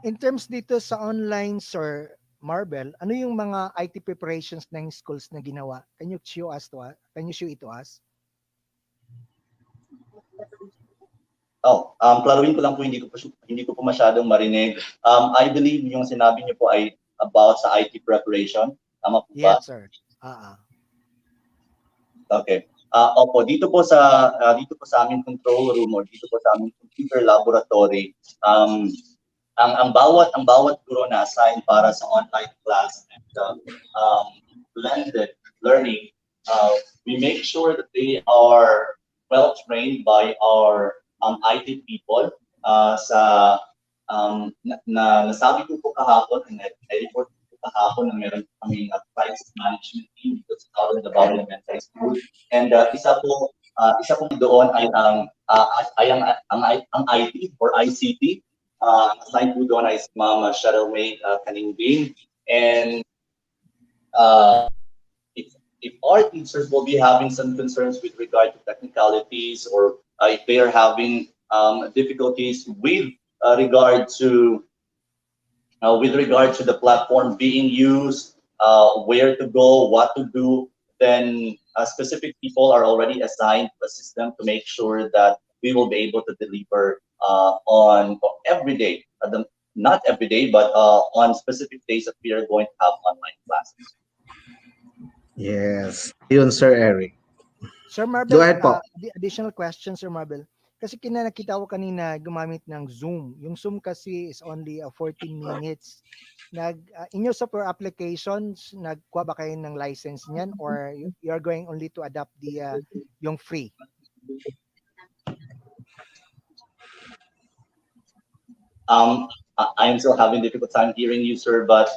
In terms dito sa online, Sir Marbel, ano yung mga IT preparations ng schools na ginawa? Can you show it to us? Klaruhin ko lang po, hindi ko po masyadong marinig. I believe yung sinabi niyo po ay about sa IT preparation. Tama po ba? Yes, sir. Okay. Opo, dito po sa aming control room or dito po sa aming computer laboratory, ang bawat guro na assign para sa online class and blended learning, we make sure that they are well trained by our IT people, sa nasabi ko po kahapon, na-report ko kahapon na meron kaming crisis management team dito sa Southern Davao Elementary School. And isa po doon ay ang IT or ICT. Assigned po doon ay si Ma'am Cheryl May Kaningbing. And if our teachers will be having some concerns with regard to technicalities, or if they are having difficulties with regard to the platform being used, where to go, what to do, then specific people are already assigned to assist them to make sure that we will be able to deliver on every day, not every day, but on specific days that we are going to have online classes. Yes. Yun, Sir Eric. Sir Go Marvel, ahead po. the additional question, Sir Marvel. Kasi nakita ko kanina gumamit ng Zoom. Yung Zoom kasi is only 14 minutes. Inyo sa per applications, nagkuha ba kayo ng license niyan, or you are going only to adopt the yung free? I'm still having difficult time hearing you, sir, but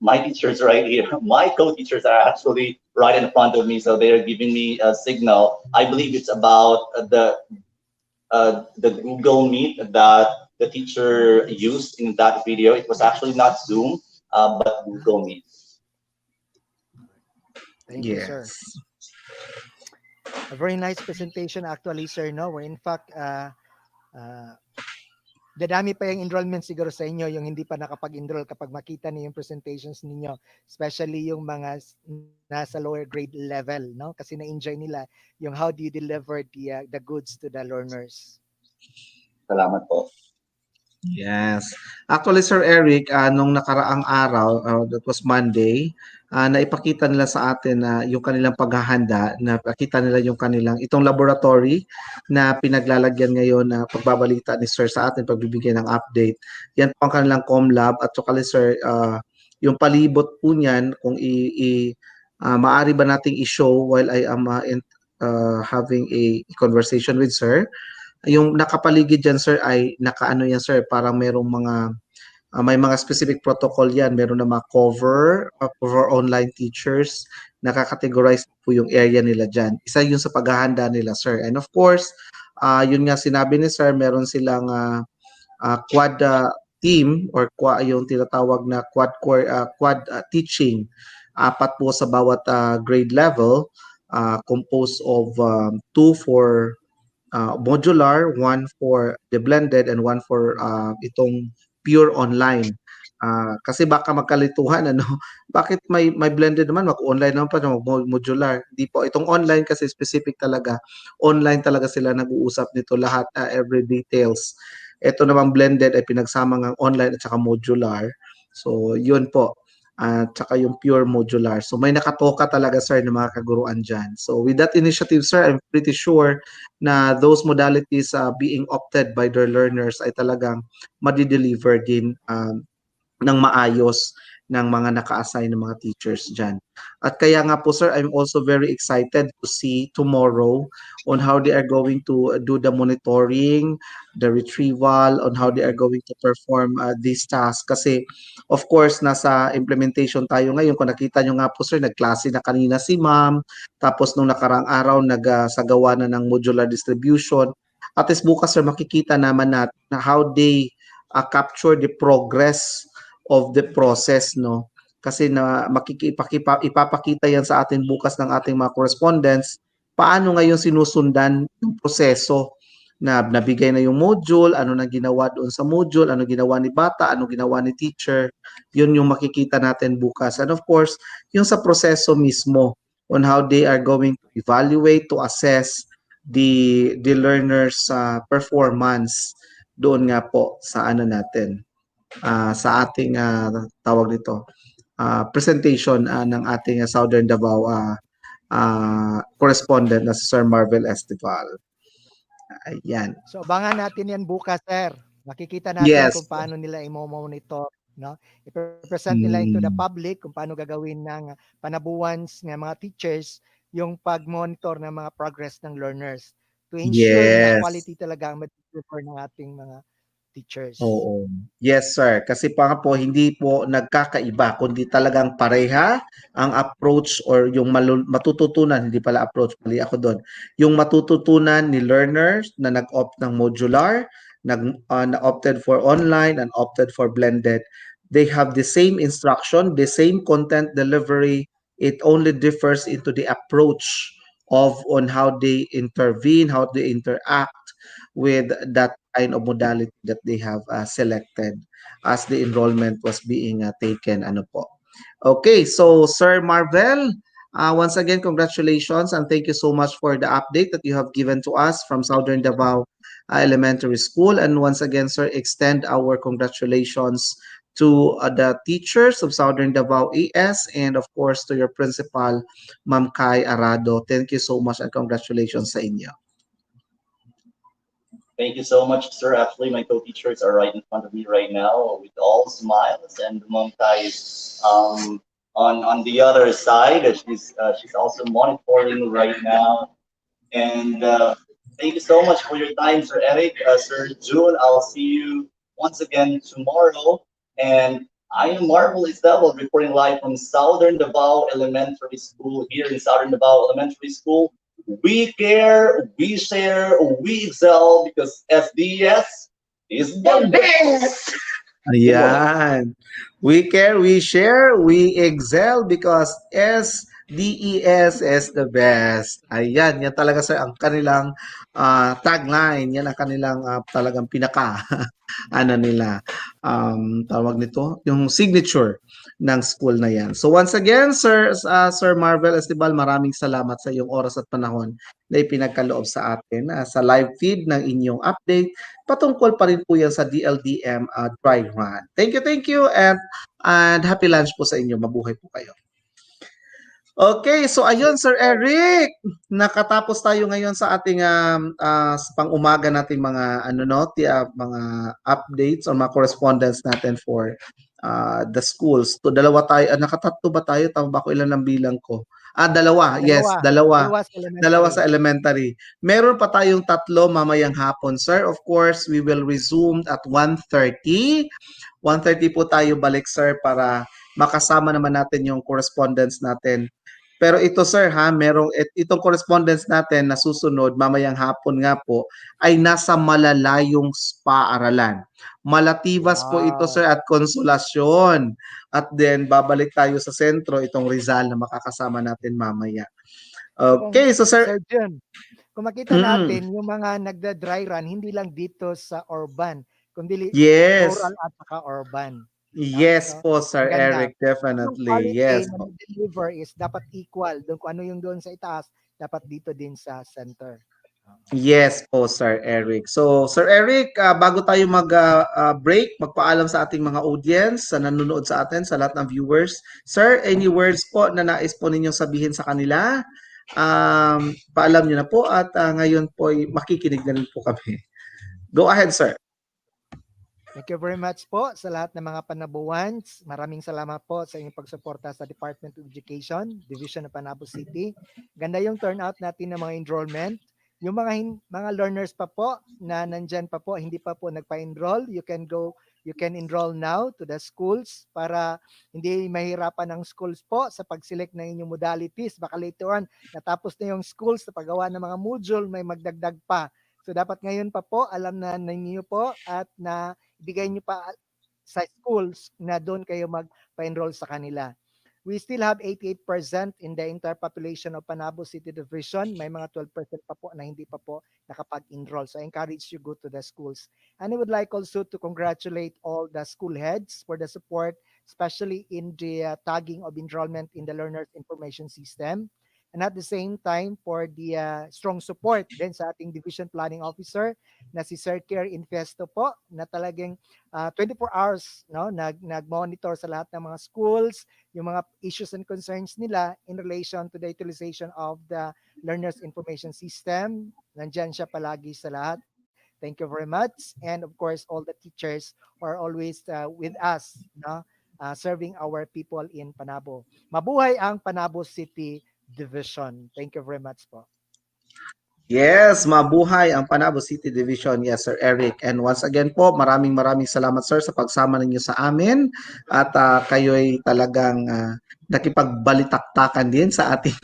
my teachers right here, my co-teachers are actually right in front of me, so they're giving me a signal. I believe it's about the Google Meet that the teacher used in that video. It was actually not Zoom, but Google Meet. Thank you, sir. A very nice presentation actually, sir, no? Where in fact, dadami pa yung enrollment siguro sa inyo, yung hindi pa nakapag-enroll kapag makita niyo yung presentations ninyo, especially yung mga nasa lower grade level, no? Kasi na-enjoy nila yung how do you deliver the goods to the learners. Salamat po. Yes. Actually, Sir Eric, nung nakaraang araw, that was Monday, naipakita nila sa atin na yung kanilang paghahanda, napakita nila yung kanilang itong laboratory na pinaglalagyan ngayon na pagbabalita ni Sir sa atin, pagbibigyan ng update. Yan po ang kanilang ComLab at saka Sir, yung palibot po niyan, kung maaari ba nating i-show while I am having a conversation with Sir. Yung nakapaligid dyan, sir, ay nakaano yan, sir, parang merong mga may mga specific protocol yan. Meron na mga cover online teachers, nakakategorize po yung area nila dyan. Isa yun sa paghahanda nila, sir. And of course, yun nga sinabi ni sir, meron silang quad team or yung tinatawag na quad teaching. Apat po sa bawat grade level, composed of 2 for modular, one for the blended, and one for itong pure online. Kasi baka magkalituhan, ano, bakit may blended naman, mag-online naman pa, modular. Di po, itong online kasi specific talaga, online talaga sila nag-uusap nito lahat, every details. Ito naman blended ay pinagsama ng online at saka modular. So, yun po. At saka yung pure modular. So, may nakatoka talaga, sir, ng mga kaguruan dyan. So, with that initiative, sir, I'm pretty sure na those modalities being opted by their learners ay talagang madi-deliver din ng maayos ng mga naka-assign ng mga teachers dyan. At kaya nga po, sir, I'm also very excited to see tomorrow on how they are going to do the monitoring, the retrieval, on how they are going to perform these tasks. Kasi, of course, nasa implementation tayo ngayon. Kung nakita nyo nga po, sir, nagklase na kanina si ma'am, tapos nung nakarang araw, nagsagawa na ng modular distribution. At least bukas, sir, makikita naman natin na how they capture the progress of the process, no? Kasi na ipapakita yan sa atin bukas ng ating mga correspondents paano ngayon sinusundan yung proseso na nabigay na yung module, ano na ginawa doon sa module, ano ginawa ni bata, ano ginawa ni teacher, yun yung makikita natin bukas. And of course, yung sa proseso mismo on how they are going to evaluate, to assess the learners performance doon nga po sa ano natin, sa ating tawag dito, presentation ng ating Southern Davao correspondent na si Sir Marvel Estival. Ayan. So, abangan natin yan bukas, sir. Makikita natin kung paano nila i-monitor, no? I-present nila into the public kung paano gagawin ng panabuans ng mga teachers yung pag-monitor ng mga progress ng learners to ensure na quality talaga ang ma-deliver ng ating mga teachers. Oo. Yes, sir. Kasi pa nga po, hindi po nagkakaiba, kundi talagang pareha ang approach or yung matututunan, hindi pala approach, mali ako doon. Yung matututunan ni learners na nag-opt ng modular, na-opted for online and opted for blended, they have the same instruction, the same content delivery. It only differs into the approach of on how they intervene, how they interact with that kind of modality that they have selected as the enrollment was being taken. Ano po. Okay, so Sir Marvel, once again, congratulations and thank you so much for the update that you have given to us from Southern Davao Elementary School. And once again, sir, extend our congratulations to the teachers of Southern Davao ES and of course to your principal, Ma'am Kai Arado. Thank you so much and congratulations sa inyo. Thank you so much, sir. Actually, my co-teachers are right in front of me right now with all smiles, and Mom Tai is on the other side. She's also monitoring right now. And thank you so much for your time, Sir Eric. Sir June, I'll see you once again tomorrow. And I am Marvel Isabel reporting live from Southern Davao Elementary School here in Southern Davao Elementary School. We care, we share, we excel because SDS is the best. Good morning. Ayan. We care, we share, we excel because SDES is the best. Ayan, yan talaga sir ang kanilang tagline. Yan ang kanilang talagang pinaka ano nila, tawag nito, yung signature ng school na yan. So once again, Sir Marvel Estibal, maraming salamat sa iyong oras at panahon na ipinagkaloob sa atin sa live feed ng inyong update. Patungkol pa rin po yan sa DLDM dry run. Thank you, and happy lunch po sa inyo. Mabuhay po kayo. Okay, so ayun Sir Eric, nakatapos tayo ngayon sa ating sa pang-umaga nating mga mga updates or mga correspondence natin for the schools. To dalawa tayo, nakatatlo ba tayo? Tama ba ako ilan ang bilang ko? Dalawa. Yes, Dalawa. dalawa. Dalawa sa Dalawa elementary. sa elementary. Meron pa tayong tatlo mamayang hapon, sir. Of course, we will resume at 1:30. 1:30 po tayo balik, sir, para makasama naman natin yung correspondence natin. Pero ito sir ha, itong correspondence natin na susunod mamayang hapon nga po ay nasa malalayong paaralan. Malativas po ito sir at Konsolasyon. At then babalik tayo sa sentro itong Rizal na makakasama natin mamaya. Okay, so sir. Sir Jun, kung makita natin yung mga nagda-dry run, hindi lang dito sa urban, kundi Yes. rural at saka urban. Yes So, po, Sir ganda. Eric, Yung definitely. quality Yes na po. deliver is dapat equal. Doon kung ano yung doon sa itaas, dapat dito din sa center. Yes po, Sir Eric. So, Sir Eric, bago tayo mag-break, magpaalam sa ating mga audience, sa nanonood sa atin, sa lahat ng viewers. Sir, any words po na nais po ninyong sabihin sa kanila? Paalam nyo na po at ngayon po makikinig na rin po kami. Go ahead, sir. Thank you very much po sa lahat ng mga Panabuans. Maraming salamat po sa inyong pagsuporta sa Department of Education, Division of Panabo City. Ganda yung turnout natin ng mga enrollment. Yung mga learners pa po na nandyan pa po, hindi pa po nagpa-enroll, you can enroll now to the schools para hindi mahirapan ang schools po sa pag-select ng inyong modalities. Baka later on, natapos na yung schools sa paggawa ng mga module, may magdagdag pa. So dapat ngayon pa po, alam na ninyo po at na ibigay nyo pa sa schools na doon kayo magpa-enroll sa kanila. We still have 88% in the entire population of Panabo City Division. May mga 12% pa po na hindi pa po nakapag-enroll. So I encourage you go to the schools. And I would like also to congratulate all the school heads for the support, especially in the tagging of enrollment in the Learners Information System. And at the same time, for the strong support din sa ating Division Planning Officer na si Sir Kier Infesto po na talagang 24 hours nag-monitor sa lahat ng mga schools, yung mga issues and concerns nila in relation to the utilization of the Learners Information System. Nandyan siya palagi sa lahat. Thank you very much. And of course, all the teachers who are always with us, serving our people in Panabo. Mabuhay ang Panabo City Division. Thank you very much po. Yes, mabuhay ang Panabo City Division. Yes, Sir Eric. And once again po, maraming salamat sir sa pagsama ninyo sa amin at kayo'y talagang nakipagbalitaktakan din sa ating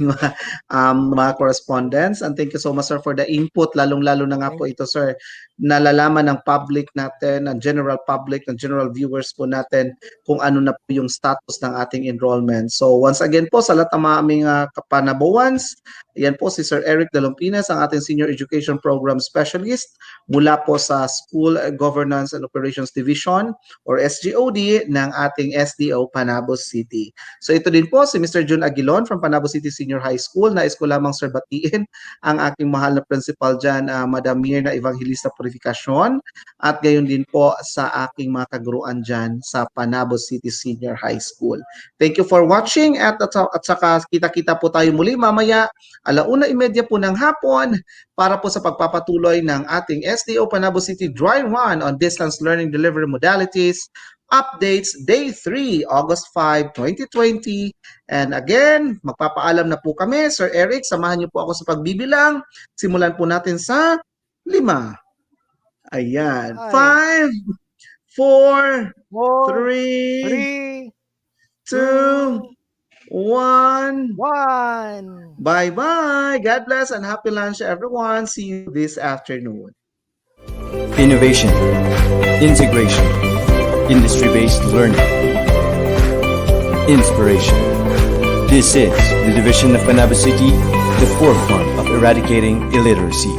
mga correspondents. And thank you so much sir for the input, lalong-lalo na nga po ito sir, nalalaman ng public natin, ng general public, ng general viewers po natin kung ano na po yung status ng ating enrollment. So once again po, sa lahat ng mga aming Kapanabowans, yan po si Sir Eric Dalompinas, ang ating Senior Education Program Specialist mula po sa School Governance and Operations Division or SGOD ng ating SDO Panabo City. So ito din po si Mr. Jun Aguilon from Panabo City Senior High School. Nais ko lamang sir batiin ang aking mahal na principal dyan, Madam Mirna Evangelista Purificacion, at gayon din po sa aking mga kaguruan dyan sa Panabo City Senior High School. Thank you for watching at saka kita-kita po tayo muli mamaya 1:30 po ng hapon para po sa pagpapatuloy ng ating SDO Panabo City Dry Run on Distance Learning Delivery Modalities Updates Day 3, August 5, 2020. And again, magpapaalam na po kami. Sir Eric, samahan niyo po ako sa pagbibilang. Simulan po natin sa 5. Ayan. 5, 4, 3, 2, 1. Bye-bye. God bless and happy lunch, everyone. See you this afternoon. Innovation, integration, industry-based learning, inspiration. This is the Division of Panabo City, the forefront of eradicating illiteracy.